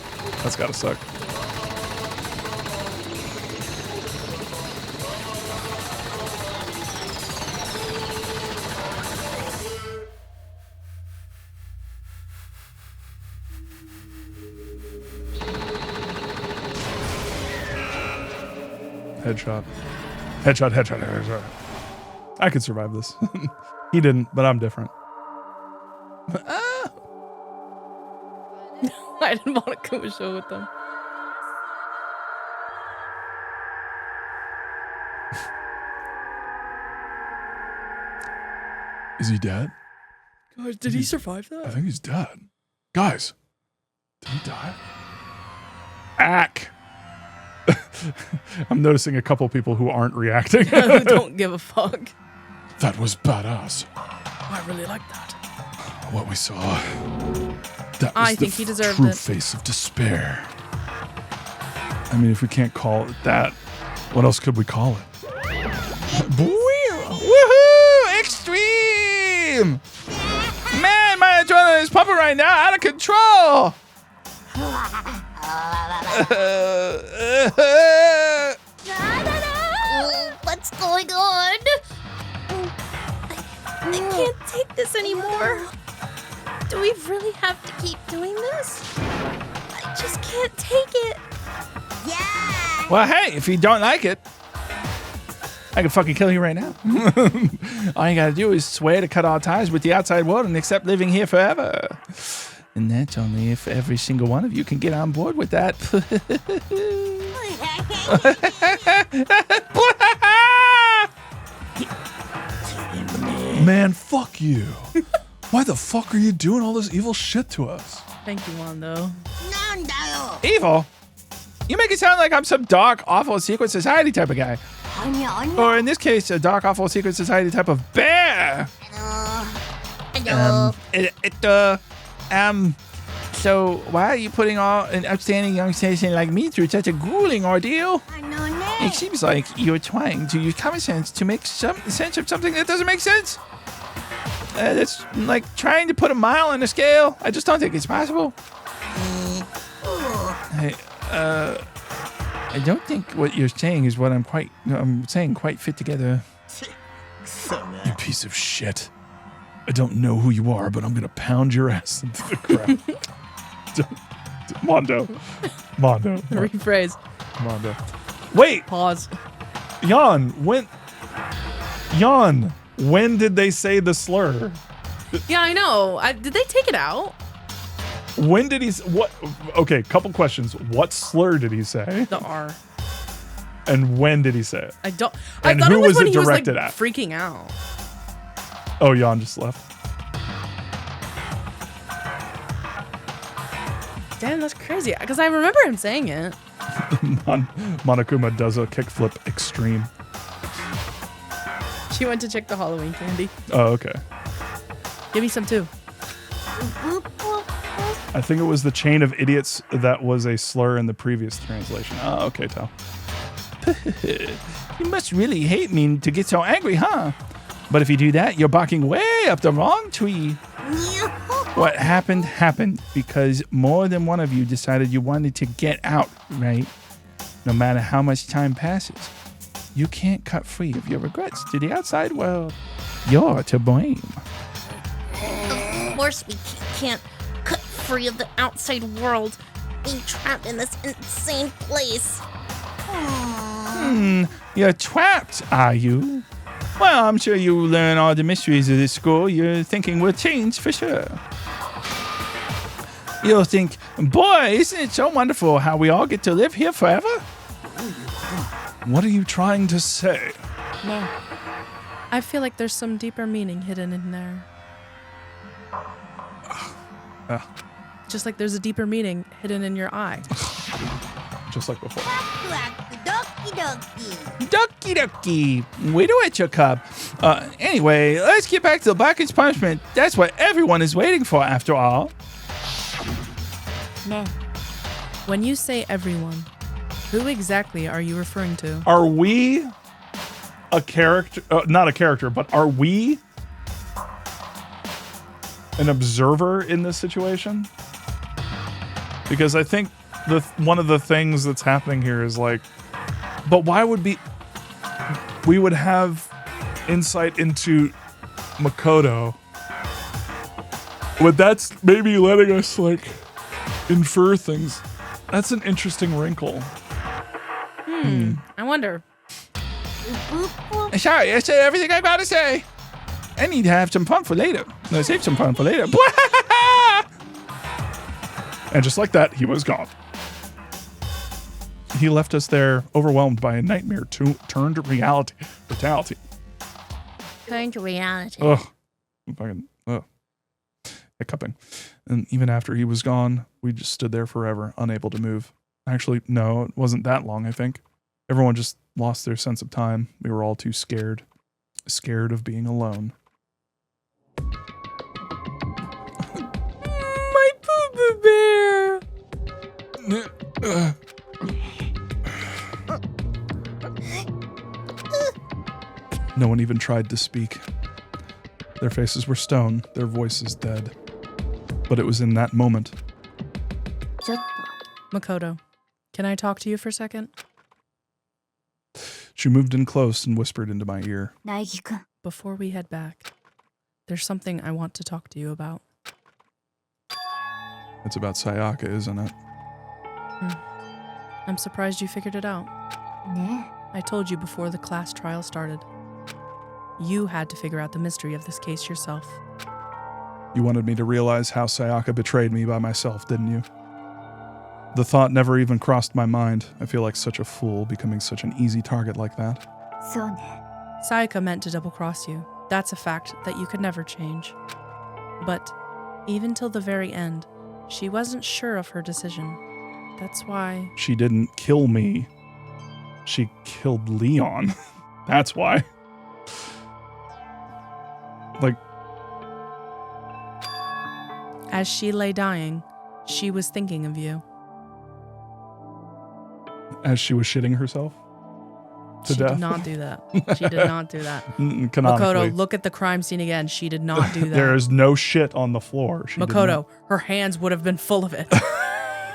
That's gotta suck. Headshot. Headshot, headshot, headshot. I could survive this. He didn't, but I'm different. I didn't want to come and show with them. Is he dead? Gosh, did he survive that? I think he's dead. Guys, did he die? Ack. I'm noticing a couple people who aren't reacting. Who don't give a fuck. That was badass. I really like that. What we saw. That was I think he deserved true it. face of despair. I mean, if we can't call it that, what else could we call it? Woohoo! Extreme! Man, my adrenaline is pumping right now, out of control! What's going on? I can't take this anymore. Do we really have to keep doing this? I just can't take it. Yeah. Well, hey, if you don't like it, I can fucking kill you right now. All you gotta do is swear to cut all ties with the outside world and accept living here forever. And that's only if every single one of you can get on board with that. Man, fuck you. Why the fuck are you doing all this evil shit to us? Thank you, Wando. Evil? You make it sound like I'm some dark, awful secret society type of guy. Or in this case, a dark, awful secret society type of bear. So why are you putting all an upstanding young citizen like me through such a grueling ordeal? It seems like you're trying to use common sense to make some sense of something that doesn't make sense. That's like trying to put a mile on a scale. I just don't think it's possible. Hey, I don't think what you're saying is what I'm saying quite fit together. You piece of shit. I don't know who you are, but I'm gonna pound your ass into the ground. Mondo. Rephrase. Mondo. Wait, Pause. Jan, when did they say the slur? Yeah, I know. Did they take it out? When did he? What? Okay, couple questions. What slur did he say? The R. And when did he say it? I thought who it was when it he was like directed at? freaking out. Oh, Jan just left. Damn, that's crazy. Because I remember him saying it. Monokuma does a kickflip extreme. She went to check the Halloween candy. Oh, okay. Give me some too. I think it was the chain of idiots that was a slur in the previous translation. Oh, okay, Tal. You must really hate me to get so angry, huh? But if you do that, you're barking way up the wrong tree. What happened because more than one of you decided you wanted to get out, right? No matter how much time passes, you can't cut free of your regrets to the outside world. You're to blame. Of course we can't cut free of the outside world. Being trapped in this insane place. You're trapped, are you? Well, I'm sure you learn all the mysteries of this school. Your thinking will change for sure. You'll think, boy, isn't it so wonderful how we all get to live here forever? What are you trying to say? I feel like there's some deeper meaning hidden in there. Just like there's a deeper meaning hidden in your eye. Just like before. Ducky ducky, wait at your cub. Anyway, let's get back to the Blackest Punishment. That's what everyone is waiting for after all. When you say everyone, who exactly are you referring to? Are we a character? Not a character, but are we an observer in this situation? Because I think one of the things that's happening here is like, but why would we would have insight into Makoto? But that's maybe letting us like infer things. That's an interesting wrinkle. I wonder. Sorry, I said everything I'm about to say. I need to have some fun for later. No, save some fun for later. And just like that, he was gone. He left us there overwhelmed by a nightmare turned reality. Brutality. Turned to reality. Ugh. Fucking, ugh. Hiccuping. And even after he was gone, we just stood there forever, unable to move. Actually, no, it wasn't that long, I think. Everyone just lost their sense of time. We were all too scared. Scared of being alone. My poo-poo bear! No one even tried to speak. Their faces were stone, their voices dead. But it was in that moment. Makoto, can I talk to you for a second? She moved in close and whispered into my ear. Before we head back, there's something I want to talk to you about. It's about Sayaka, isn't it? I'm surprised you figured it out. I told you before the class trial started. You had to figure out the mystery of this case yourself. You wanted me to realize how Sayaka betrayed me by myself, didn't you? The thought never even crossed my mind. I feel like such a fool becoming such an easy target like that. Sayaka meant to double-cross you. That's a fact that you could never change. But even till the very end, she wasn't sure of her decision. That's why... She didn't kill me. She killed Leon. That's why. Like... As she lay dying, she was thinking of you. As she was shitting herself? To She death? did not do that. She did not do that. Canonically. Makoto, look at the crime scene again. She did not do that. There is no shit on the floor. She did Makoto, her hands would have been full of it.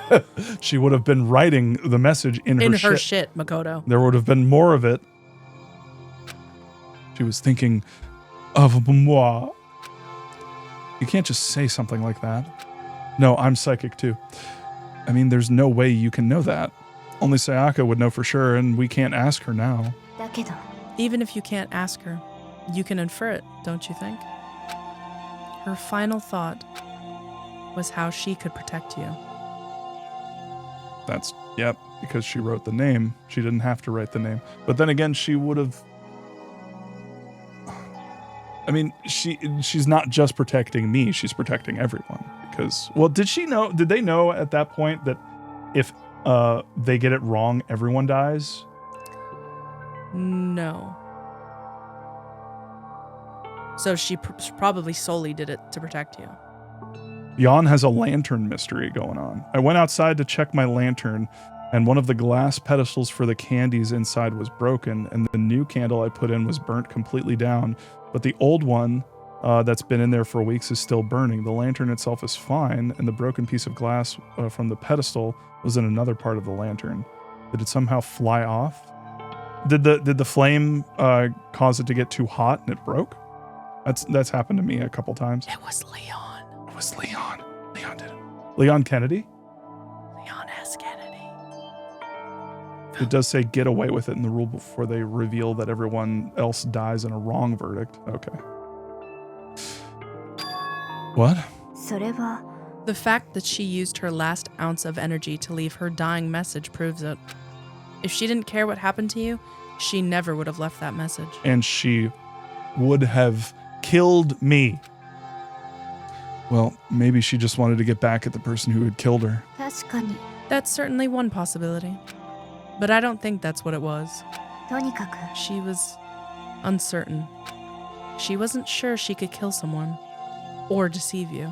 not. She would have been writing the message in her shit. In her shit, Makoto. There would have been more of it. She was thinking of moi. You can't just say something like that. No, I'm psychic too. I mean, there's no way you can know that. Only Sayaka would know for sure, and we can't ask her now. Even if you can't ask her, you can infer it, don't you think? Her final thought was how she could protect you. That's, yep, because she wrote the name. She didn't have to write the name. But then again, she would have... I mean, she's not just protecting me, she's protecting everyone. because, well, did they know at that point that if they get it wrong, everyone dies? No. So she probably solely did it to protect you. Jan has a lantern mystery going on. I went outside to check my lantern, and one of the glass pedestals for the candies inside was broken, and the new candle I put in was burnt completely down, but the old one that's been in there for weeks is still burning. The lantern itself is fine, and the broken piece of glass from the pedestal was in another part of the lantern. Did it somehow fly off? Did the flame cause it to get too hot and it broke? That's happened to me a couple times. It was Leon. It was Leon. Leon did it. Leon Kennedy? Leon S. Kennedy. It does say get away with it in the rule before they reveal that everyone else dies in a wrong verdict. Okay. What? The fact that she used her last ounce of energy to leave her dying message proves it. If she didn't care what happened to you, she never would have left that message. And she would have killed me. Well, maybe she just wanted to get back at the person who had killed her. That's certainly one possibility. But I don't think that's what it was. She was uncertain. She wasn't sure she could kill someone or deceive you,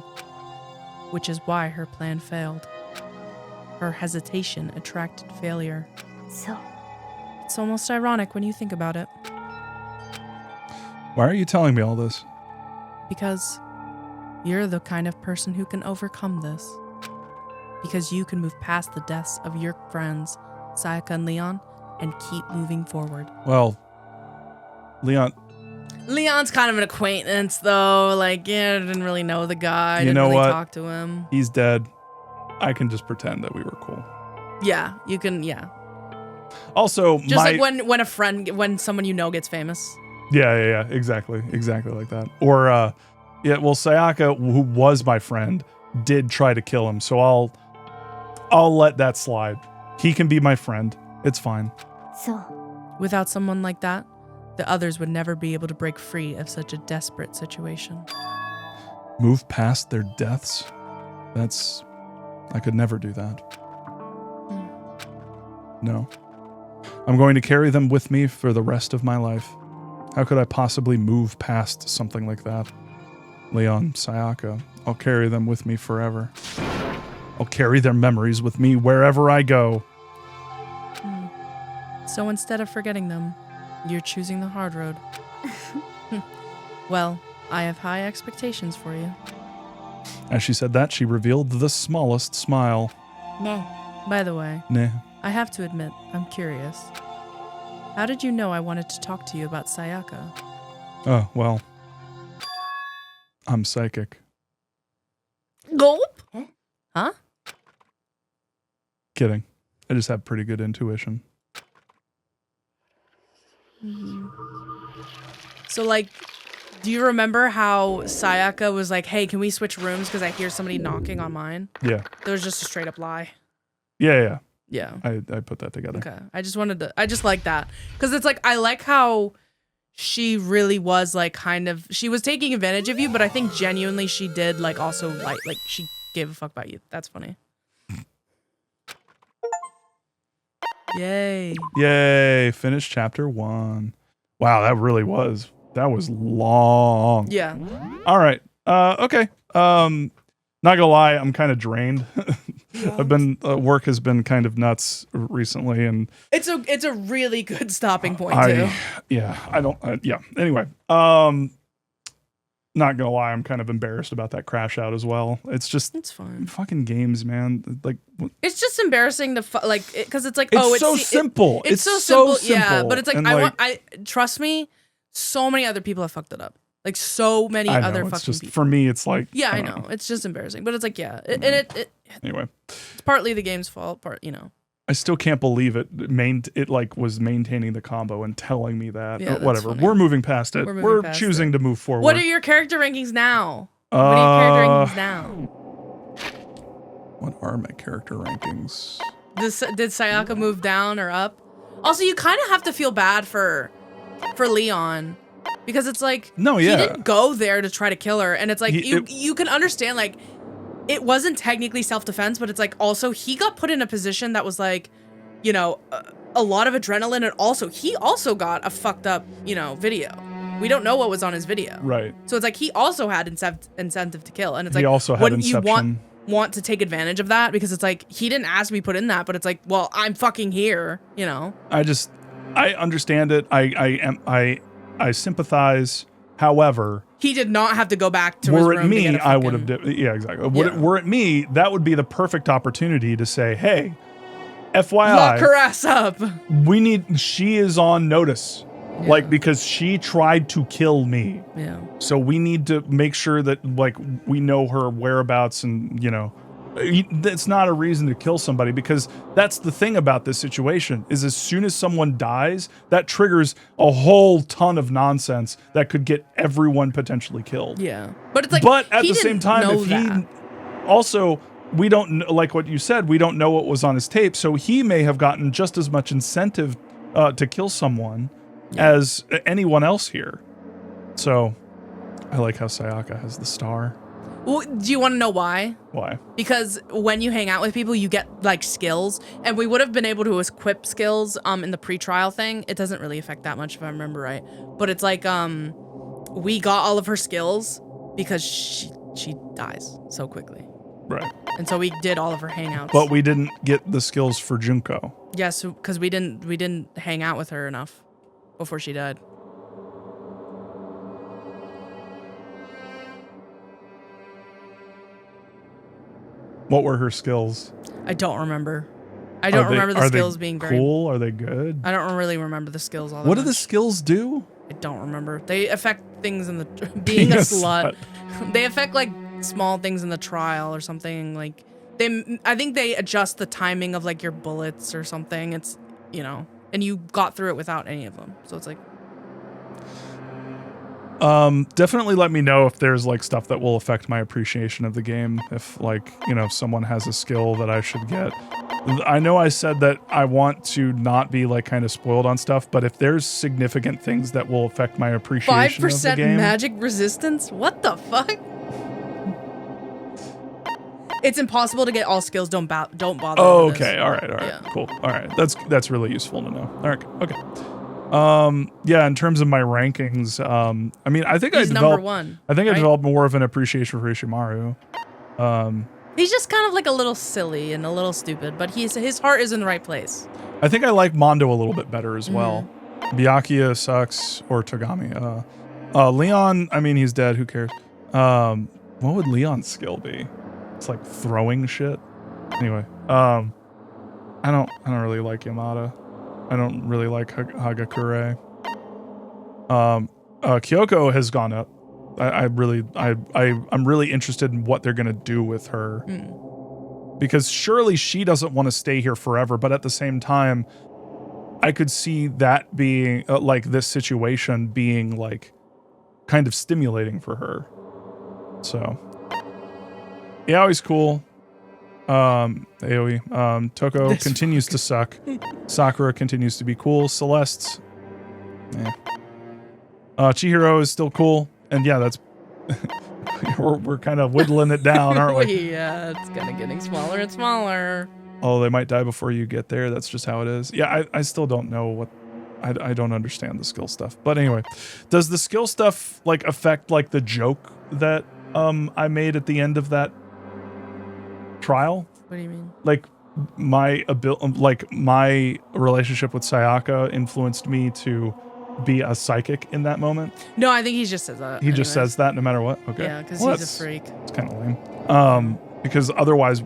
which is why her plan failed. Her hesitation attracted failure. It's almost ironic when you think about it. Why are you telling me all this? Because you're the kind of person who can overcome this. Because you can move past the deaths of your friends, Sayaka and Leon, and keep moving forward. Well, Leon's kind of an acquaintance, though. Like, yeah, I didn't really know the guy. You didn't know really what? talk to him. He's dead. I can just pretend that we were cool. Yeah, you can, yeah. Also, just like when someone you know gets famous. Yeah, exactly like that. Or, Sayaka, who was my friend, did try to kill him, so I'll let that slide. He can be my friend. It's fine. Without someone like that, the others would never be able to break free of such a desperate situation. Move past their deaths? I could never do that. No. I'm going to carry them with me for the rest of my life. How could I possibly move past something like that? Leon, Sayaka, I'll carry them with me forever. I'll carry their memories with me wherever I go. So instead of forgetting them, you're choosing the hard road. Well, I have high expectations for you. As she said that, she revealed the smallest smile. By the way, Nah. I have to admit, I'm curious. How did you know I wanted to talk to you about Sayaka? Oh, well. I'm psychic. Gulp? Huh? Kidding. I just have pretty good intuition. So, like, do you remember how Sayaka was like, hey, can we switch rooms because I hear somebody knocking on mine? Yeah. That was just a straight up lie. Yeah. Yeah. I put that together. Okay. I just like that. Because it's like, I like how she really was like she was taking advantage of you, but I think genuinely she did like also like she gave a fuck about you. That's funny. Yay. Finish chapter 1. Wow, that was long. Yeah. All right. Okay. Not gonna lie, I'm kind of drained. I've been work has been kind of nuts recently, and it's a really good stopping point too. Anyway, not gonna lie, I'm kind of embarrassed about that crash out as well. It's fine. Fucking games, man. Like, it's just embarrassing because it's like, it's so simple. It's so simple. Yeah, but it's like trust me, so many other people have fucked it up. Like so many other fucking people. For me, it's like I know. It's just embarrassing, but it's like anyway, it's partly the game's fault. I still can't believe it. It was maintaining the combo and telling me that. Yeah, whatever. funny. We're moving past it. We're choosing to move forward. What are your character rankings now? What are your character rankings now? What are my character rankings? Did Sayaka move down or up? Also, you kind of have to feel bad for Leon. Because it's like, he didn't go there to try to kill her. And it's like, you can understand, like, it wasn't technically self-defense, but it's like also he got put in a position that was like, you know, a lot of adrenaline, and also he also got a fucked up, you know, video. We don't know what was on his video. Right. So it's like he also had incentive to kill, and it's he like also had wouldn't you inception. want to take advantage of that, because it's like he didn't ask to be put in that, but it's like, well, I'm fucking here, you know. I understand it. I sympathize. However, he did not have to go back to his room. Were it me, I would have. Yeah, exactly. Were it me, that would be the perfect opportunity to say, "Hey, FYI, lock her ass up. She is on notice, like because she tried to kill me. Yeah. So we need to make sure that like we know her whereabouts, and you know, that's not a reason to kill somebody, because that's the thing about this situation is as soon as someone dies, that triggers a whole ton of nonsense that could get everyone potentially killed. Yeah. But it's like, but at the same time, if he also, we don't know, like what you said, we don't know what was on his tape. So he may have gotten just as much incentive to kill someone as anyone else here. So I like how Sayaka has the star. Well, do you want to know why? Why? Because when you hang out with people, you get like skills, and we would have been able to equip skills in the pre-trial thing. It doesn't really affect that much if I remember right. But it's like we got all of her skills because she dies so quickly. Right. And so we did all of her hangouts. But we didn't get the skills for Junko. Yes, because we didn't hang out with her enough before she died. What were her skills? I don't remember. I don't remember the skills being very cool. Are they good? I don't really remember the skills all that What do much. the skills do? I don't remember. They affect things in the being a slut. They affect like small things in the trial or something. Like I think they adjust the timing of like your bullets or something. It's, you know, and you got through it without any of them. So it's like, definitely let me know if there's like stuff that will affect my appreciation of the game. If like, you know, if someone has a skill that I should get. I know I said that I want to not be like kind of spoiled on stuff, but if there's significant things that will affect my appreciation of the game. 5% magic resistance? What the fuck? It's impossible to get all skills. Don't bother. Oh, okay. All right. Yeah. Cool. All right. That's really useful to know. All right. Okay. Yeah, in terms of my rankings, I mean, I think he's number one. I think I developed more of an appreciation for Ishimaru. He's just kind of like a little silly and a little stupid, but his heart is in the right place. I think I like Mondo a little bit better as well. Byakuya sucks, or Togami. Leon, I mean, he's dead. Who cares? What would Leon's skill be? It's like throwing shit. Anyway, I don't really like Yamada. I don't really like Hagakure. Kyoko has gone up. I'm really interested in what they're gonna do with her, because surely she doesn't want to stay here forever. But at the same time, I could see that being like this situation being like kind of stimulating for her. So yeah, always cool. AoE. Toko continues to suck. Sakura continues to be cool. Celeste, Chihiro is still cool. And yeah, that's we're kind of whittling it down, aren't we? Yeah, it's kind of getting smaller and smaller. Oh, they might die before you get there. That's just how it is. Yeah, I still don't know what. I don't understand the skill stuff. But anyway, does the skill stuff like affect like the joke that I made at the end of that trial? What do you mean? Like my relationship with Sayaka influenced me to be a psychic in that moment. No, I think he just says that. He just says that no matter what. Okay. Yeah, because he's a freak. It's kind of lame. Because otherwise,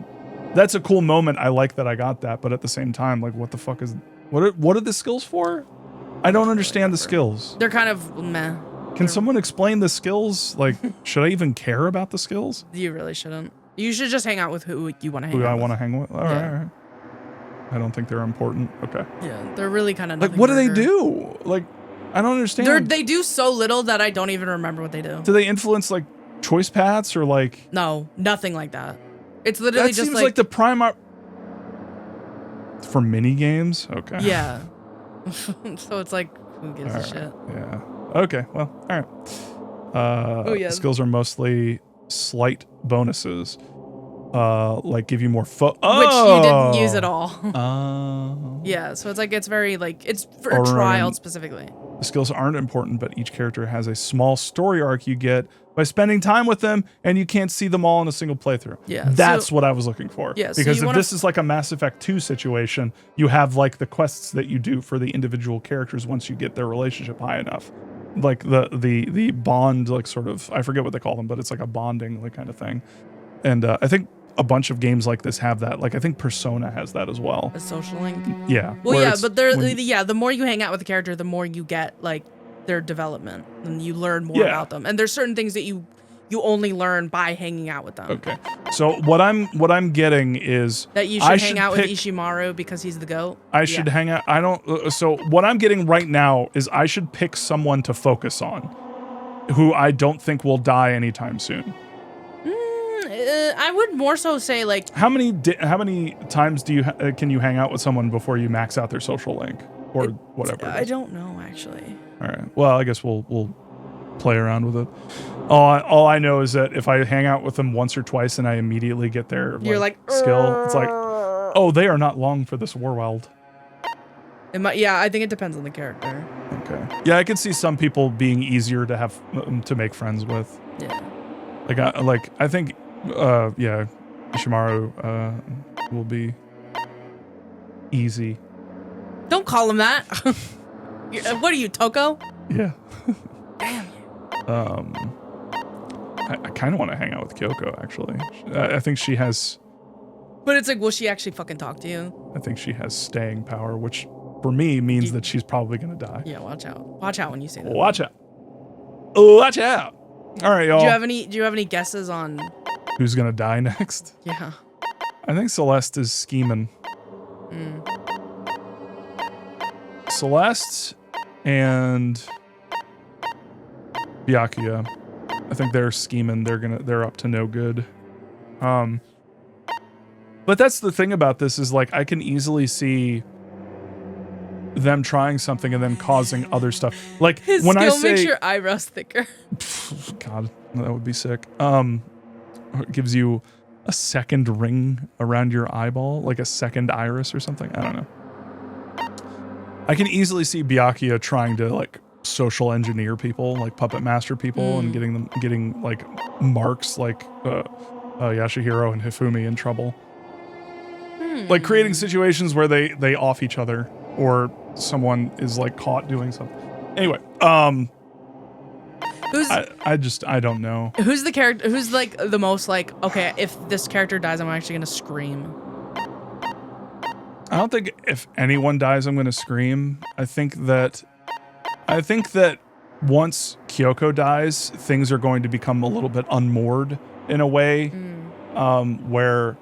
that's a cool moment. I like that I got that, but at the same time, like, what the fuck is what are the skills for? I don't understand the skills. They're kind of meh. Can someone explain the skills? Like, should I even care about the skills? You really shouldn't. You should just hang out with who you want to hang out with. Who I want to hang with? All right. I don't think they're important. Okay. Yeah, they're really kind of like, what do they do? Like, I don't understand. They do so little that I don't even remember what they do. Do they influence like choice paths or like? No, nothing like that. It's literally just seems like the prime for mini games. Okay. Yeah. So it's like, who gives a shit? Yeah. Okay. Well, all right. Skills are mostly slight bonuses. like give you more which you didn't use at all. Yeah, so it's like it's very like it's for a trial specifically. The skills aren't important, but each character has a small story arc you get by spending time with them, and you can't see them all in a single playthrough. Yeah, that's what I was looking for. Yeah, so because if this is like a Mass Effect 2 situation, you have like the quests that you do for the individual characters once you get their relationship high enough. Like the bond, like sort of, I forget what they call them, but it's like a bonding like kind of thing. And I think a bunch of games like this have that. Like I think Persona has that as well. A social link. Yeah. Well, yeah, but the more you hang out with the character, the more you get like their development and you learn more about them. And there's certain things that you only learn by hanging out with them. Okay. So what I'm getting is that you should hang out with Ishimaru because he's the GOAT. I should hang out. I don't. So what I'm getting right now is I should pick someone to focus on, who I don't think will die anytime soon. I would more so say like how many times do you can you hang out with someone before you max out their social link or whatever? I don't know actually. All right. Well, I guess we'll play around with it. All I know is that if I hang out with them once or twice and I immediately get their skill, it's like, oh, they are not long for this world. Yeah, I think it depends on the character. Okay. Yeah, I could see some people being easier to have to make friends with. Yeah. I think Ishimaru will be easy. Don't call him that. What are you, Toko? Yeah. Damn. I kind of want to hang out with Kyoko, actually. I think she has... But it's like, will she actually fucking talk to you? I think she has staying power, which for me means that she's probably going to die. Yeah, watch out. Watch out when you say that. Watch out. Watch out. All right, y'all. Do you have any guesses on... who's going to die next? Yeah. I think Celeste is scheming. Celeste and Byakuya. I think they're scheming. They're up to no good. But that's the thing about this is like I can easily see them trying something and then causing other stuff. Like his when skill I say makes your eyebrows thicker. God, that would be sick. It gives you a second ring around your eyeball, like a second iris or something. I don't know. I can easily see Byakuya trying to like social engineer people, like puppet master people, and getting like marks like Yashihiro and Hifumi in trouble. Like creating situations where they off each other or someone is like caught doing something. Anyway, I don't know. Who's the character? Who's like the most like, okay, if this character dies, I'm actually gonna scream. I don't think if anyone dies, I'm gonna scream. I think that once Kyoko dies, things are going to become a little bit unmoored in a way, where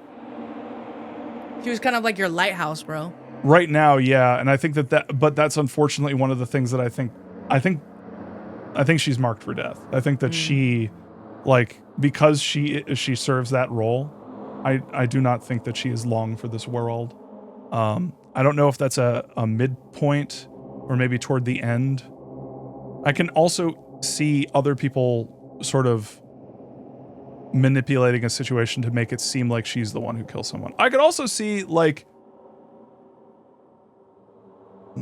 she was kind of like your lighthouse, bro. Right now, yeah, and I think but that's unfortunately one of the things that I think she's marked for death. I think that she, like, because she serves that role, I do not think that she is long for this world. I don't know if that's a midpoint or maybe toward the end. I can also see other people sort of manipulating a situation to make it seem like she's the one who kills someone. I could also see, like,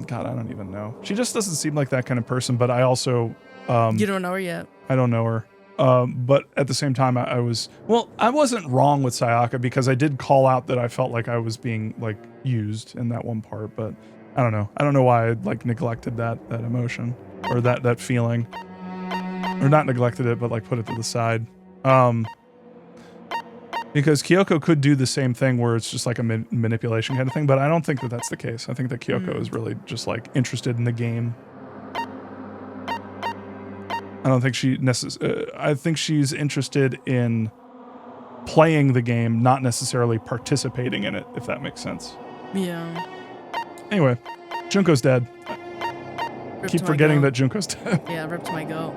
God, I don't even know. She just doesn't seem like that kind of person, but I also... you don't know her yet. I don't know her. But at the same time, I wasn't wrong with Sayaka because I did call out that I felt like I was being, like, used in that one part, but I don't know. I don't know why I, like, neglected that emotion or that feeling. Or not neglected it, but, like, put it to the side. Because Kyoko could do the same thing where it's just like a manipulation kind of thing, but I don't think that that's the case. I think that Kyoko is really just like interested in the game. I don't think I think she's interested in playing the game, not necessarily participating in it, if that makes sense. Yeah. Anyway, Junko's dead. Keep forgetting that Junko's dead. Yeah, ripped my goat.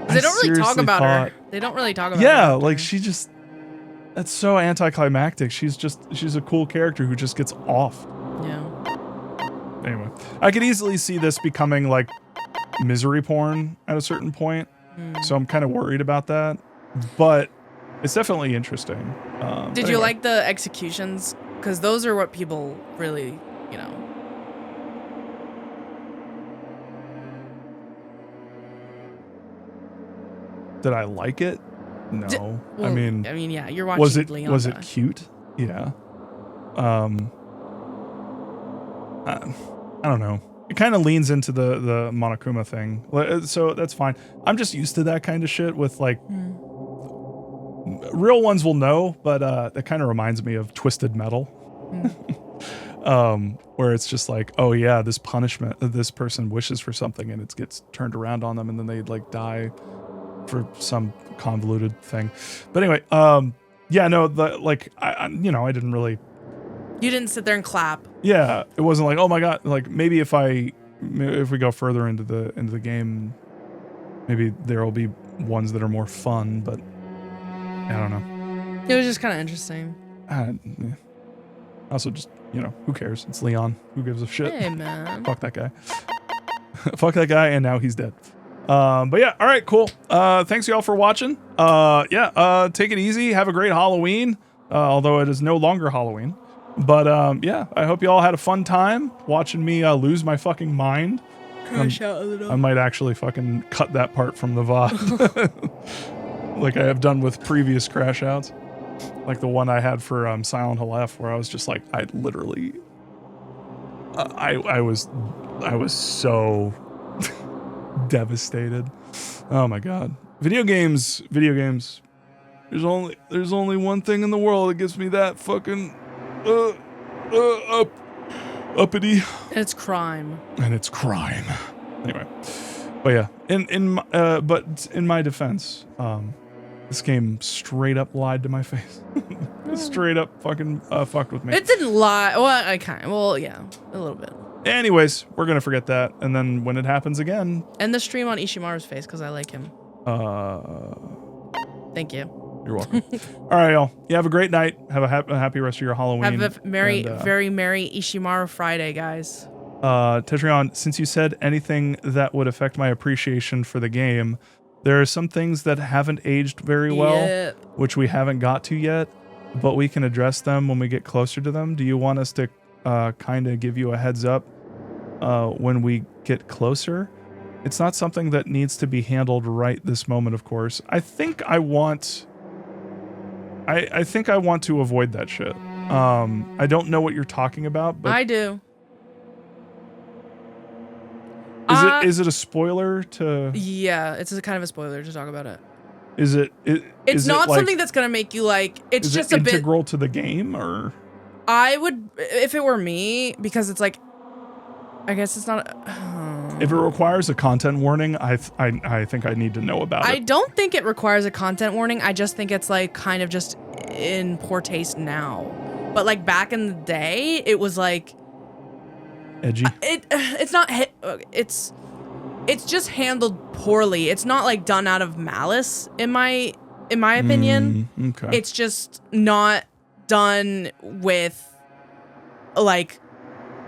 They don't really talk about her. They don't really talk about her. Yeah, like she just... That's so anticlimactic. She's a cool character who just gets off. Yeah. Anyway, I could easily see this becoming like misery porn at a certain point. So I'm kind of worried about that. But it's definitely interesting. Did you like the executions? Because those are what people really, you know. Did I like it? No. Well, I mean, yeah, you're watching Leon. Was it cute? Yeah. I don't know. It kind of leans into the Monokuma thing, so that's fine. I'm just used to that kind of shit with like real ones will know, but that kind of reminds me of Twisted Metal, where it's just like, oh yeah, this punishment, this person wishes for something and it gets turned around on them, and then they like die for some convoluted thing. But anyway, yeah, no, I didn't really. You didn't sit there and clap. Yeah, it wasn't like, oh my god, like maybe if we go further into the game, maybe there will be ones that are more fun, but I don't know. It was just kind of interesting. Yeah. Also, just who cares? It's Leon. Who gives a shit? Hey man, fuck that guy. Fuck that guy, and now he's dead. But yeah, all right, cool. Thanks y'all for watching. Take it easy. Have a great Halloween. Although it is no longer Halloween. But yeah, I hope you all had a fun time watching me lose my fucking mind. Crash out a little. I might actually fucking cut that part from the VOD. Like I have done with previous crash outs. Like the one I had for Silent Hill F, where I was just like, I literally I was so devastated. Oh my god. Video games. There's only one thing in the world that gets me that fucking uppity. And it's crime. Anyway, but yeah, but in my defense, this game straight up lied to my face. Straight up fucking fucked with me. It didn't lie. Well, yeah, a little bit. Anyways, we're gonna forget that, and then when it happens again, end the stream on Ishimaru's face because I like him. Thank you. You're welcome. All right, y'all. You have a great night. Have a happy rest of your Halloween. Have a very merry Ishimaru Friday, guys. Tetrion, since you said anything that would affect my appreciation for the game, there are some things that haven't aged very well, which we haven't got to yet, but we can address them when we get closer to them. Do you want us to kind of give you a heads up when we get closer? It's not something that needs to be handled right this moment, of course. I think I want to avoid that shit. I don't know what you're talking about, but I do. Is it a spoiler to? Yeah, it's a kind of a spoiler to talk about it. It's not something that's gonna make you like. It's just a bit integral to the game, or I would, if it were me, because it's like, I guess it's not. If it requires a content warning, I think I need to know about it. I don't think it requires a content warning. I just think it's like kind of just in poor taste now. But like back in the day, it was like edgy. It's not. It's just handled poorly. It's not like done out of malice, in my opinion. Okay. It's just not done with like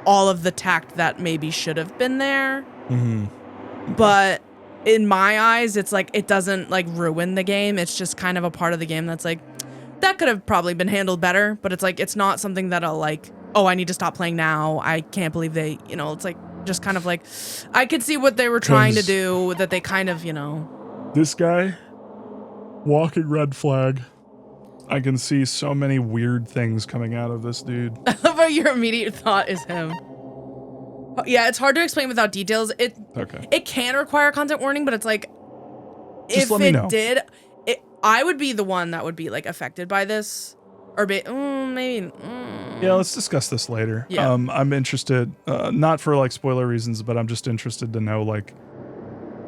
all of the tact that maybe should have been there. But in my eyes, it's like it doesn't like ruin the game. It's just kind of a part of the game that's like that could have probably been handled better. But it's like it's not something that I'll like, oh, I need to stop playing now. I can't believe they, it's like just kind of like I could see what they were trying to do, that they kind of, This guy, walking red flag. I can see so many weird things coming out of this dude. I love how your immediate thought is him. Yeah, it's hard to explain without details. It can require a content warning, but it's like, just if it did, I would be the one that would be like affected by this, or maybe. Yeah, let's discuss this later. Yeah. I'm interested, not for like spoiler reasons, but I'm just interested to know like,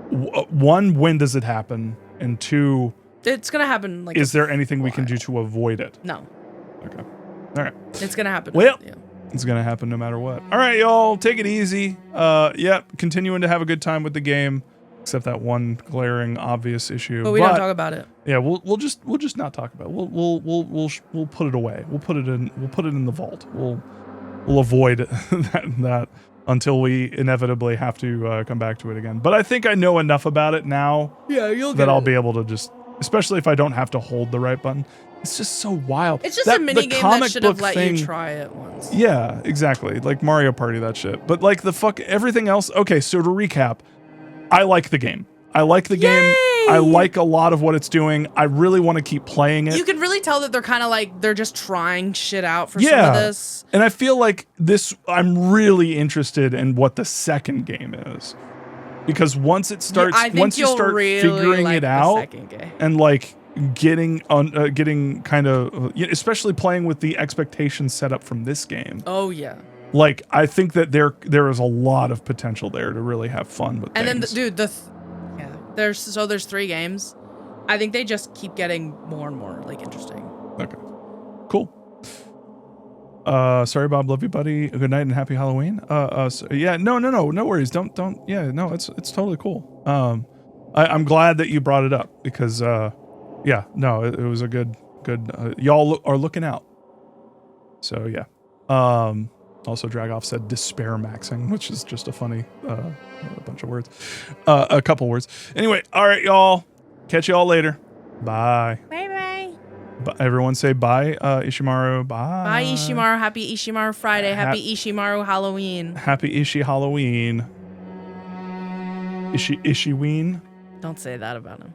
one, when does it happen, and two, it's gonna happen. Like, is there anything we can do to avoid it? No. Okay. All right. It's gonna happen. Well, it's gonna happen no matter what. All right, y'all, take it easy. Continuing to have a good time with the game, except that one glaring, obvious issue. But we don't talk about it. Yeah, we'll just not talk about it. We'll put it away. We'll put it in the vault. We'll avoid that until we inevitably have to come back to it again. But I think I know enough about it now. Yeah, that I'll be able to just especially if I don't have to hold the right button. It's just so wild. It's just a mini game that should have let you try it once. Yeah, exactly. Like Mario Party, that shit. But like everything else. Okay, so to recap, I like the game. I like the game. I like a lot of what it's doing. I really want to keep playing it. You can really tell that they're kind of like, they're just trying shit out for some of this. And I feel like I'm really interested in what the second game is. Because once it starts, once you start figuring it out and like getting kind of, especially playing with the expectations set up from this game. Oh yeah. Like I think that there is a lot of potential there to really have fun with. And things. Then, there's 3 games. I think they just keep getting more and more like interesting. Okay, cool. Sorry, Bob. Love you, buddy. Good night and happy Halloween. Yeah, no worries. Don't. Yeah, no, it's totally cool. I'm glad that you brought it up because, yeah, no, it was a good. Y'all are looking out. So yeah. Also, Dragoff said despair maxing, which is just a funny, a bunch of words, a couple words. Anyway, all right, y'all. Catch y'all later. Bye. Bye. Everyone say bye, Ishimaru. Bye. Bye, Ishimaru. Happy Ishimaru Friday. Happy Ishimaru Halloween. Happy Ishi Halloween. Ishiween. Don't say that about him.